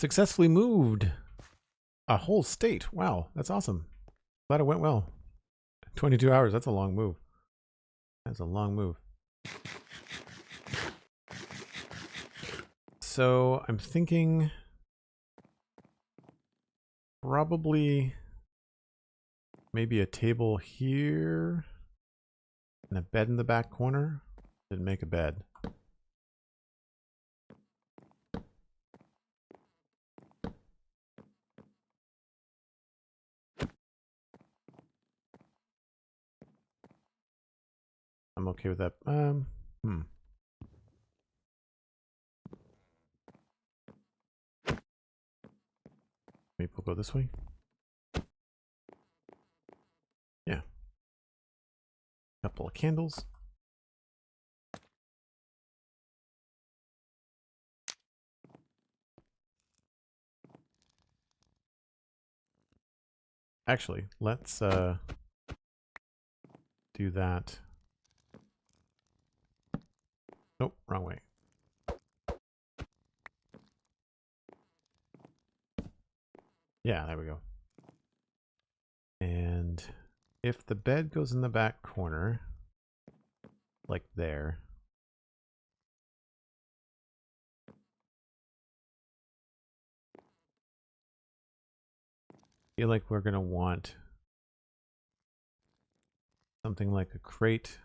Successfully moved a whole state. Wow, that's awesome. Glad it went well. 22 hours, that's a long move. That's a long move. So I'm thinking probably maybe a table here and a bed in the back corner. Didn't make a bed. I'm okay with that. Maybe we'll go this way. Yeah. Couple of candles. Actually, let's do that. Nope, wrong way. Yeah, there we go. And if the bed goes in the back corner, like there, I feel like we're going to want something like a crate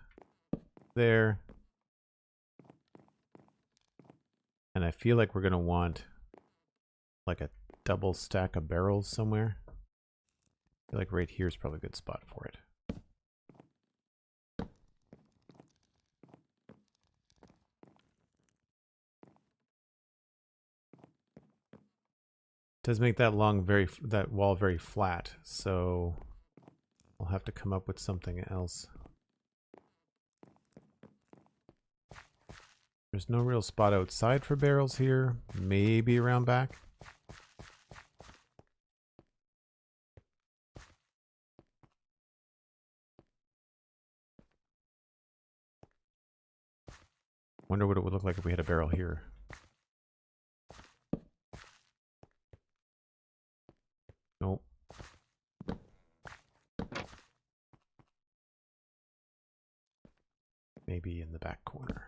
there. And I feel like we're going to want like a double stack of barrels somewhere. I feel like right here is probably a good spot for it. Does make that that wall very flat, so I'll have to come up with something else. There's no real spot outside for barrels here. Maybe around back. Wonder what it would look like if we had a barrel here. Nope. Maybe in the back corner.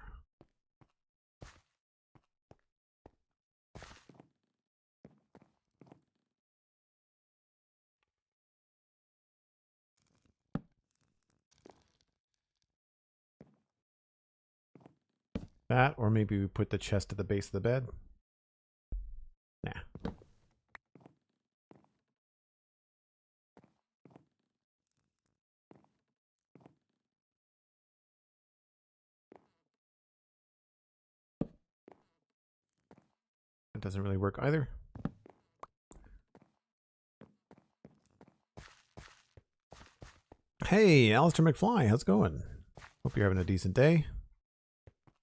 That, or maybe we put the chest at the base of the bed. Nah. That doesn't really work either. Hey, Alistair McFly, how's it going? Hope you're having a decent day.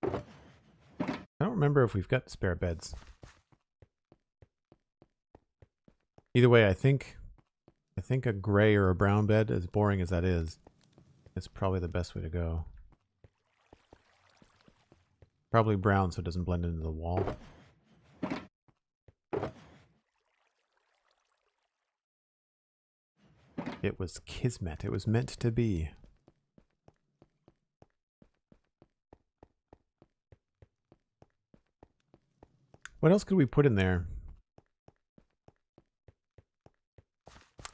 I don't remember if we've got spare beds. Either way, I think a gray or a brown bed, as boring as that is probably the best way to go. Probably brown so it doesn't blend into the wall. It was kismet. It was meant to be. What else could we put in there?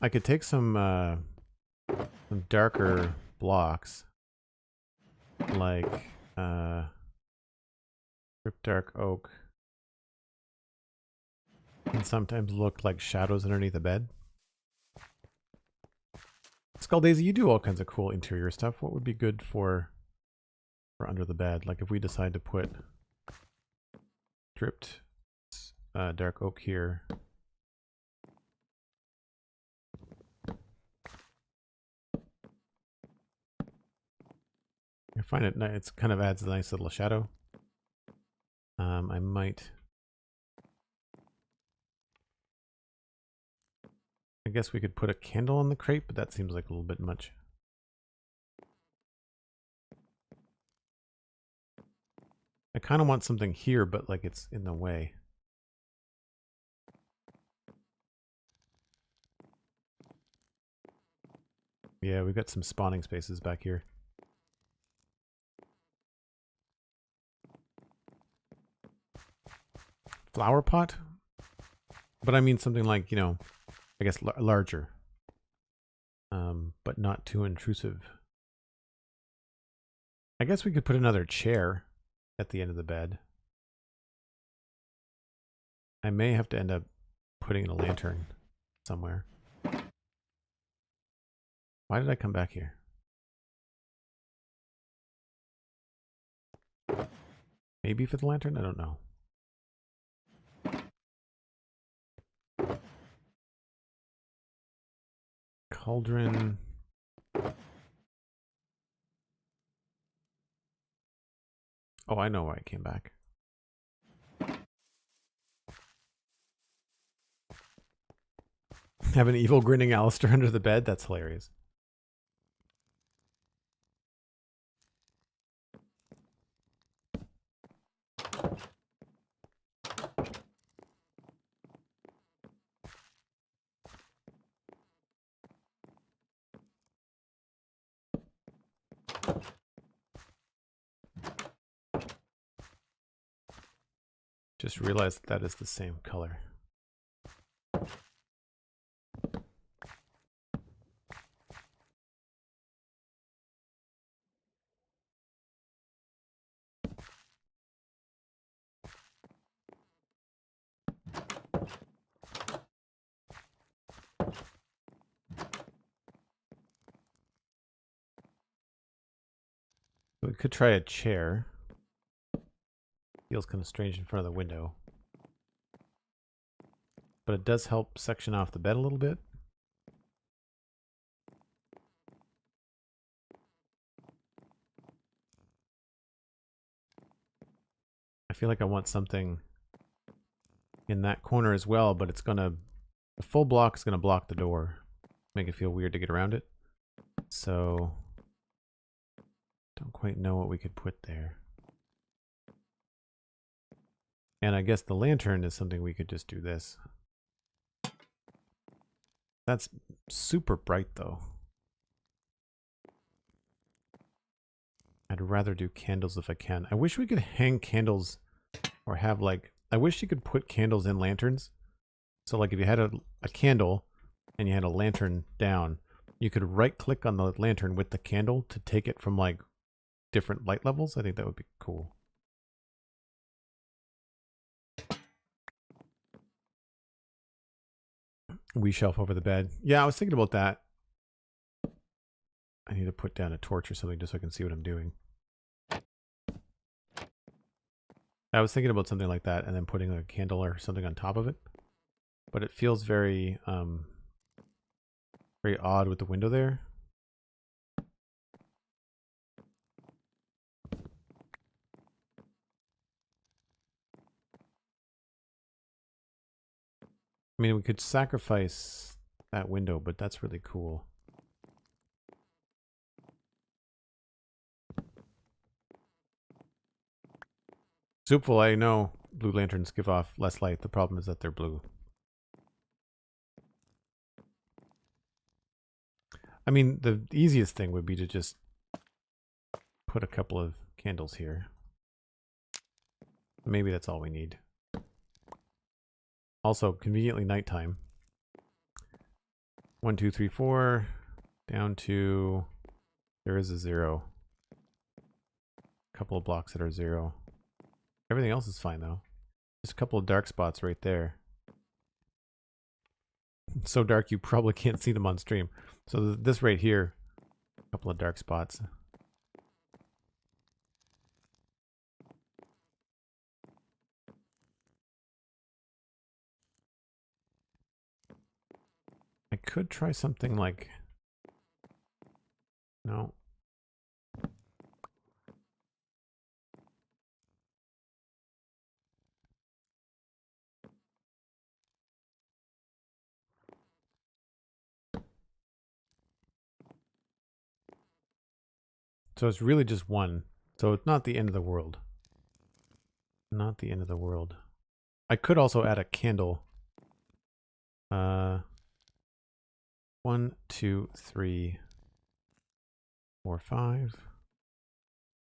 I could take some darker blocks, like strip dark oak, and sometimes look like shadows underneath the bed. Skull Daisy, you do all kinds of cool interior stuff. What would be good for under the bed? Like if we decide to put stripped dark oak here. I find it nice. It kind of adds a nice little shadow. I might. I guess we could put a candle on the crate, but that seems like a little bit much. I kind of want something here, but like it's in the way. Yeah, we've got some spawning spaces back here. Flower pot? But I mean something like, you know, I guess larger. But not too intrusive. I guess we could put another chair at the end of the bed. I may have to end up putting in a lantern somewhere. Why did I come back here? Maybe for the lantern? I don't know. Cauldron. Oh, I know why I came back. Have an evil grinning Alistair under the bed? That's hilarious. Just realized that is the same color. We could try a chair. Feels kind of strange in front of the window. But it does help section off the bed a little bit. I feel like I want something in that corner as well, but it's gonna, the full block is gonna block the door. Make it feel weird to get around it. So, don't quite know what we could put there. And I guess the lantern is something we could just do this. That's super bright though. I'd rather do candles if I can. I wish we could hang candles or have like, I wish you could put candles in lanterns. So like if you had a candle and you had a lantern down, you could right click on the lantern with the candle to take it from like different light levels. I think that would be cool. We shelf over the bed. Yeah, I was thinking about that. I need to put down a torch or something just so I can see what I'm doing. I was thinking about something like that and then putting a candle or something on top of it. But it feels very, very odd with the window there. I mean, we could sacrifice that window, but that's really cool. Soupful, I know blue lanterns give off less light. The problem is that they're blue. I mean, the easiest thing would be to just put a couple of candles here. Maybe that's all we need. Also, conveniently nighttime. 1, 2, 3, 4. Down to... There is a 0. A couple of blocks that are 0. Everything else is fine, though. Just a couple of dark spots right there. It's so dark you probably can't see them on stream. So this right here, a couple of dark spots. I could try something like... No. So it's really just one. So it's not the end of the world. Not the end of the world. I could also add a candle. 1, 2, 3, 4, 5.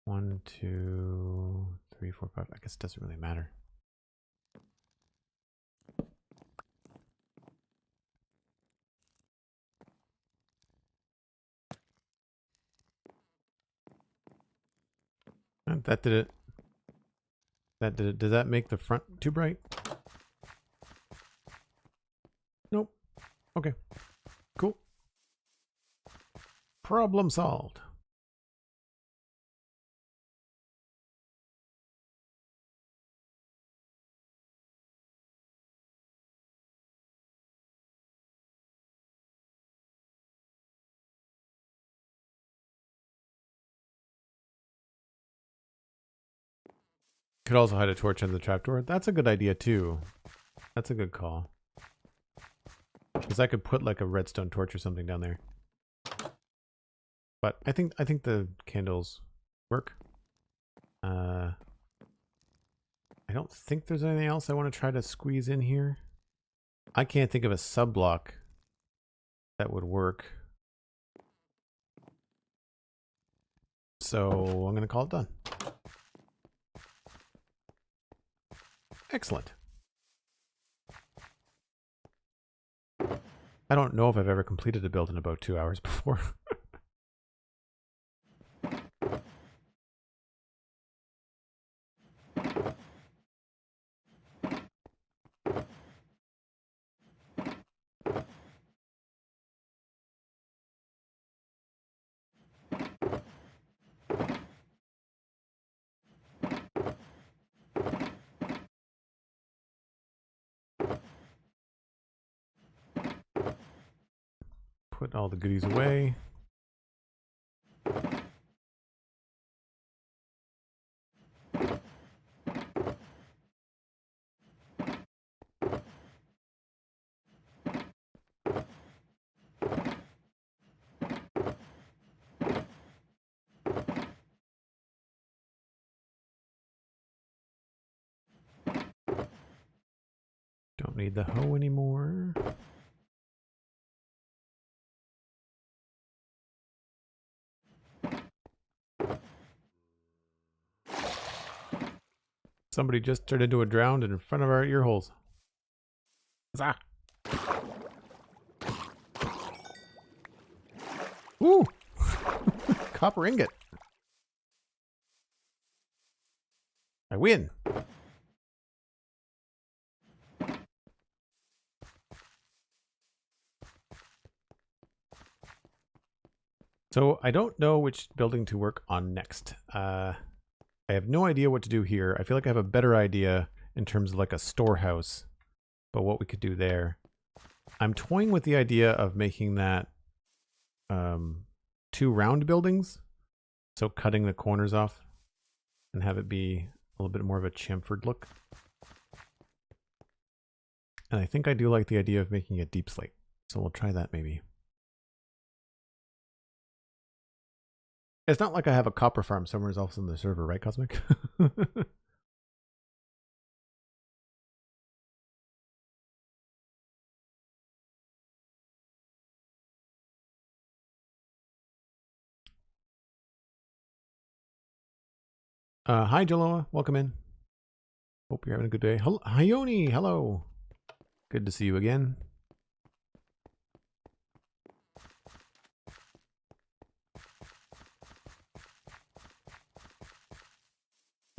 1, 2, 3, 4, 5. I guess it doesn't really matter. That did it. That did it. Does that make the front too bright? Nope. Okay. Cool. Problem solved. Could also hide a torch under the trapdoor. That's a good idea too. That's a good call. Because I could put like a redstone torch or something down there. But I think the candles work. I don't think there's anything else I want to try to squeeze in here. I can't think of a sub block that would work. So I'm going to call it done. Excellent. I don't know if I've ever completed a build in about 2 hours before. Put all the goodies away. Don't need the hoe anymore. Somebody just turned into a drowned in front of our ear holes. Huzzah! Woo! Copper ingot. I win. So I don't know which building to work on next. I have no idea what to do here. I feel like I have a better idea in terms of like a storehouse, but what we could do there. I'm toying with the idea of making that 2 round buildings. So cutting the corners off and have it be a little bit more of a chamfered look. And I think I do like the idea of making a deep slate. So we'll try that maybe. It's not like I have a copper farm somewhere else in the server, right, Cosmic? Hi, Jaloa. Welcome in. Hope you're having a good day. Hello, Hyoni. Hello. Good to see you again.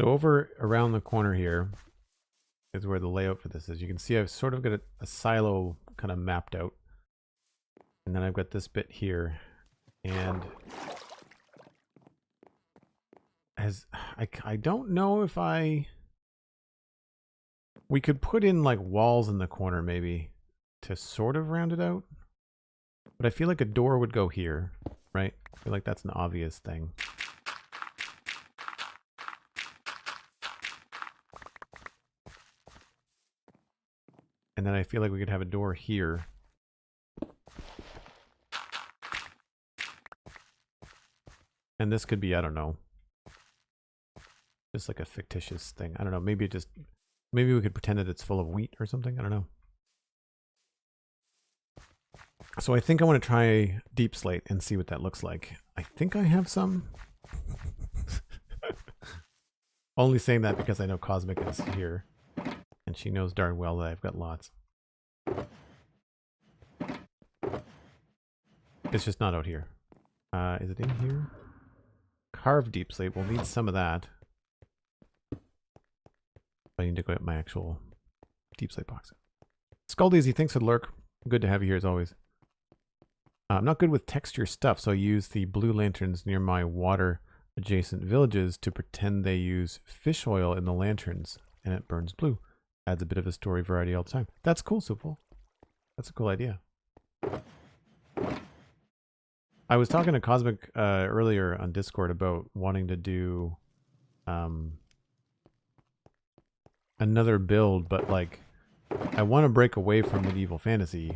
So over around the corner here is where the layout for this is. You can see I've sort of got a silo kind of mapped out. And then I've got this bit here. And as I don't know if we could put in like walls in the corner maybe to sort of round it out. But I feel like a door would go here, right? I feel like that's an obvious thing. And then I feel like we could have a door here. And this could be, I don't know, just like a fictitious thing. I don't know, maybe we could pretend that it's full of wheat or something. I don't know. So I think I want to try deep slate and see what that looks like. I think I have some. Only saying that because I know Cosmic is here. And she knows darn well that I've got lots. It's just not out here. Is it in here? Carved deep slate. We'll need some of that. I need to go get my actual deep slate box. Skull Daisy, thanks for the lurk. Good to have you here as always. I'm not good with texture stuff, so I use the blue lanterns near my water adjacent villages to pretend they use fish oil in the lanterns and it burns blue. Adds a bit of a story variety all the time. That's cool, Supal. That's a cool idea. I was talking to Cosmic earlier on Discord about wanting to do another build, but like I want to break away from medieval fantasy.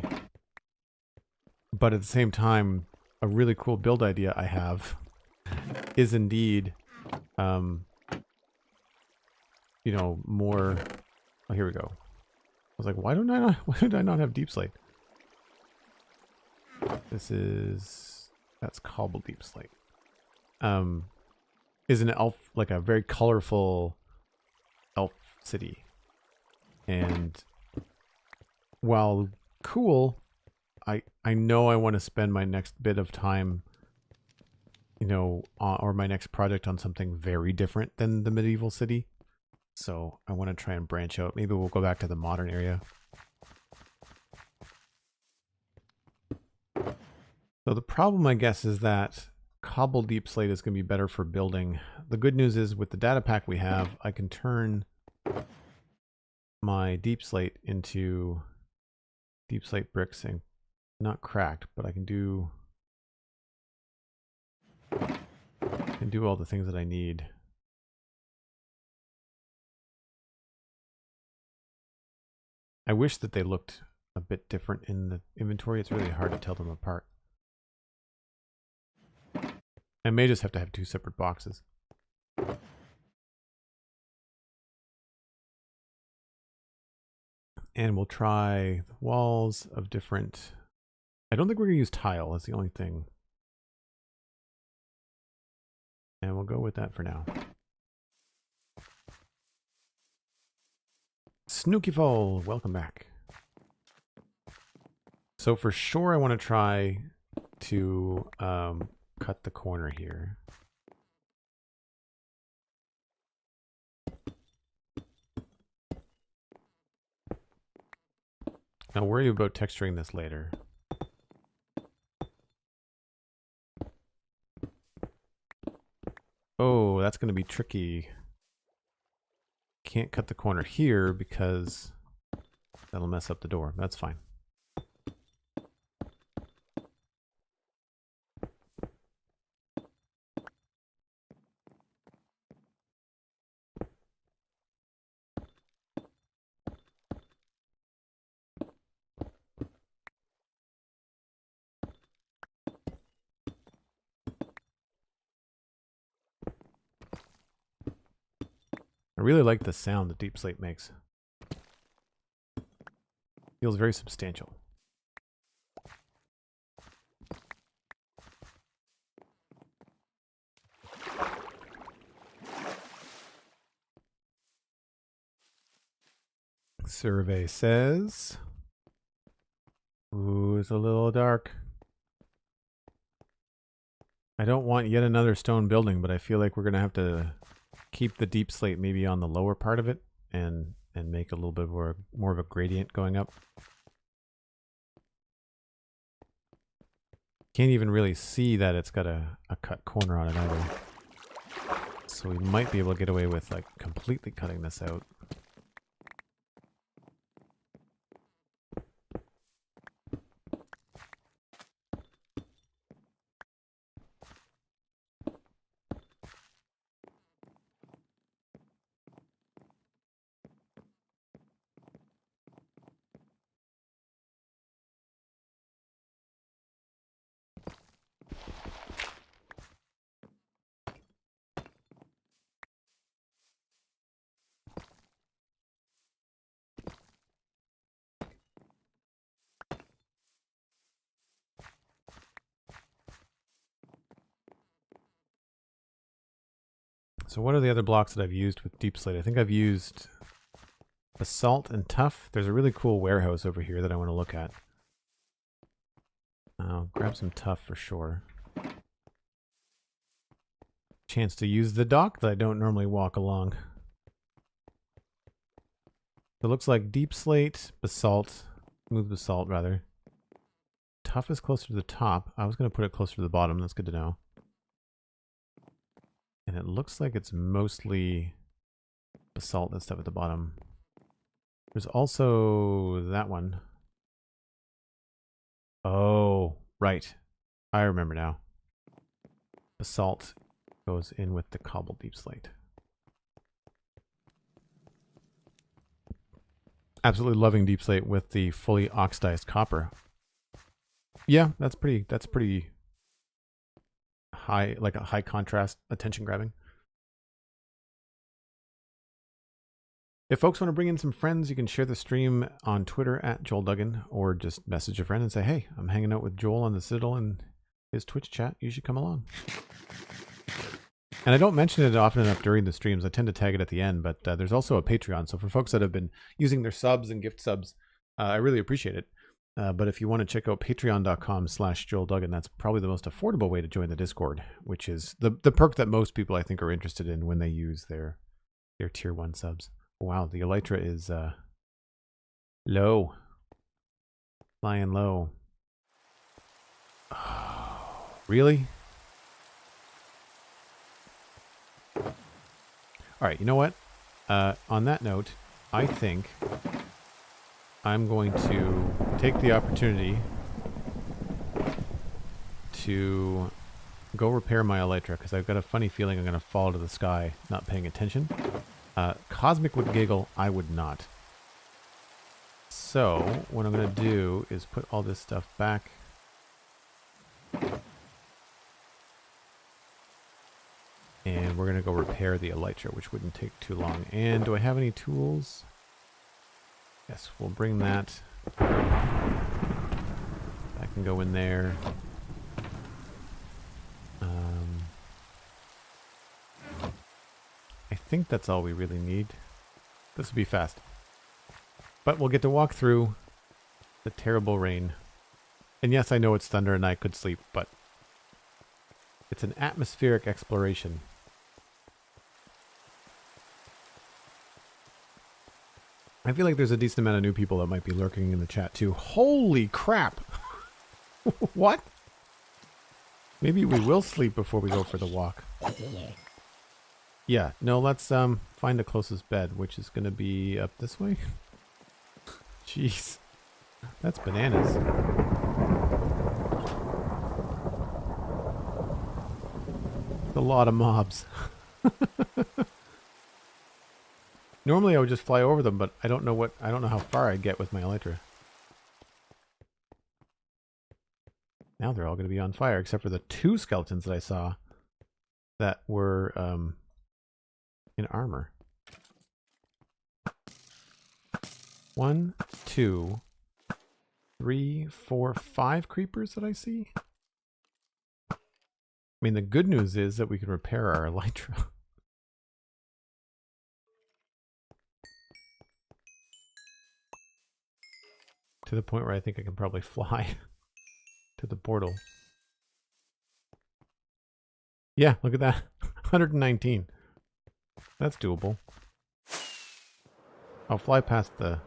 But at the same time, a really cool build idea I have is indeed, you know, more. Oh, here we go. I was like, why did I not have deep slate? That's cobble deep slate. Is an elf, like a very colorful elf city. And while cool, I know I want to spend my next bit of time, you know, or my next project on something very different than the medieval city. So I want to try and branch out. Maybe we'll go back to the modern area. So the problem, I guess, is that cobble deep slate is going to be better for building. The good news is with the data pack we have, I can turn my deep slate into deep slate bricks and not cracked, but I can do all the things that I need. I wish that they looked a bit different in the inventory. It's really hard to tell them apart. I may just have to have 2 separate boxes. And we'll try the walls of different... I don't think we're going to use tile. That's the only thing. And we'll go with that for now. Snookyfall, welcome back. So for sure I want to try to cut the corner here. I'll worry about texturing this later. Oh, that's going to be tricky. can't cut the corner here because that'll mess up the door. That's fine. I really like the sound that deep slate makes. Feels very substantial. Survey says, ooh, it's a little dark. I don't want yet another stone building, but I feel like we're going to have to keep the deep slate maybe on the lower part of it and make a little bit more of a gradient going up. Can't even really see that it's got a cut corner on it either. So we might be able to get away with like completely cutting this out. So what are the other blocks that I've used with deep slate? I think I've used basalt and tuff. There's a really cool warehouse over here that I want to look at. I'll grab some tuff for sure. Chance to use the dock that I don't normally walk along. It looks like deep slate, basalt, smooth basalt rather. Tuff is closer to the top. I was going to put it closer to the bottom. That's good to know. And it looks like it's mostly basalt and stuff at the bottom. There's also that one. Oh, right. I remember now. Basalt goes in with the cobbled deep slate. Absolutely loving deep slate with the fully oxidized copper. Yeah, that's pretty high, like a high contrast, attention grabbing. If folks want to bring in some friends, you can share the stream on Twitter at Joel Duggan, or just message a friend and say, hey, I'm hanging out with Joel on the Citadel and his Twitch chat. You should come along. And I don't mention it often enough during the streams. I tend to tag it at the end, but there's also a Patreon. So for folks that have been using their subs and gift subs, I really appreciate it. But if you want to check out patreon.com/Joel Duggan, that's probably the most affordable way to join the Discord, which is the perk that most people I think are interested in when they use their tier 1 subs. Wow, the elytra is low. Flying low. Oh, really? Alright, you know what? On that note, I think I'm going to take the opportunity to go repair my elytra, because I've got a funny feeling I'm going to fall to the sky not paying attention. Cosmic would giggle, I would not. So, what I'm going to do is put all this stuff back. And we're going to go repair the elytra, which wouldn't take too long. And do I have any tools? Yes, we'll bring that. That can go in there. I think that's all we really need. This will be fast. But we'll get to walk through the terrible rain. And yes, I know it's thunder and I could sleep, but it's an atmospheric exploration. I feel like there's a decent amount of new people that might be lurking in the chat too. Holy crap! What? Maybe we will sleep before we go for the walk. Yeah, no, let's find the closest bed, which is going to be up this way. Jeez, that's bananas. A lot of mobs. Normally I would just fly over them, but I don't know how far I'd get with my elytra. Now they're all going to be on fire, except for the 2 skeletons that I saw that were in armor. 1, 2, 3, 4, 5 creepers that I see. I mean, the good news is that we can repair our elytra. To the point where I think I can probably fly to the portal. Yeah, look at that. 119. That's doable. I'll fly past the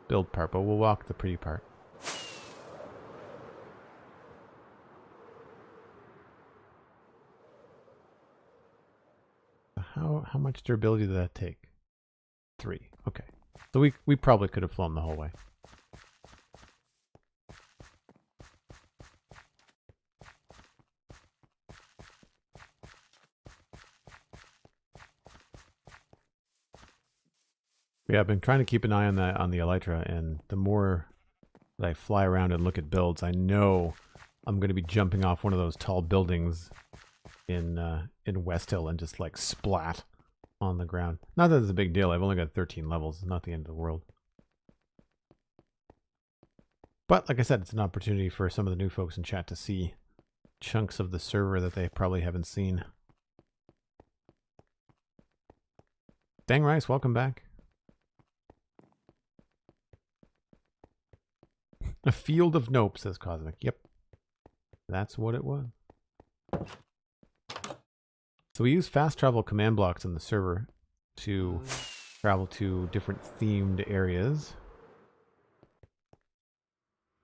build part, but we'll walk the pretty part. How much durability did that take? 3. Okay. So we probably could have flown the whole way. Yeah, I've been trying to keep an eye on the elytra, and the more that I fly around and look at builds, I know I'm going to be jumping off one of those tall buildings in West Hill and just like splat on the ground. Not that it's a big deal. I've only got 13 levels. It's not the end of the world. But like I said, it's an opportunity for some of the new folks in chat to see chunks of the server that they probably haven't seen. Dang Rice, welcome back. A field of nope, says Cosmic. Yep. That's what it was. So we use fast travel command blocks in the server to travel to different themed areas.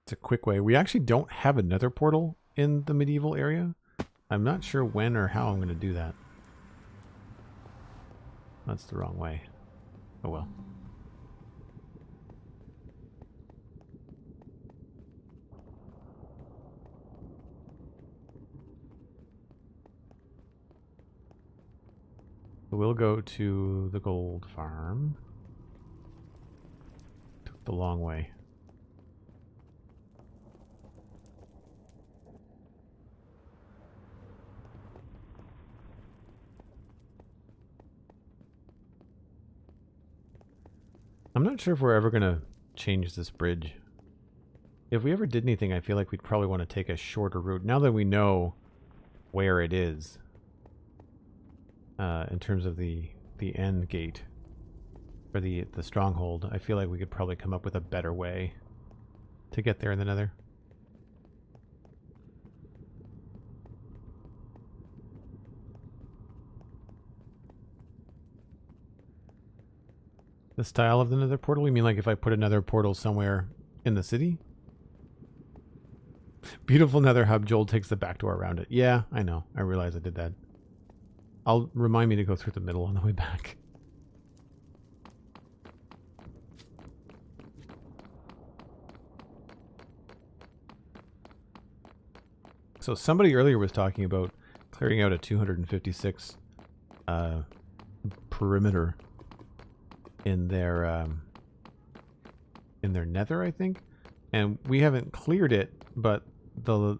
It's a quick way. We actually don't have a nether portal in the medieval area. I'm not sure when or how I'm going to do that. That's the wrong way. Oh well. We'll go to the gold farm. Took the long way. I'm not sure if we're ever going to change this bridge. If we ever did anything, I feel like we'd probably want to take a shorter route. Now that we know where it is, in terms of the end gate, or the stronghold, I feel like we could probably come up with a better way to get there in the nether. The style of the nether portal? You mean like if I put another portal somewhere in the city? Beautiful nether hub. Joel takes the back door around it. Yeah, I know. I realize I did that. I'll remind me to go through the middle on the way back. So somebody earlier was talking about clearing out a 256 perimeter in their nether, I think, and we haven't cleared it, but the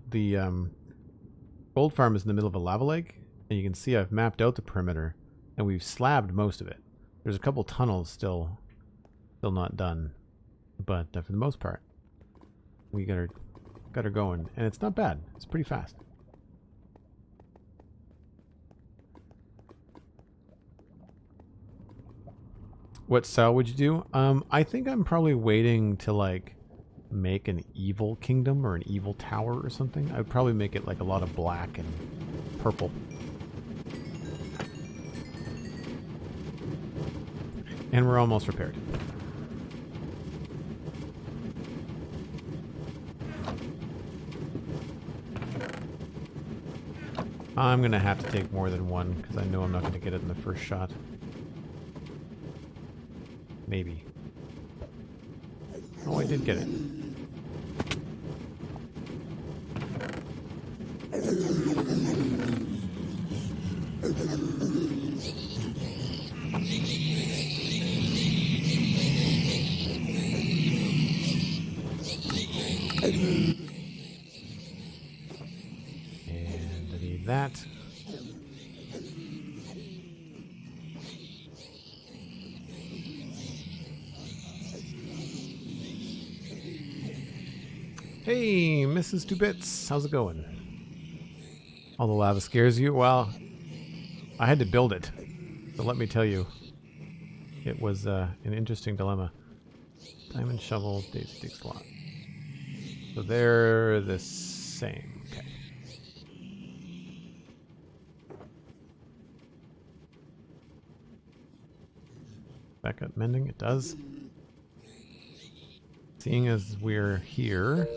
gold farm is in the middle of a lava lake, and you can see I've mapped out the perimeter, and we've slabbed most of it. There's a couple tunnels still not done, but for the most part, we got her going, and it's not bad. It's pretty fast. What style would you do? I think I'm probably waiting to like make an evil kingdom or an evil tower or something. I'd probably make it like a lot of black and purple. And we're almost repaired. I'm gonna have to take more than one because I know I'm not gonna get it in the first shot. Maybe. Oh, I did get it. And I need that. Hey, Mrs. Two Bits, how's it going? All the lava scares you? Well, I had to build it, so let me tell you, it was an interesting dilemma. Diamond shovel, daisy dig slot. So they're the same. Okay. Back up mending, it does. Seeing as we're here,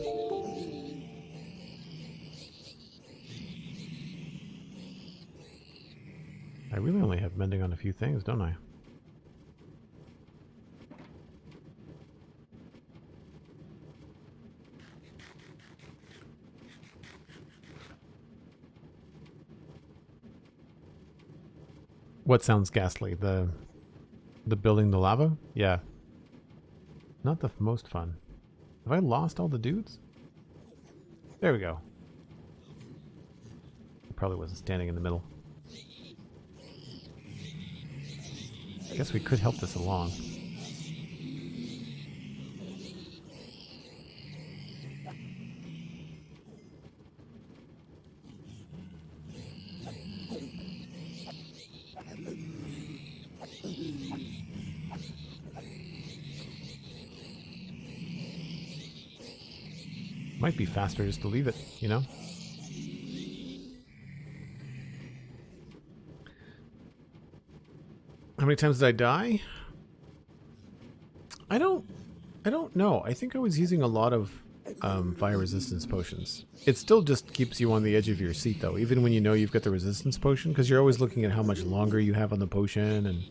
I really only have mending on a few things, don't I? What sounds ghastly? The building the lava? Yeah. Not the most fun. Have I lost all the dudes? There we go. I probably wasn't standing in the middle. I guess we could help this along. Might be faster just to leave it, you know? How many times did I die? I don't know. I think I was using a lot of fire resistance potions. It still just keeps you on the edge of your seat though, even when you know you've got the resistance potion, because you're always looking at how much longer you have on the potion and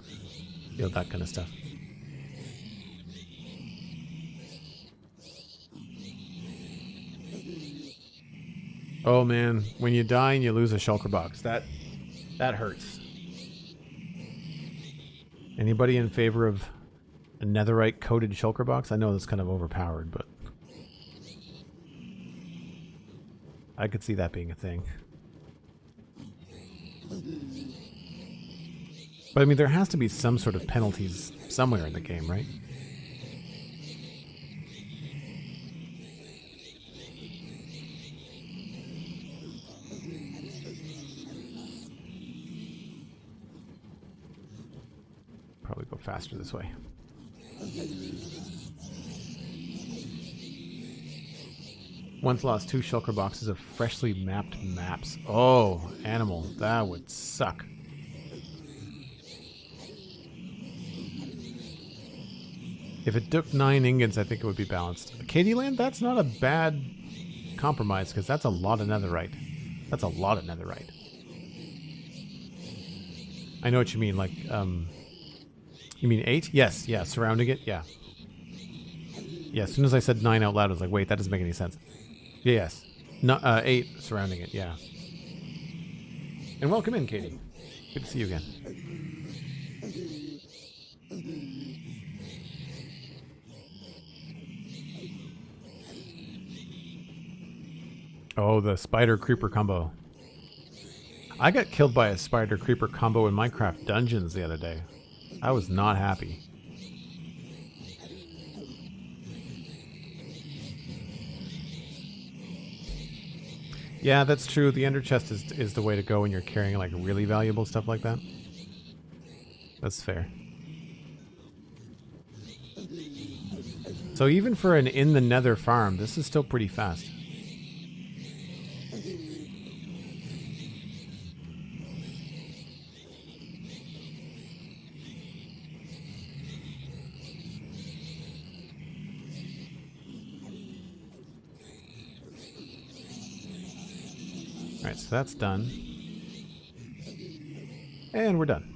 you know, that kind of stuff. Oh man, when you die and you lose a shulker box, that hurts. Anybody in favor of a netherite coated shulker box? I know that's kind of overpowered, but I could see that being a thing. But I mean, there has to be some sort of penalties somewhere in the game, right? Probably go faster this way. Once lost 2 shulker boxes of freshly mapped maps. Oh, animal. That would suck. If it took 9 ingots, I think it would be balanced. Katie Land, that's not a bad compromise, because that's a lot of netherite. That's a lot of netherite. I know what you mean, like, you mean 8? Yes, yeah, surrounding it, yeah. Yeah, as soon as I said 9 out loud, I was like, wait, that doesn't make any sense. Yes. No, 8 surrounding it, yeah. And welcome in, Katie. Good to see you again. Oh, the spider creeper combo. I got killed by a spider creeper combo in Minecraft Dungeons the other day. I was not happy. Yeah, that's true. The ender chest is the way to go when you're carrying like really valuable stuff like that. That's fair. So even for an in the nether farm, this is still pretty fast. Alright, so that's done. And we're done.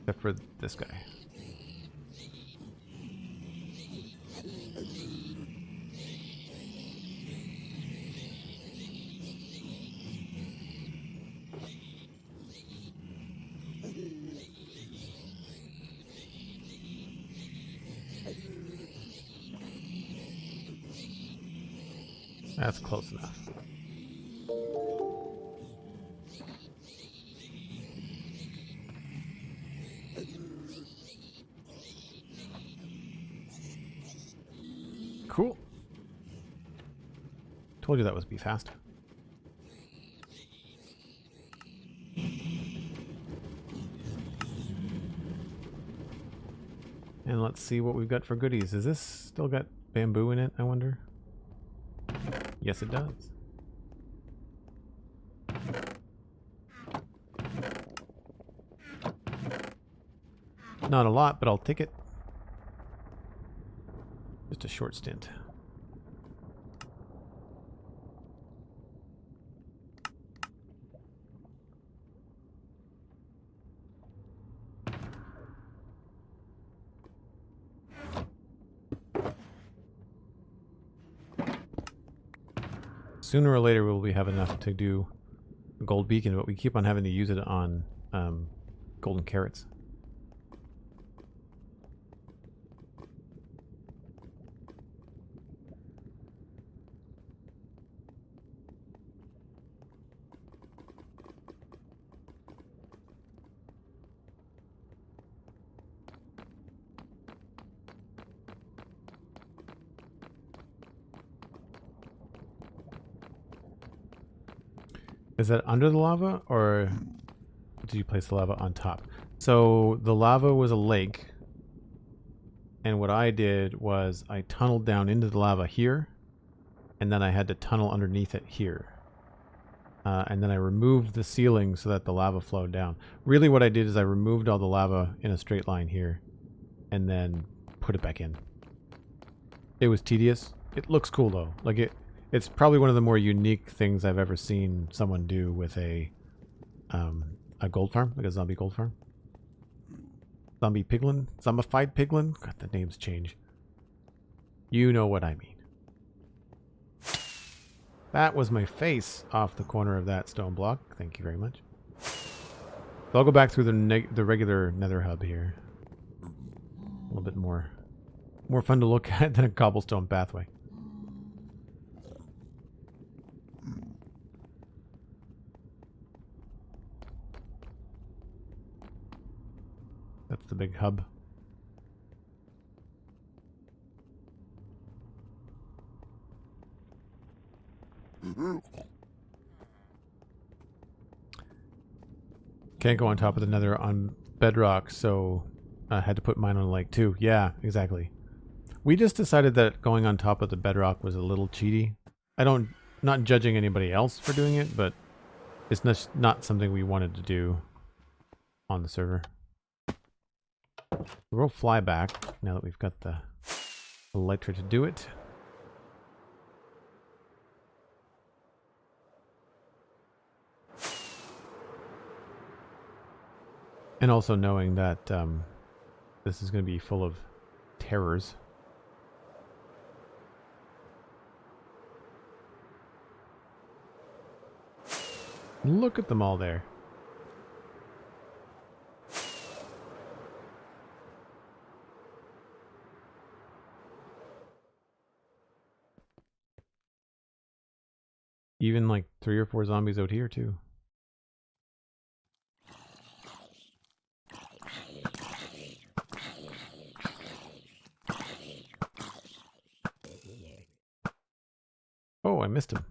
Except for this guy. That's close enough. Cool. Told you that was be fast. And let's see what we've got for goodies. Is this still got bamboo in it, I wonder? Yes, it does. Not a lot, but I'll take it. Just a short stint. Sooner or later we'll have enough to do a gold beacon, but we keep on having to use it on golden carrots. Is that under the lava, or did you place the lava on top? So the lava was a lake, and what I did was I tunneled down into the lava here, and then I had to tunnel underneath it here. And then I removed the ceiling so that the lava flowed down. Really what I did is I removed all the lava in a straight line here, and then put it back in. It was tedious. It looks cool though. Like it's probably one of the more unique things I've ever seen someone do with a gold farm, like a zombie gold farm. Zombie piglin? Zombified piglin? God, the names change. You know what I mean. That was my face off the corner of that stone block. Thank you very much. So I'll go back through the regular nether hub here. A little bit more fun to look at than a cobblestone pathway. That's the big hub. Can't go on top of the nether on bedrock, so I had to put mine on a lake too. Yeah, exactly. We just decided that going on top of the bedrock was a little cheaty. Not judging anybody else for doing it, but it's not something we wanted to do on the server. We'll fly back now that we've got the elytra to do it. And also knowing that this is going to be full of terrors. Look at them all there. Even like 3 or 4 zombies out here too. Oh, I missed him.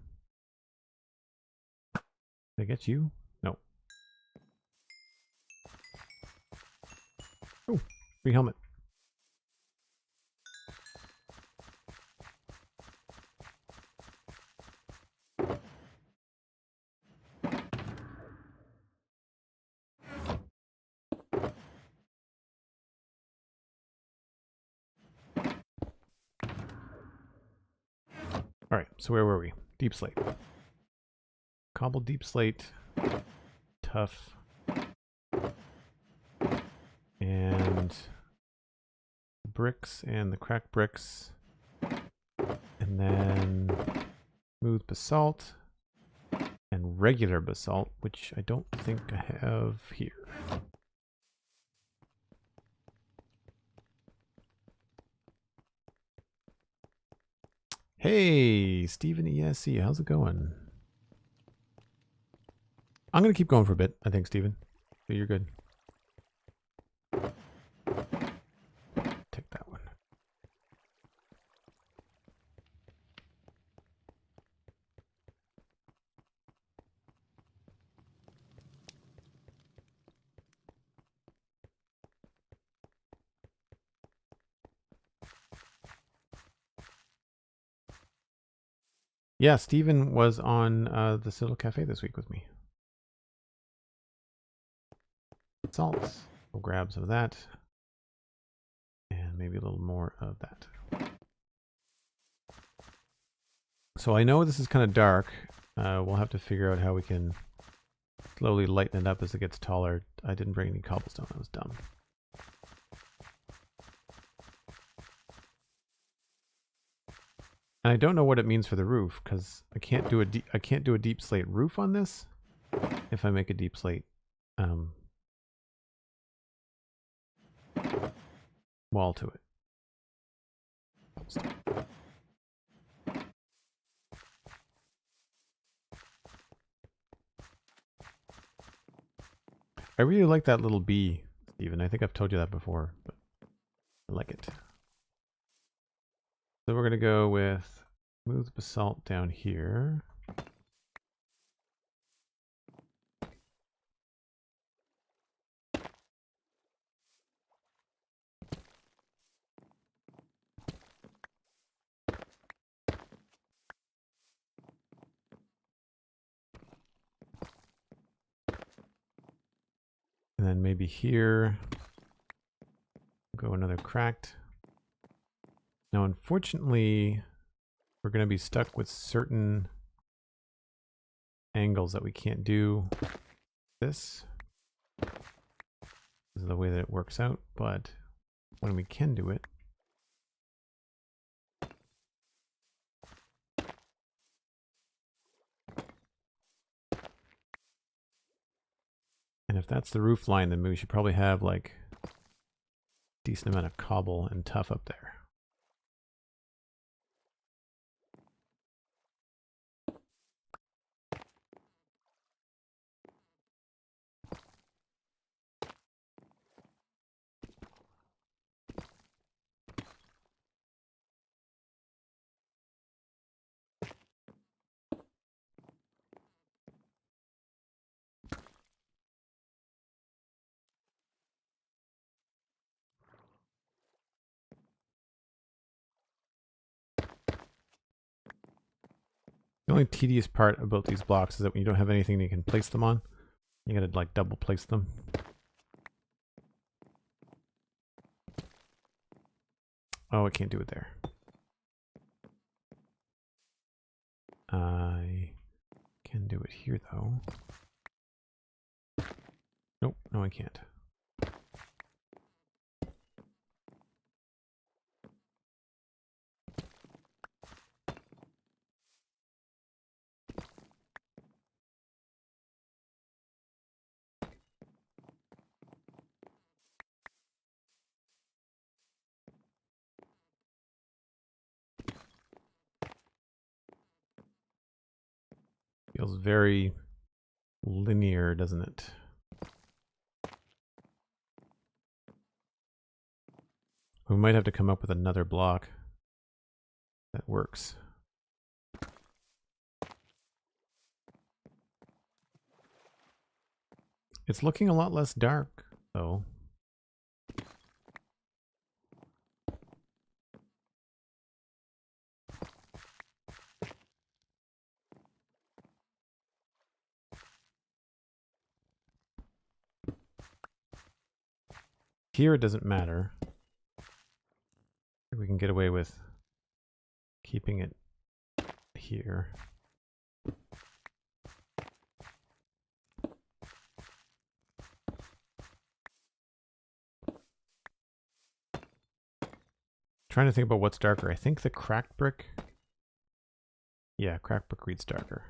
Did I get you? No. Oh, free helmet. Alright, so where were we? Deep slate. Cobbled deep slate. Tough. and bricks and the cracked bricks, and then smooth basalt and regular basalt, which I don't think I have here. Hey, Stephen ESC, how's it going? I'm going to keep going for a bit, I think, Stephen. So you're good. Take that one. Yeah, Stephen was on the Citadel Cafe this week with me. Salts. We'll grab some of that. And maybe a little more of that. So I know this is kind of dark. We'll have to figure out how we can slowly lighten it up as it gets taller. I didn't bring any cobblestone. I was dumb. And I don't know what it means for the roof because I can't do a deep slate roof on this. If I make a deep slate wall to it. I really like that little bee, Steven. I think I've told you that before, but I like it. So we're going to go with smooth basalt down here. And then maybe here, go another cracked. Now, unfortunately, we're going to be stuck with certain angles that we can't do this. This is the way that it works out, but when we can do it, and if that's the roof line, then we should probably have like a decent amount of cobble and tuff up there. The only tedious part about these blocks is that when you don't have anything you can place them on, you gotta like double place them. Oh, I can't do it there. I can do it here though. Nope, no I can't. Feels very linear, doesn't it? We might have to come up with another block that works. It's looking a lot less dark, though. Here it doesn't matter. We can get away with keeping it here. Trying to think about what's darker. I think the cracked brick. Yeah, cracked brick reads darker.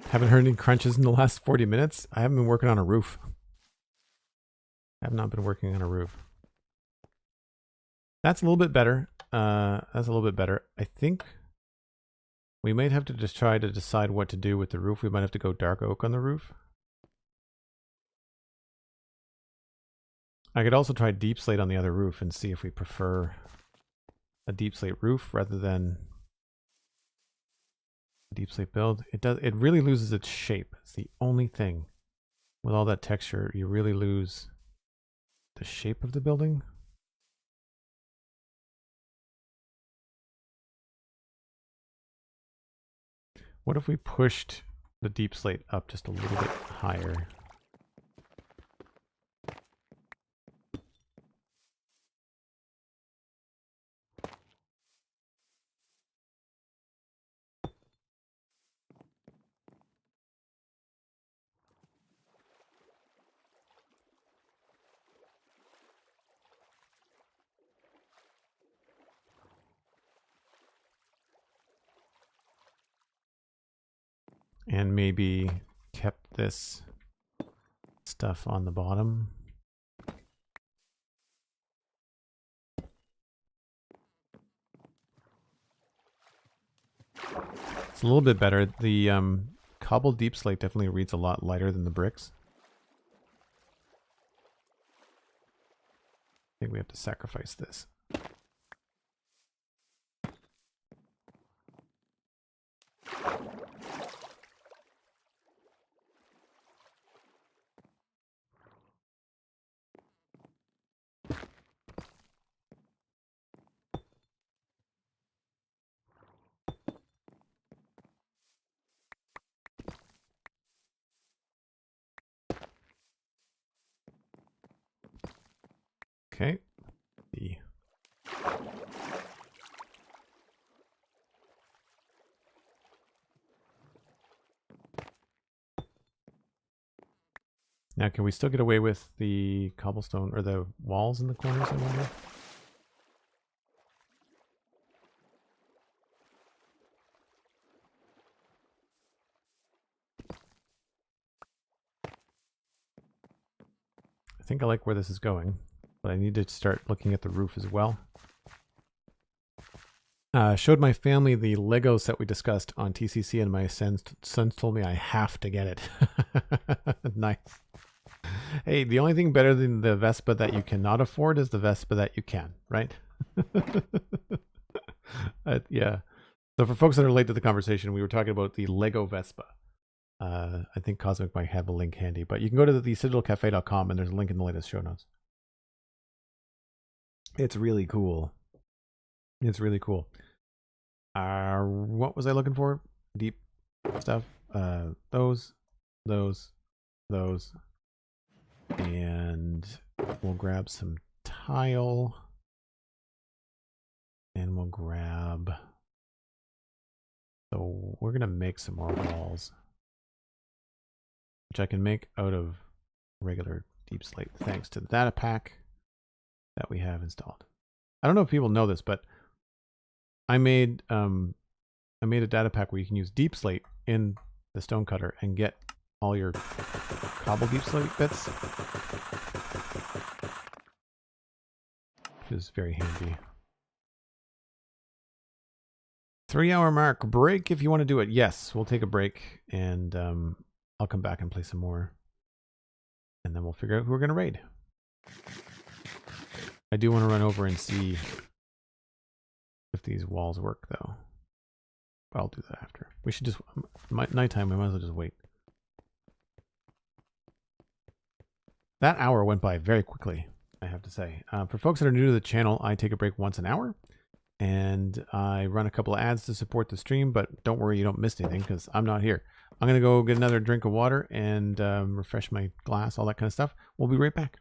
Haven't heard any crunches in the last 40 minutes. I haven't been working on a roof. I have not been working on a roof. That's a little bit better. That's a little bit better. I think we might have to just try to decide what to do with the roof. We might have to go dark oak on the roof. I could also try deep slate on the other roof and see if we prefer a deep slate roof rather than a deep slate build. It really loses its shape. It's the only thing. With all that texture, you really lose the shape of the building. What if we pushed the deep slate up just a little bit higher? And maybe kept this stuff on the bottom. It's a little bit better. The cobbled deep slate definitely reads a lot lighter than the bricks. I think we have to sacrifice this. Okay. Now, can we still get away with the cobblestone or the walls in the corners, I wonder? I think I like where this is going, but I need to start looking at the roof as well. Showed my family the Lego set we discussed on TCC, and my sons told me I have to get it. Nice. Hey, the only thing better than the Vespa that you cannot afford is the Vespa that you can, right? Yeah. So for folks that are late to the conversation, we were talking about the Lego Vespa. I think Cosmic might have a link handy, but you can go to the citadelcafe.com and there's a link in the latest show notes. It's really cool. It's really cool. What was I looking for? Deep stuff. Those. And we'll grab some tile. And we'll grab... So we're going to make some more walls. Which I can make out of regular deep slate thanks to the data pack that we have installed. I don't know if people know this, but I made a data pack where you can use deep slate in the stone cutter and get all your cobble deep slate bits, which is very handy. 3-hour mark. Break if you want to do it. Yes, we'll take a break, and I'll come back and play some more, and then we'll figure out who we're going to raid. I do want to run over and see if these walls work, though. I'll do that after. We should just... nighttime, we might as well just wait. That hour went by very quickly, I have to say. For folks that are new to the channel, I take a break once an hour. And I run a couple of ads to support the stream, but don't worry, you don't miss anything because I'm not here. I'm going to go get another drink of water and refresh my glass, all that kind of stuff. We'll be right back.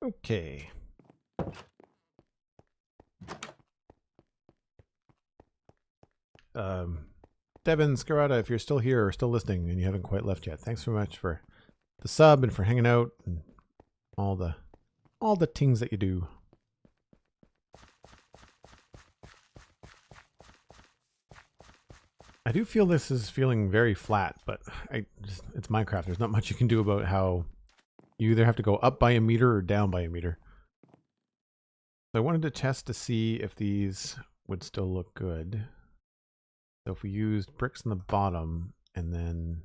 Okay. Devin, Scarata, if you're still here or still listening and you haven't quite left yet, thanks so much for the sub and for hanging out and all the things that you do. I do feel this is feeling very flat, but it's Minecraft. There's not much you can do about how you either have to go up by a meter or down by a meter. So I wanted to test to see if these would still look good. So if we used bricks in the bottom and then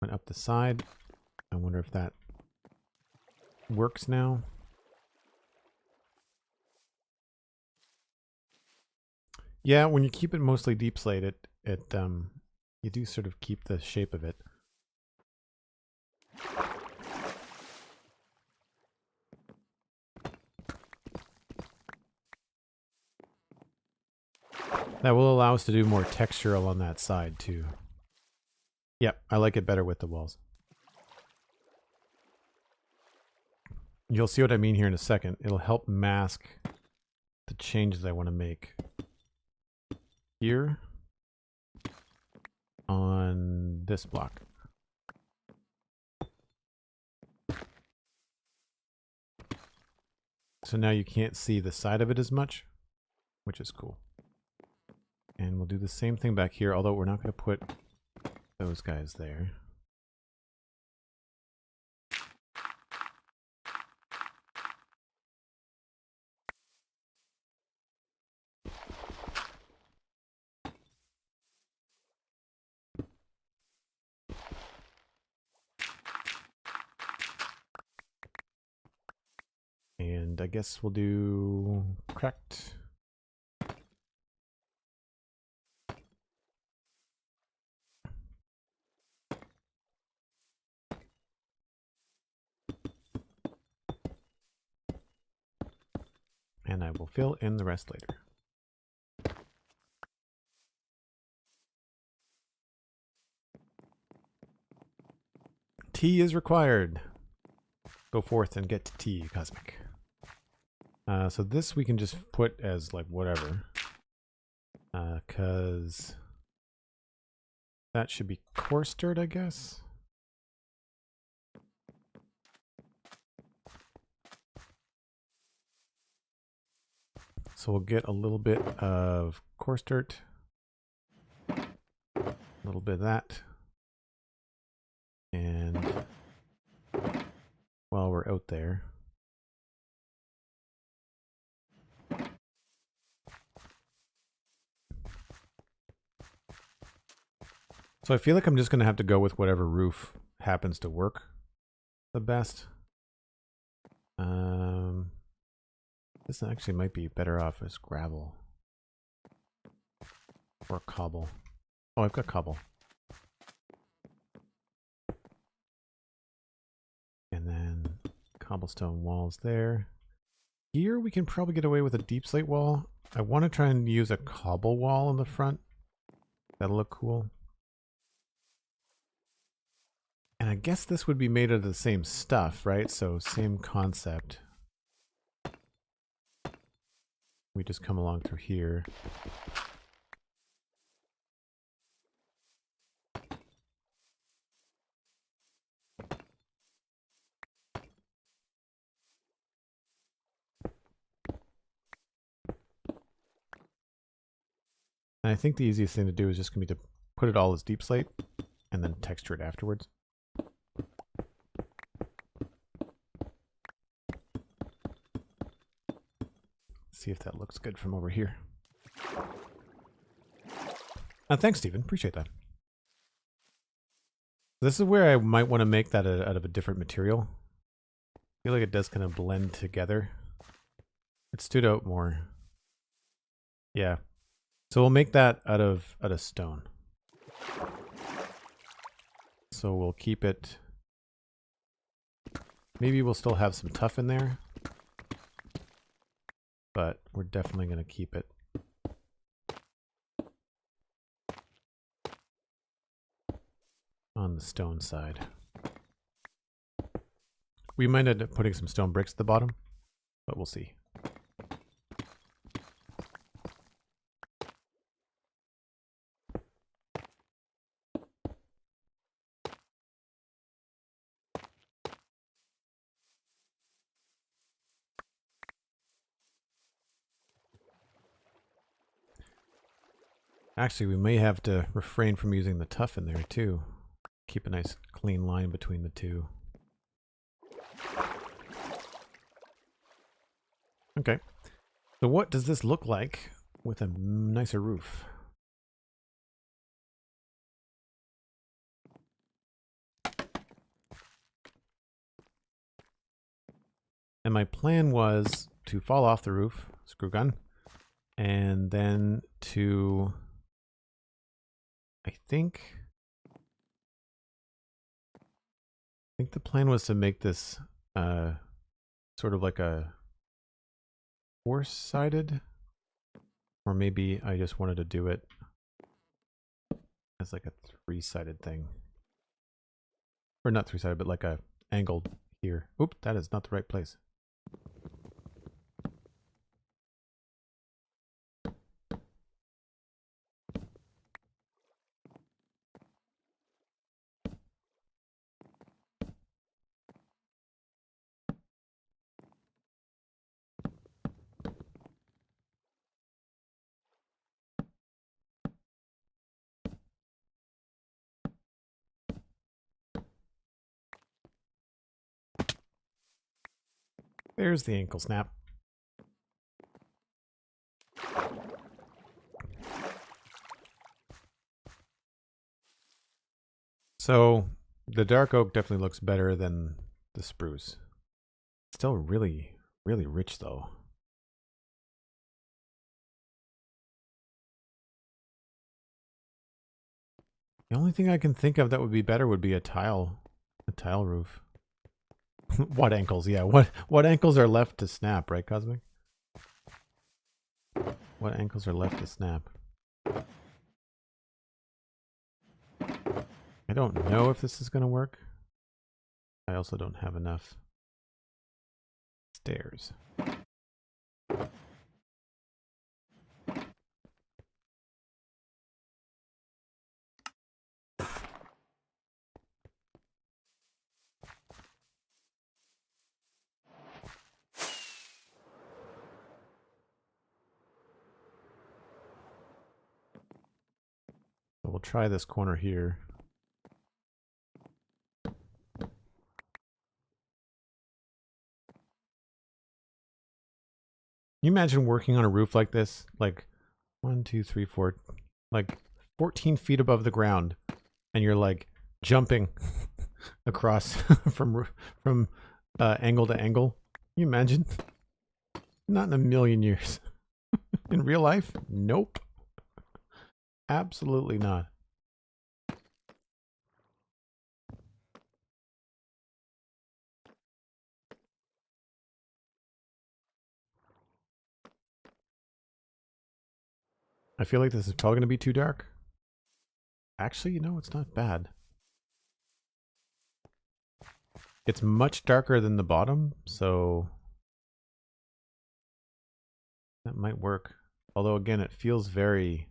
went up the side, I wonder if that works now. Yeah, when you keep it mostly deep slate, you do sort of keep the shape of it. That will allow us to do more textural on that side too. Yep, I like it better with the walls. You'll see what I mean here in a second. It'll help mask the changes I want to make here on this block. So now you can't see the side of it as much, which is cool. And we'll do the same thing back here, although we're not going to put those guys there. And I guess we'll do cracked. And I will fill in the rest later. Tea is required. Go forth and get tea, Cosmic. So this we can just put as like whatever. Cause that should be coarse dirt, I guess. So we'll get a little bit of coarse dirt. A little bit of that. And while we're out there, so I feel like I'm just going to have to go with whatever roof happens to work the best. This actually might be better off as gravel. Or cobble. Oh, I've got cobble. And then cobblestone walls there. Here we can probably get away with a deep slate wall. I want to try and use a cobble wall in the front. That'll look cool. And I guess this would be made of the same stuff, right? So same concept. We just come along through here. And I think the easiest thing to do is just going to be to put it all as deep slate and then texture it afterwards. See if that looks good from over here. Thanks, Stephen. Appreciate that. This is where I might want to make that out of a different material. I feel like it does kind of blend together. It stood out more. Yeah. So we'll make that out of stone. So we'll keep it. Maybe we'll still have some tuff in there. But we're definitely going to keep it on the stone side. We might end up putting some stone bricks at the bottom, but we'll see. Actually, we may have to refrain from using the tuff in there too. Keep a nice clean line between the two. Okay. So what does this look like with a nicer roof? And my plan was to fall off the roof, screw gun, and then to, I think the plan was to make this sort of like a four-sided, or maybe I just wanted to do it as like a three-sided thing. Or not three-sided, but like a angled here. Oop, that is not the right place. There's the ankle snap. So the dark oak definitely looks better than the spruce. Still really, really rich though. The only thing I can think of that would be better would be a tile roof. What ankles? Yeah, what ankles are left to snap, right, Cosmic? What ankles are left to snap? I don't know if this is going to work. I also don't have enough stairs. So we'll try this corner here. Can you imagine working on a roof like this? Like 1, 2, 3, 4, like 14 feet above the ground, and you're like jumping across from angle to angle. Can you imagine? Not in a million years. In real life? Nope. Absolutely not. I feel like this is probably going to be too dark. Actually, you know, it's not bad. It's much darker than the bottom, so that might work. Although, again, it feels very,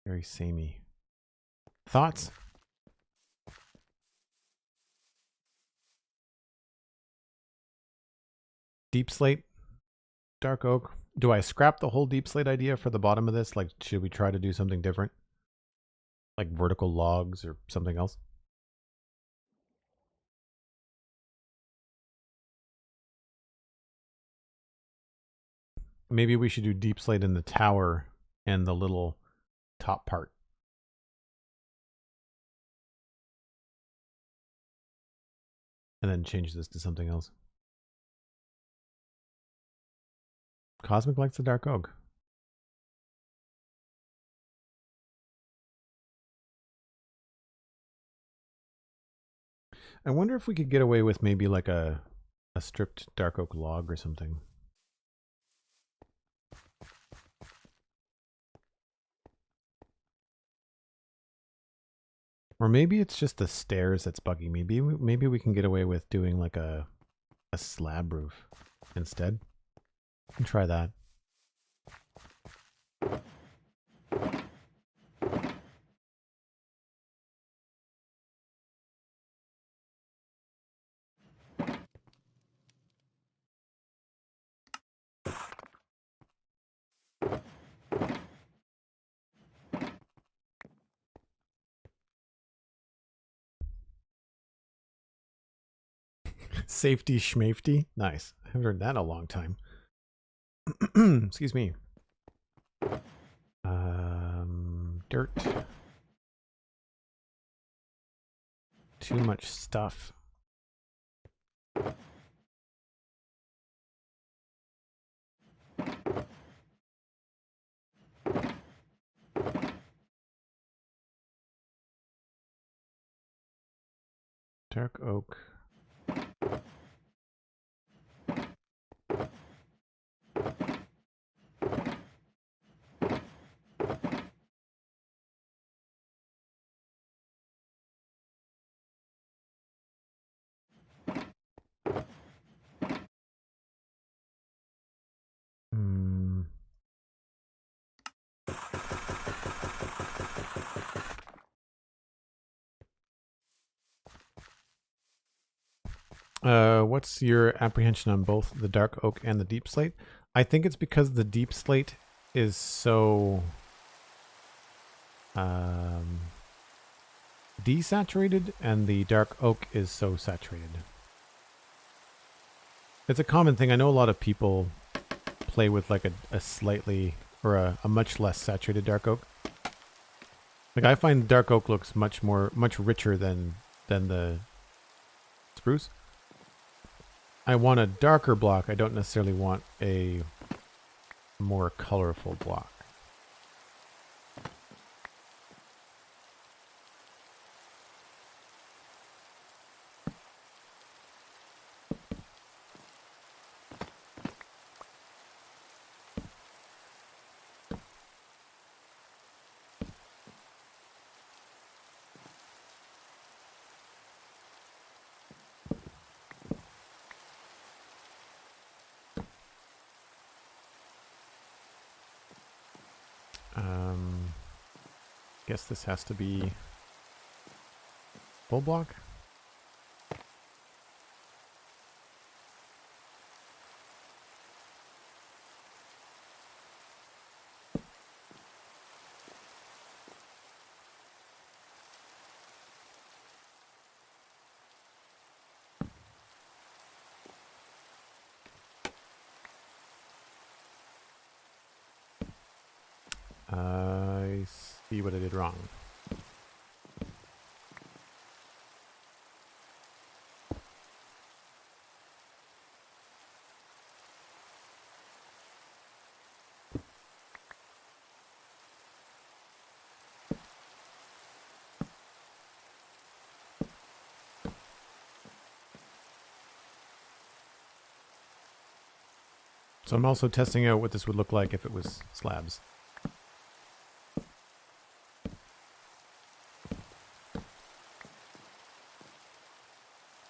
very samey. Thoughts? Deep slate, dark oak. Do I scrap the whole deep slate idea for the bottom of this? Like, should we try to do something different? Like vertical logs or something else? Maybe we should do deep slate in the tower and the little top part. And then change this to something else. Cosmic likes the dark oak. I wonder if we could get away with maybe like a stripped dark oak log or something. Or maybe it's just the stairs that's bugging me. Maybe we can get away with doing like a slab roof instead. We can try that. Safety schmafety. Nice. I haven't heard that in a long time. Excuse me. Dirt. Too much stuff. Dark oak. What's your apprehension on both the dark oak and the deep slate? I think it's because the deep slate is so desaturated and the dark oak is so saturated. It's a common thing. I know a lot of people play with like a slightly or a much less saturated dark oak. Like I find dark oak looks much richer than the spruce. I want a darker block. I don't necessarily want a more colorful block. Guess this has to be full block. I see what I did wrong. So I'm also testing out what this would look like if it was slabs.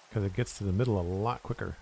Because it gets to the middle a lot quicker.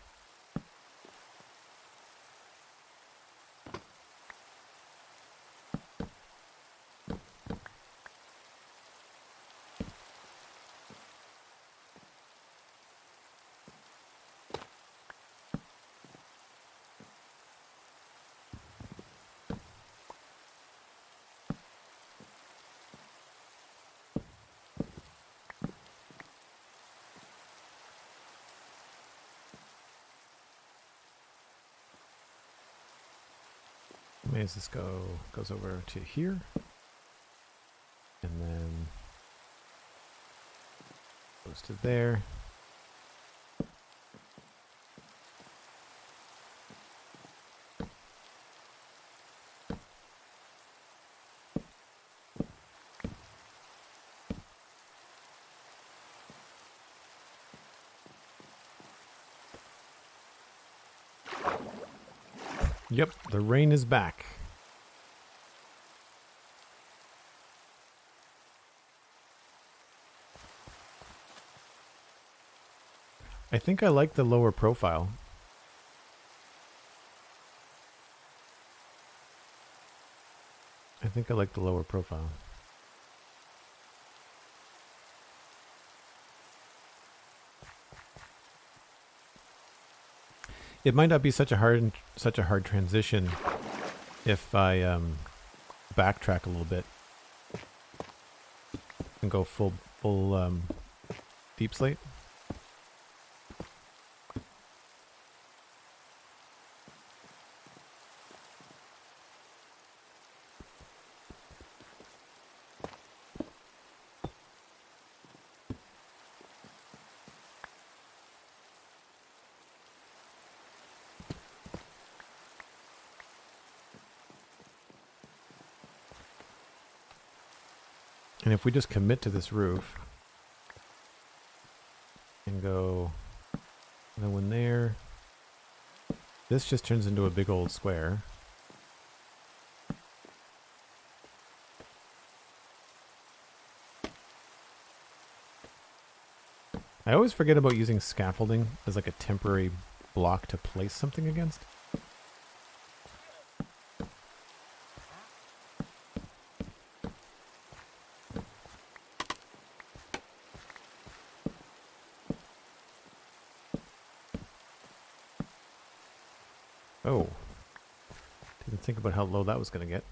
As this goes over to here, and then goes to there. Yep, the rain is back. I think I like the lower profile. I think I like the lower profile. It might not be such a hard transition if I backtrack a little bit and go full deep slate. And if we just commit to this roof and go no one there, this just turns into a big old square. I always forget about using scaffolding as like a temporary block to place something against. Oh, didn't think about how low that was going to get.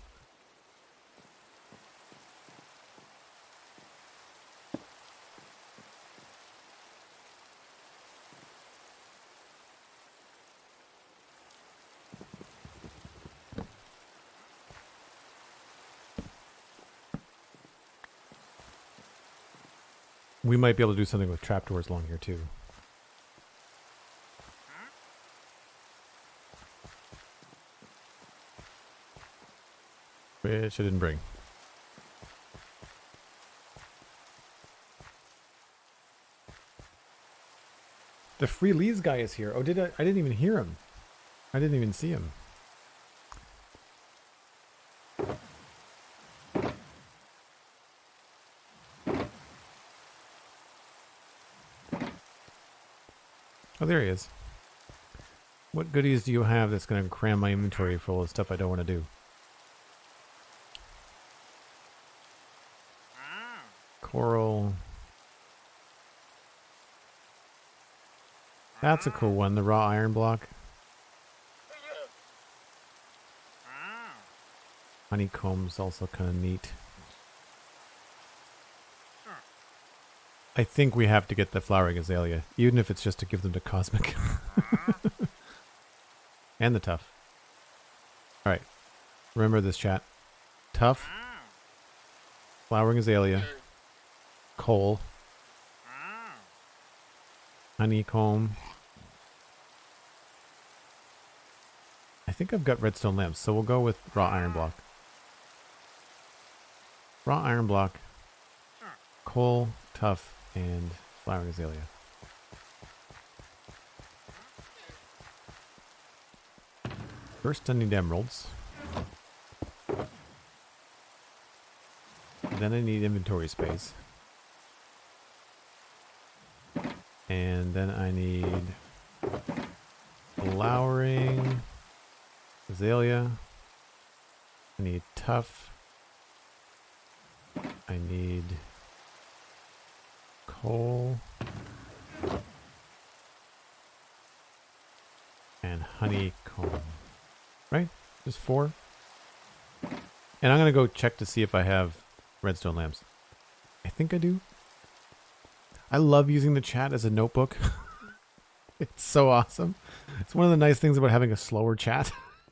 We might be able to do something with trapdoors along here too. Which I didn't bring. The Free Leads guy is here. Oh, I didn't even hear him. I didn't even see him. Oh, there he is. What goodies do you have that's going to cram my inventory full of stuff I don't want to do? Coral. That's a cool one, the raw iron block. Honeycomb's also kind of neat. I think we have to get the flowering azalea, even if it's just to give them to Cosmic. And the tough. Alright. Remember this, chat. Tough. Flowering azalea. Coal. Honeycomb. I think I've got redstone lamps, so we'll go with raw iron block. Raw iron block. Coal, tough, and flowering azalea. First I need emeralds. Then I need inventory space. And then I need flowering azalea. I need tough. I need coal. And honeycomb. Right? Just 4. And I'm going to go check to see if I have redstone lamps. I think I do. I love using the chat as a notebook. It's so awesome. It's one of the nice things about having a slower chat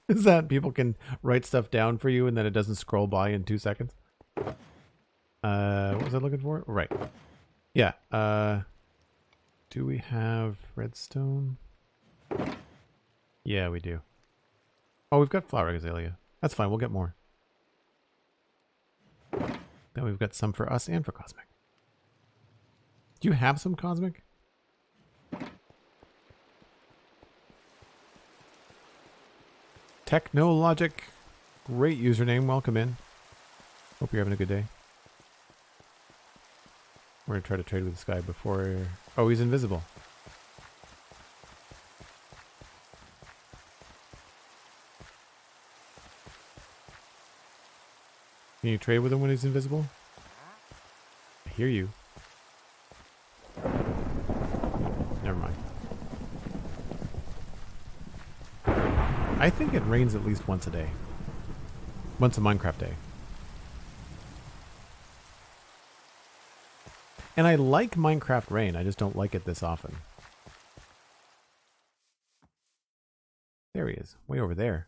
is that people can write stuff down for you and then it doesn't scroll by in 2 seconds. What was I looking for? Right. Yeah. Do we have redstone? Yeah, we do. Oh, we've got flowering azalea. That's fine. We'll get more. Then we've got some for us and for Cosmic. Do you have some Cosmic? Technologic. Great username. Welcome in. Hope you're having a good day. We're going to try to trade with this guy before... Oh, he's invisible. Can you trade with him when he's invisible? I hear you. Never mind. I think it rains at least once a day. Once a Minecraft day. And I like Minecraft rain, I just don't like it this often. There he is, way over there.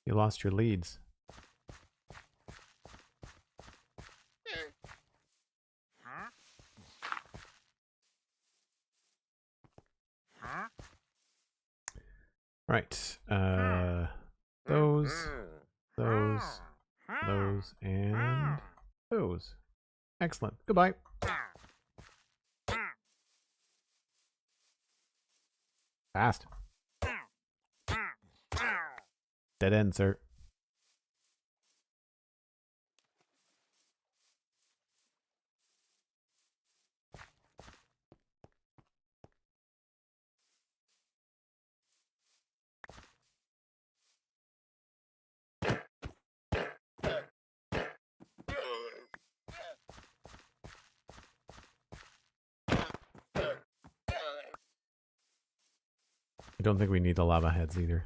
You lost your leads. Right. Those, and those. Excellent. Goodbye. Fast. Dead end, sir. I don't think we need the lava heads either.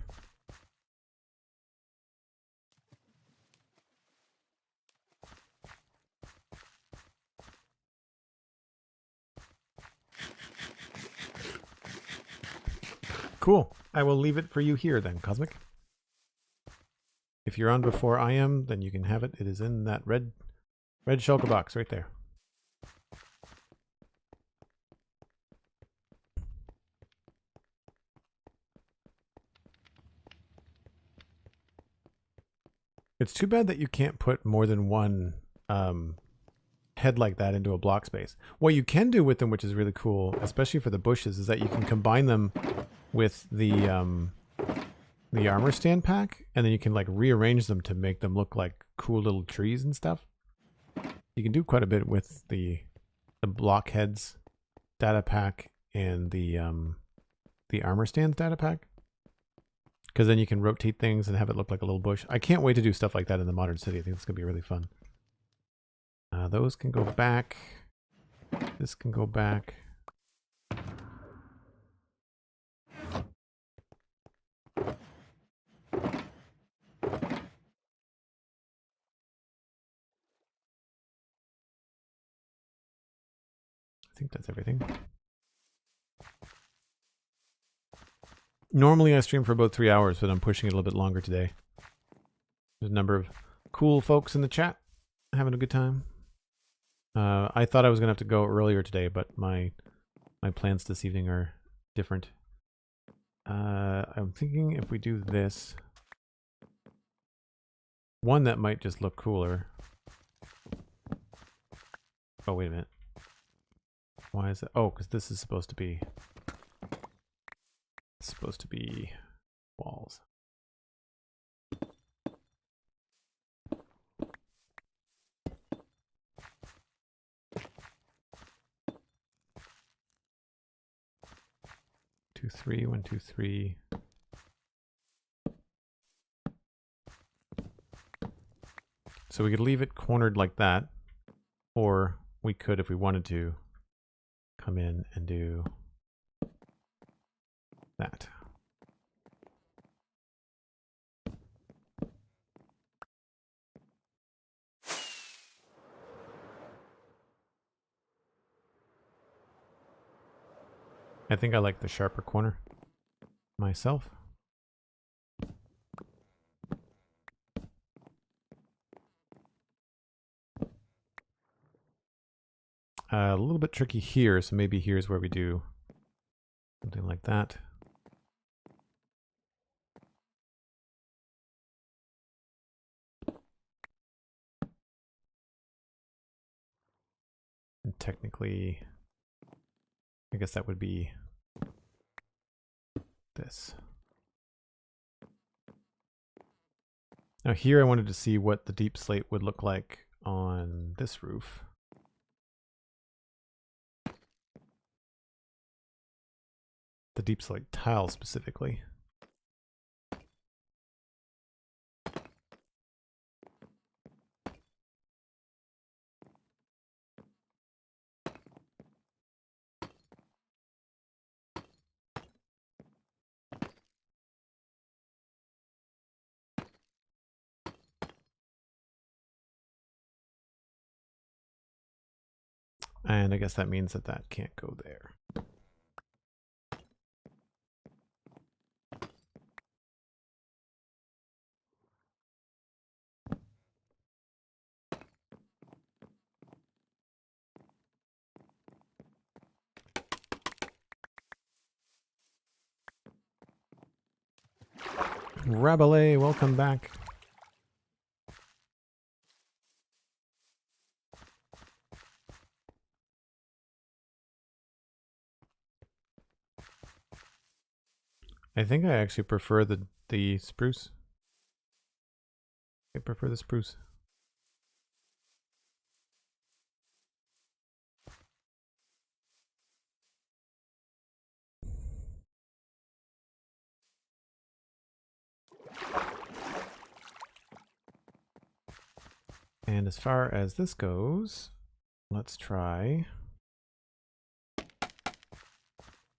Cool. I will leave it for you here then, Cosmic. If you're on before I am, then you can have it. It is in that red shulker box right there. It's too bad that you can't put more than one head like that into a block space. What you can do with them, which is really cool, especially for the bushes, is that you can combine them with the armor stand pack, and then you can like rearrange them to make them look like cool little trees and stuff. You can do quite a bit with the blockheads data pack and the armor stands data pack, because then you can rotate things and have it look like a little bush. I can't wait to do stuff like that in the modern city. I think it's gonna be really fun. Those can go back. This can go back. I think that's everything. Normally I stream for about 3 hours, but I'm pushing it a little bit longer today. There's a number of cool folks in the chat having a good time. I thought I was gonna have to go earlier today, but my plans this evening are different. I'm thinking if we do this, one that might just look cooler. Oh, wait a minute. Why is it? Oh, because this is supposed to be walls. Two, three, 1, 2, 3. So we could leave it cornered like that, or we could, if we wanted to, come in and do that. I think I like the sharper corner myself. A little bit tricky here, so maybe here's where we do something like that. And technically, I guess that would be this. Now here I wanted to see what the deep slate would look like on this roof. The deep slate tile specifically. And I guess that means that that can't go there. Rabelais, welcome back. I think I actually prefer the spruce. I prefer the spruce. And as far as this goes, let's try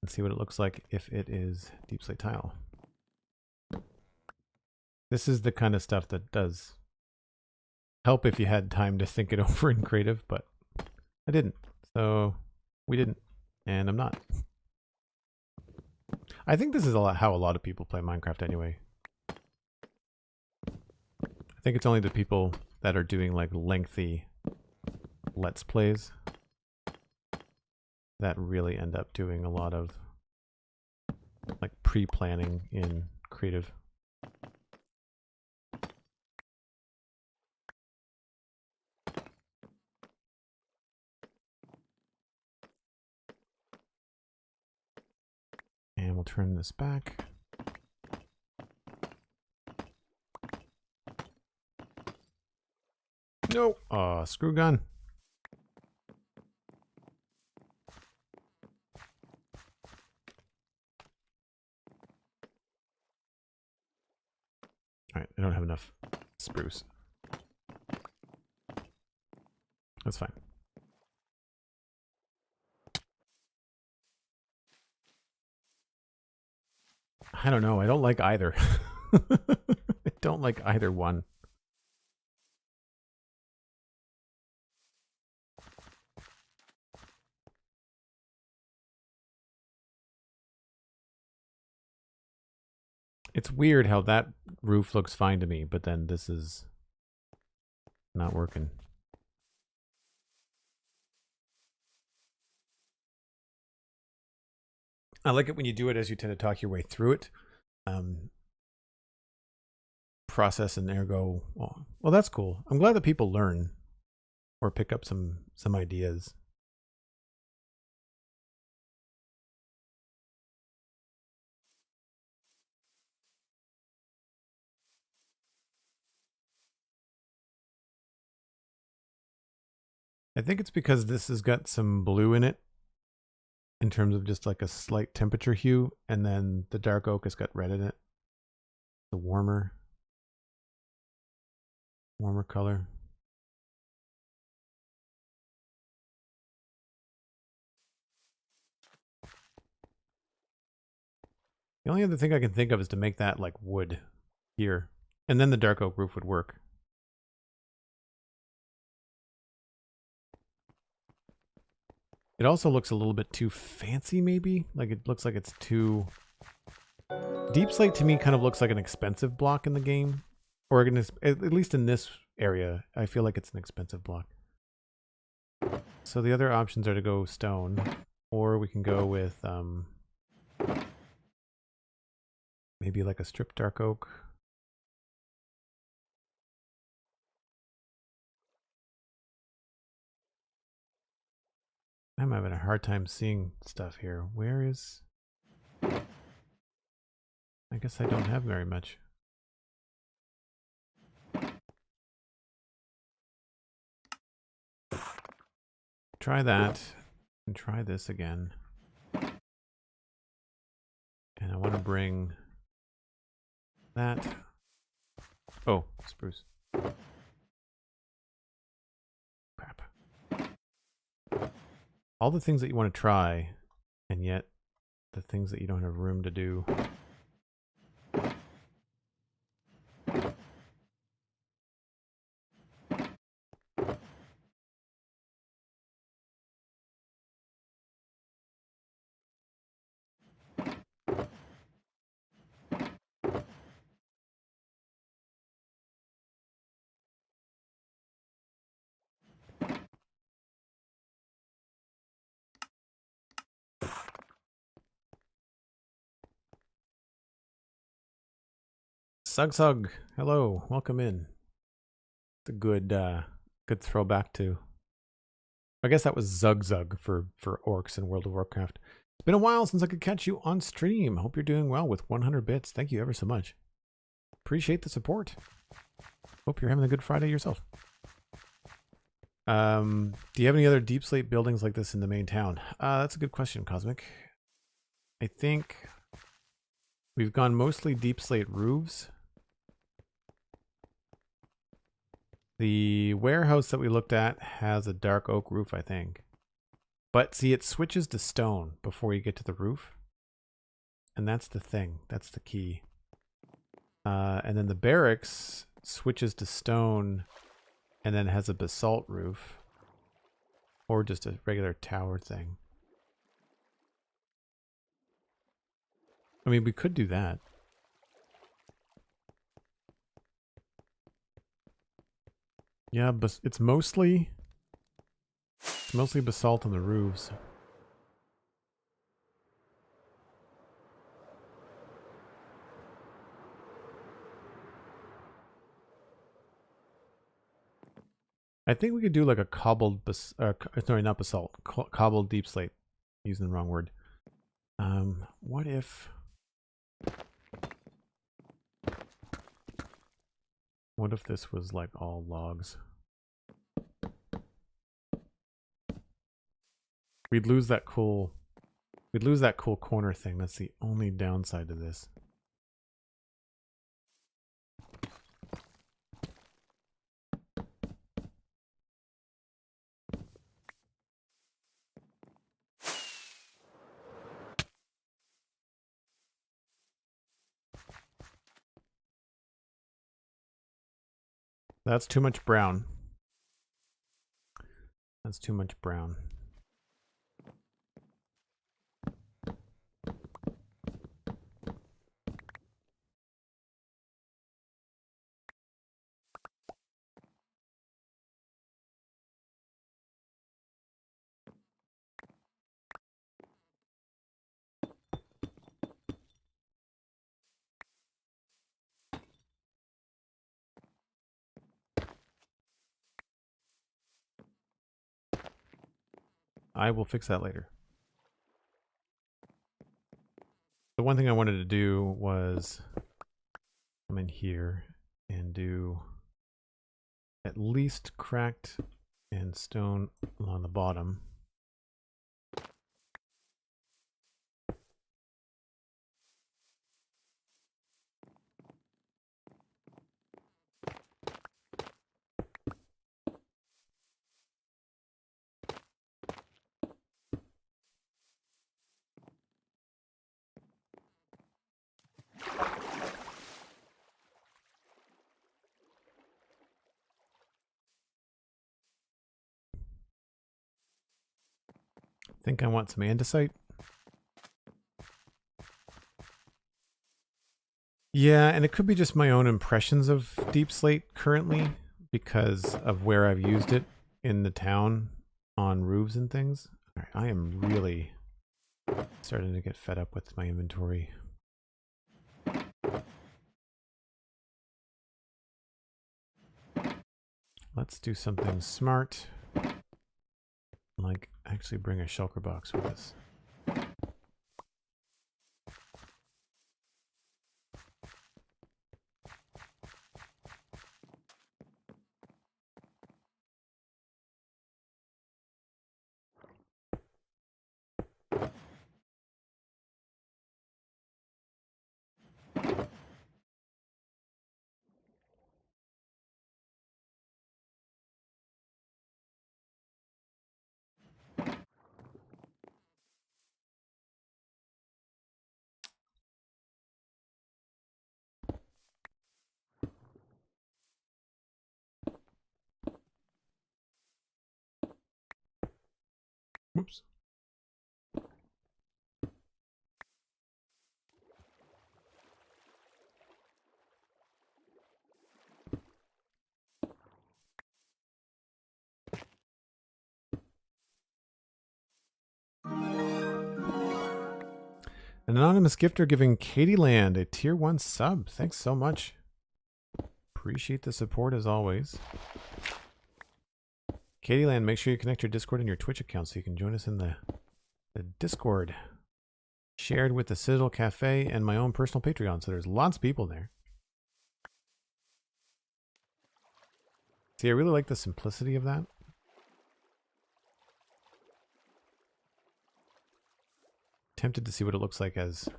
and see what it looks like if it is deep slate tile. This is the kind of stuff that does help if you had time to think it over in creative, but I didn't. So we didn't, and I'm not. I think this is how a lot of people play Minecraft anyway. I think it's only the people that are doing like lengthy Let's Plays that really end up doing a lot of like pre-planning in creative. And we'll turn this back. No! Aw, screw gun. Alright, I don't have enough spruce. That's fine. I don't know. I don't like either. I don't like either one. It's weird how that roof looks fine to me, but then this is not working. I like it when you do it as you tend to talk your way through it. Process and ergo. Well, that's cool. I'm glad that people learn or pick up some ideas. I think it's because this has got some blue in it in terms of just like a slight temperature hue, and then the dark oak has got red in it. The warmer color. The only other thing I can think of is to make that like wood here, and then the dark oak roof would work. It also looks a little bit too fancy, maybe? Like it looks like it's too... Deep slate to me kind of looks like an expensive block in the game. Or at least in this area, I feel like it's an expensive block. So the other options are to go stone, or we can go with maybe like a strip dark oak. I'm having a hard time seeing stuff here. Where is... I guess I don't have very much. Try that, and try this again. And I want to bring that. Oh, spruce. Crap. All the things that you want to try, and yet the things that you don't have room to do. Sug. Hello, welcome in. It's a good throwback to. I guess that was Zug for orcs in World of Warcraft. It's been a while since I could catch you on stream. Hope you're doing well with 100 bits. Thank you ever so much. Appreciate the support. Hope you're having a good Friday yourself. Do you have any other deep slate buildings like this in the main town? That's a good question, Cosmic. I think we've gone mostly deep slate roofs. The warehouse that we looked at has a dark oak roof, I think. But see, it switches to stone before you get to the roof. And that's the thing. That's the key. And then the barracks switches to stone and then has a basalt roof. Or just a regular tower thing. I mean, we could do that. Yeah, but it's mostly basalt on the roofs. I think we could do like a cobbled, sorry, not basalt, cobbled deep slate. Using the wrong word. What if this was like all logs? We'd lose that cool corner thing. That's the only downside to this. That's too much brown. That's too much brown. I will fix that later. The one thing I wanted to do was come in here and do at least cracked and stone along the bottom. I think I want some andesite. Yeah, and it could be just my own impressions of deep slate currently because of where I've used it in the town on roofs and things. All right, I am really starting to get fed up with my inventory. Let's do something smart. Like actually bring a shulker box with us. Whoops. An anonymous gifter giving Katie Land a tier 1 sub. Thanks so much. Appreciate the support as always. Katieland, make sure you connect your Discord and your Twitch account so you can join us in the Discord. Shared with the Citadel Cafe and my own personal Patreon, so there's lots of people there. See, I really like the simplicity of that. Tempted to see what it looks like as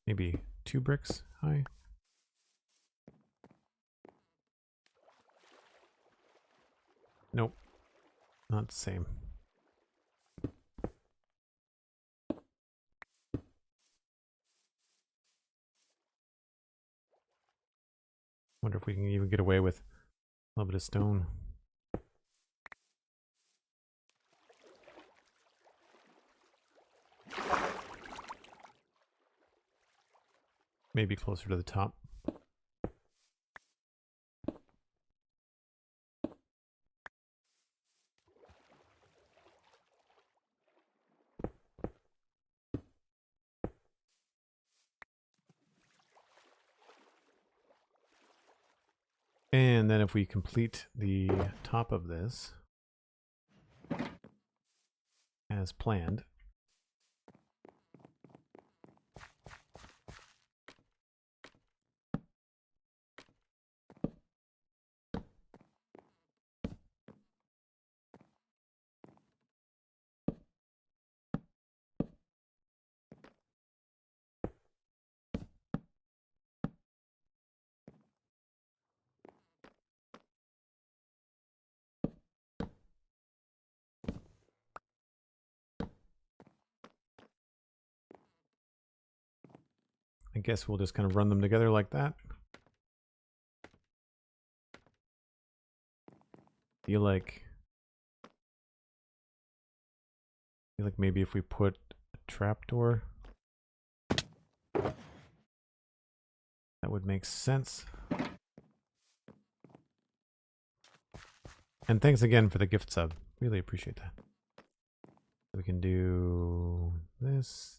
maybe 2 bricks high. Nope, not the same. Wonder if we can even get away with a little bit of stone. Maybe closer to the top. And then if we complete the top of this as planned, I guess we'll just kind of run them together like that. Feel like maybe if we put a trapdoor, that would make sense. And thanks again for the gift sub. Really appreciate that. We can do this.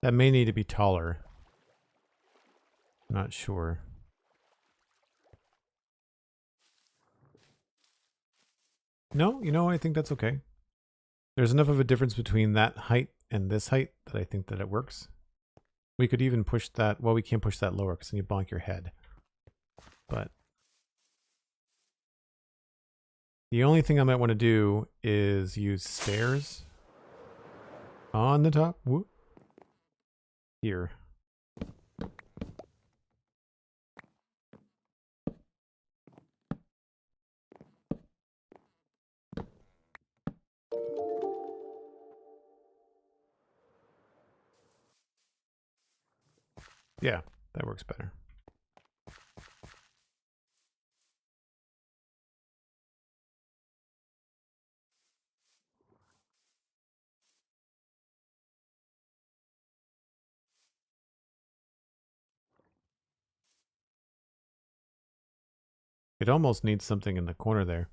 That may need to be taller. I'm not sure. No, you know, I think that's okay. There's enough of a difference between that height and this height that I think that it works. We could even push that, well, we can't push that lower because then you bonk your head. But the only thing I might want to do is use stairs on the top. Whoop. Here. Yeah, that works better. It almost needs something in the corner there.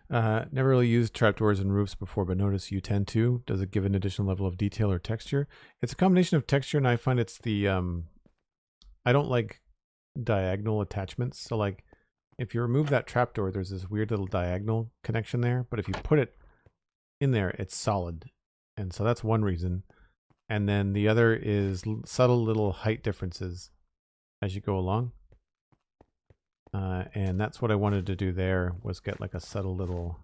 Never really used trapdoors and roofs before, but notice you tend to. Does it give an additional level of detail or texture? It's a combination of texture, and I find it's the I don't like diagonal attachments. So like if you remove that trapdoor, there's this weird little diagonal connection there, but if you put it in there, it's solid. And so that's one reason. And then the other is subtle little height differences as you go along. And that's what I wanted to do there, was get like a subtle little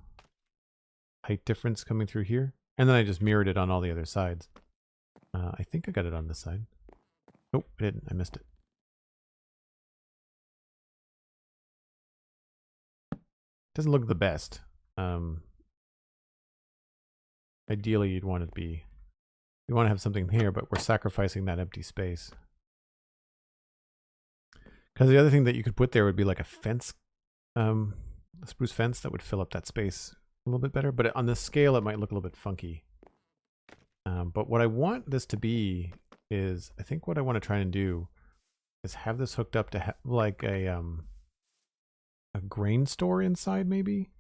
height difference coming through here. And then I just mirrored it on all the other sides. I think I got it on this side. Oh, I didn't. I missed it. Doesn't look the best. Ideally, you'd want it to be... You want to have something here, but we're sacrificing that empty space. Because the other thing that you could put there would be like a fence, a spruce fence that would fill up that space a little bit better. But on this scale, it might look a little bit funky. But what I want this to be is, I think what I want to try and do is have this hooked up to like a grain store inside, maybe.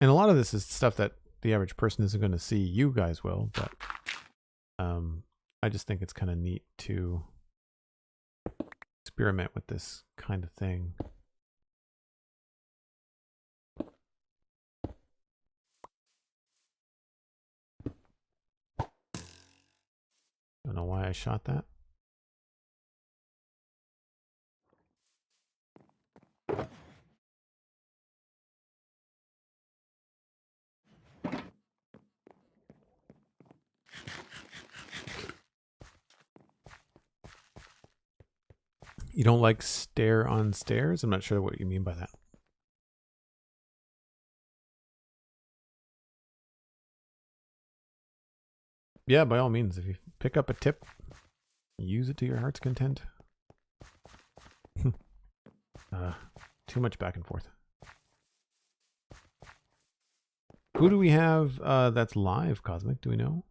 And a lot of this is stuff that the average person isn't going to see. You guys will, but I just think it's kind of neat to experiment with this kind of thing. Don't know why I shot that. You don't like stare on stairs? I'm not sure what you mean by that. Yeah, by all means, if you pick up a tip, use it to your heart's content. Too much back and forth. Who do we have that's live, Cosmic? Do we know?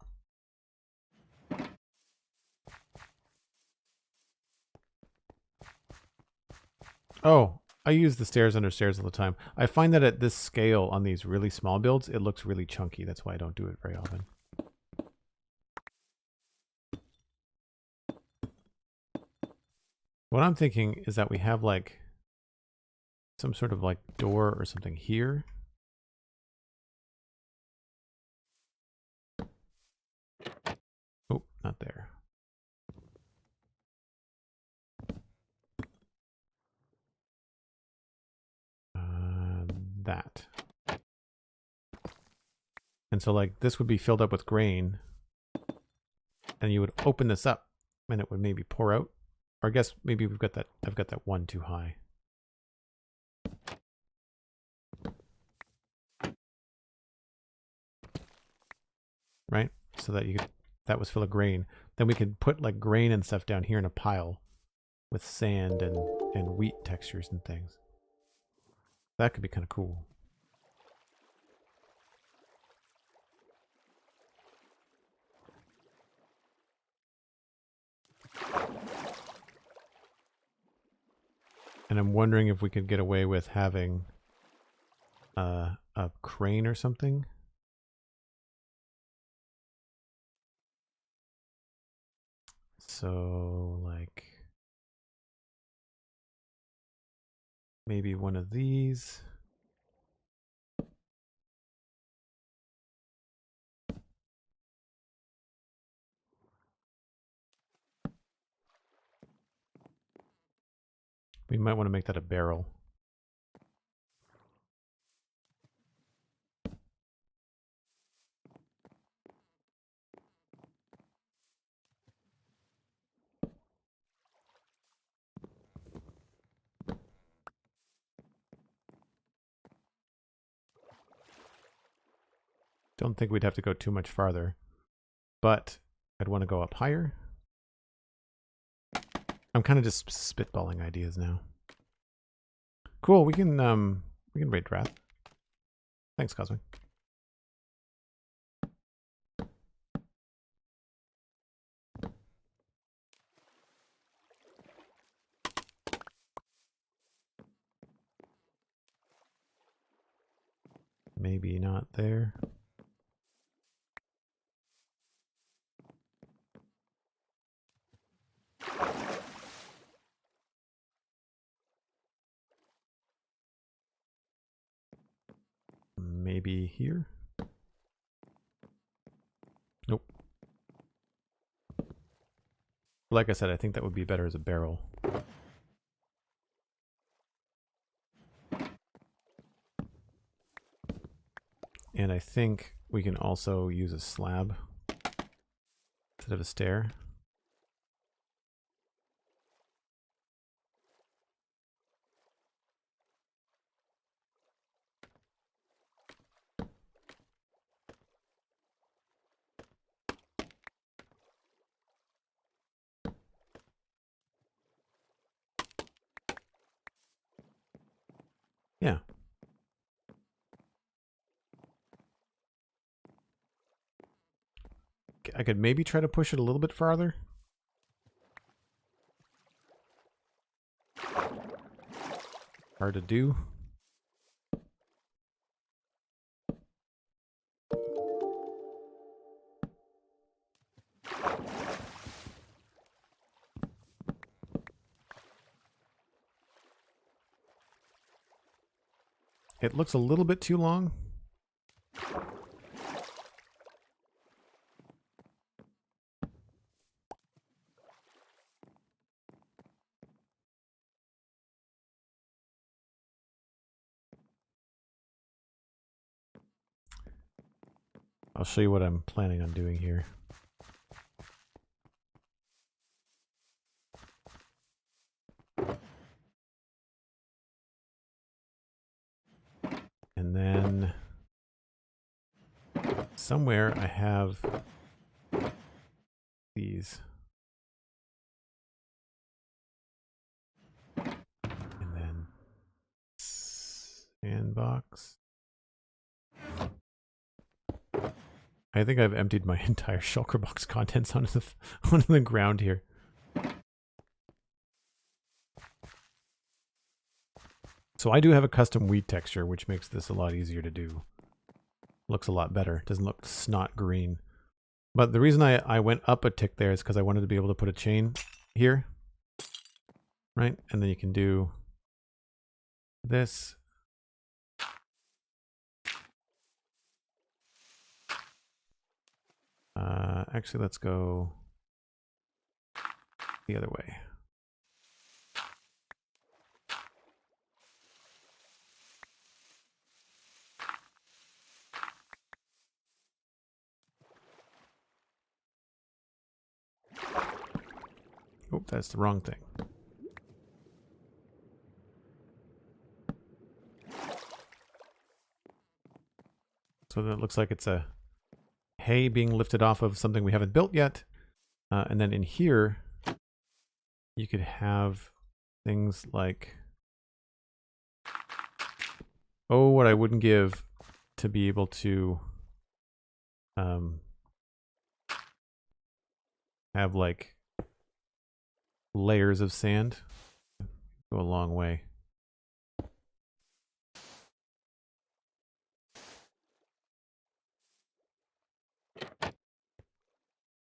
Oh, I use the stairs under stairs all the time. I find that at this scale on these really small builds, it looks really chunky. That's why I don't do it very often. What I'm thinking is that we have like some sort of like door or something here. Oh, not there. That. And so like this would be filled up with grain and you would open this up and it would maybe pour out. Or I guess maybe we've got that, I've got that one too high. Right? So that you could, that was full of grain. Then we could put like grain and stuff down here in a pile with sand and wheat textures and things. That could be kind of cool. And I'm wondering if we could get away with having a crane or something. So like maybe one of these. We might want to make that a barrel. Don't think we'd have to go too much farther, but I'd want to go up higher. I'm kind of just spitballing ideas now. Cool, we can raid Wrath. Thanks, Cosmic. Maybe not there. Maybe here? Nope. Like I said, I think that would be better as a barrel. And I think we can also use a slab instead of a stair. Yeah. I could maybe try to push it a little bit farther. Hard to do. It looks a little bit too long. I'll show you what I'm planning on doing here. And then somewhere I have these. And then sandbox. I think I've emptied my entire shulker box contents onto the ground here. So I do have a custom wheat texture, which makes this a lot easier to do. Looks a lot better. Doesn't look snot green. But the reason I went up a tick there is because I wanted to be able to put a chain here. Right? And then you can do this. Actually, let's go the other way. Oh, that's the wrong thing. So that looks like it's a hay being lifted off of something we haven't built yet. And then in here, you could have things like, oh, what I wouldn't give to be able to have like layers of sand. Go a long way.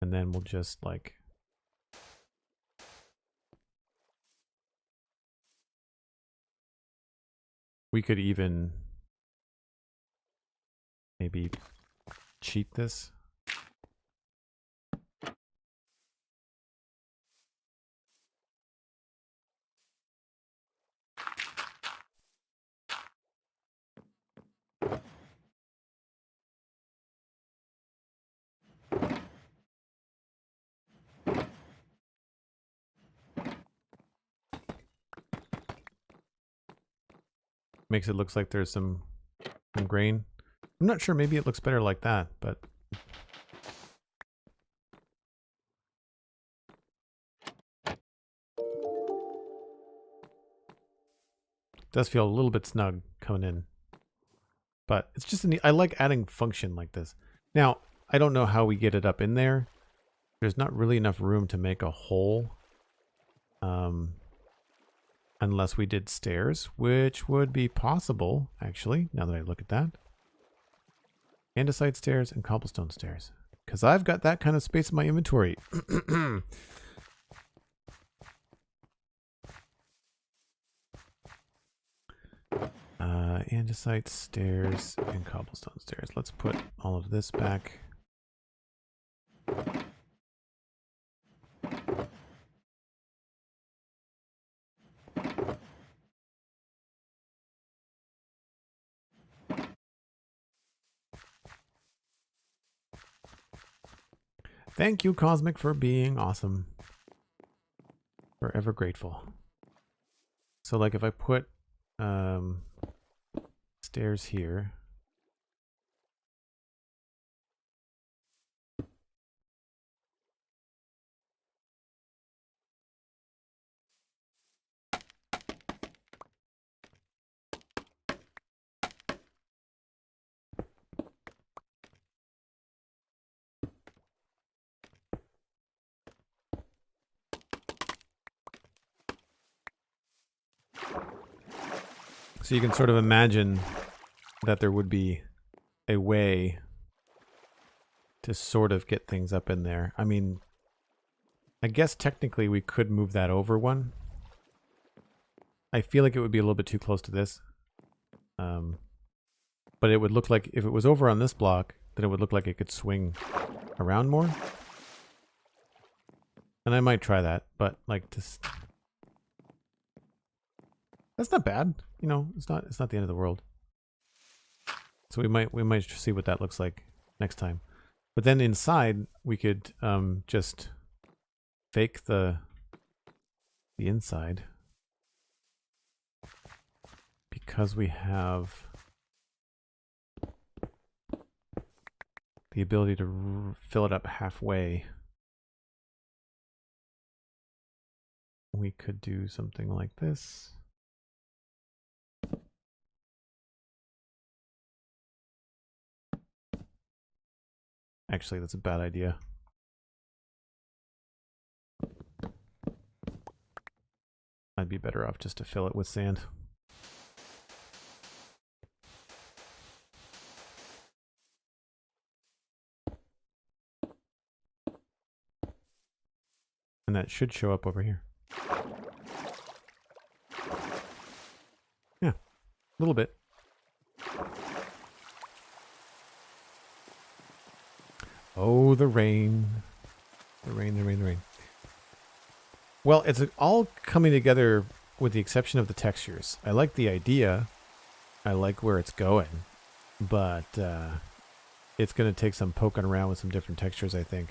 And then we'll just like we could even maybe cheat this. Makes it look like there's some grain. I'm not sure, maybe it looks better like that, but it does feel a little bit snug coming in. But it's just I like adding function like this. Now, I don't know how we get it up in there. There's not really enough room to make a hole. Unless we did stairs, which would be possible, actually, now that I look at that. Andesite stairs and cobblestone stairs. Because I've got that kind of space in my inventory. Andesite stairs and cobblestone stairs. Let's put all of this back. Thank you, Cosmic, for being awesome. Forever grateful. So like if I put stairs here. So you can sort of imagine that there would be a way to sort of get things up in there. I mean, I guess technically we could move that over one. I feel like it would be a little bit too close to this. But it would look like, if it was over on this block, then it would look like it could swing around more. And I might try that, but like just... That's not bad. You know, it's not the end of the world. So we might see what that looks like next time. But then inside we could just fake the inside, because we have the ability to fill it up halfway. We could do something like this. Actually, that's a bad idea. I'd be better off just to fill it with sand. And that should show up over here. Yeah, a little bit. Oh, the rain. The rain, the rain, the rain. Well, it's all coming together with the exception of the textures. I like the idea. I like where it's going. But it's going to take some poking around with some different textures, I think.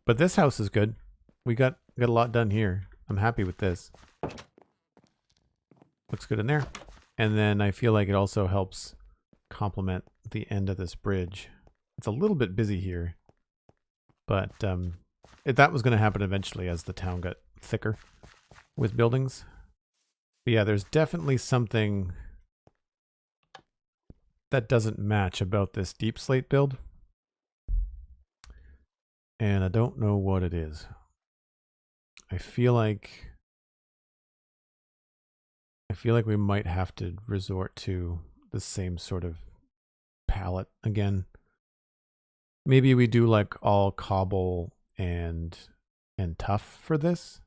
But this house is good. We got a lot done here. I'm happy with this. Looks good in there. And then I feel like it also helps complement the end of this bridge. It's a little bit busy here, but that was going to happen eventually as the town got thicker with buildings. But yeah, there's definitely something that doesn't match about this deep slate build. And I don't know what it is. I feel like we might have to resort to the same sort of palette again. Maybe we do like all cobble and tough for this,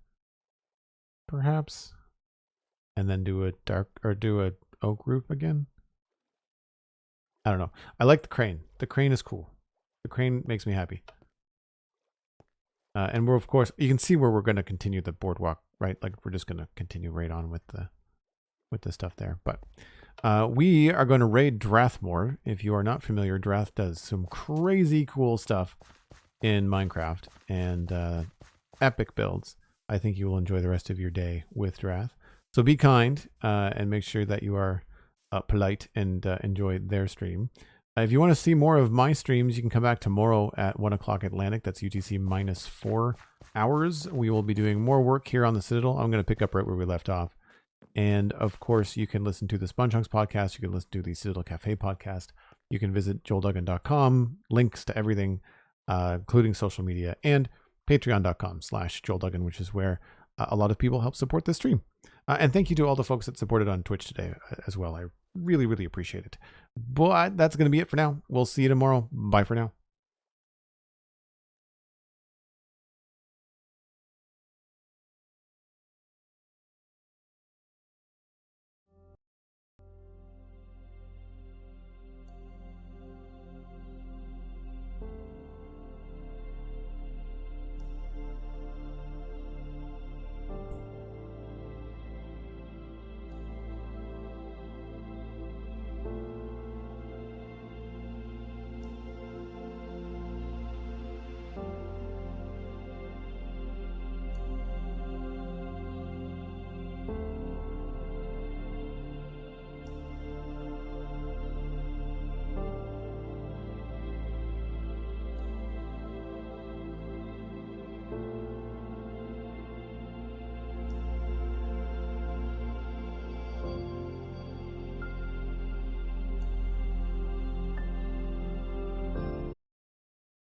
perhaps, and then do a dark or do a oak roof again. I don't know. I like the crane. The crane is cool. The crane makes me happy. And we're, of course, you can see where we're going to continue the boardwalk, right? Like we're just going to continue right on with the stuff there. But we are going to raid Drathmore. If you are not familiar, Drath does some crazy cool stuff in Minecraft and epic builds. I think you will enjoy the rest of your day with Drath. So be kind and make sure that you are polite and enjoy their stream. If you want to see more of my streams, you can come back tomorrow at 1 o'clock Atlantic. That's UTC minus 4 hours. We will be doing more work here on the Citadel. I'm going to pick up right where we left off. And of course, you can listen to the SpongeHunks podcast. You can listen to the Citadel Cafe podcast. You can visit joelduggan.com. Links to everything, including social media, and patreon.com/joelduggan, which is where a lot of people help support this stream. And thank you to all the folks that supported on Twitch today as well. I really, really appreciate it. But that's going to be it for now. We'll see you tomorrow. Bye for now.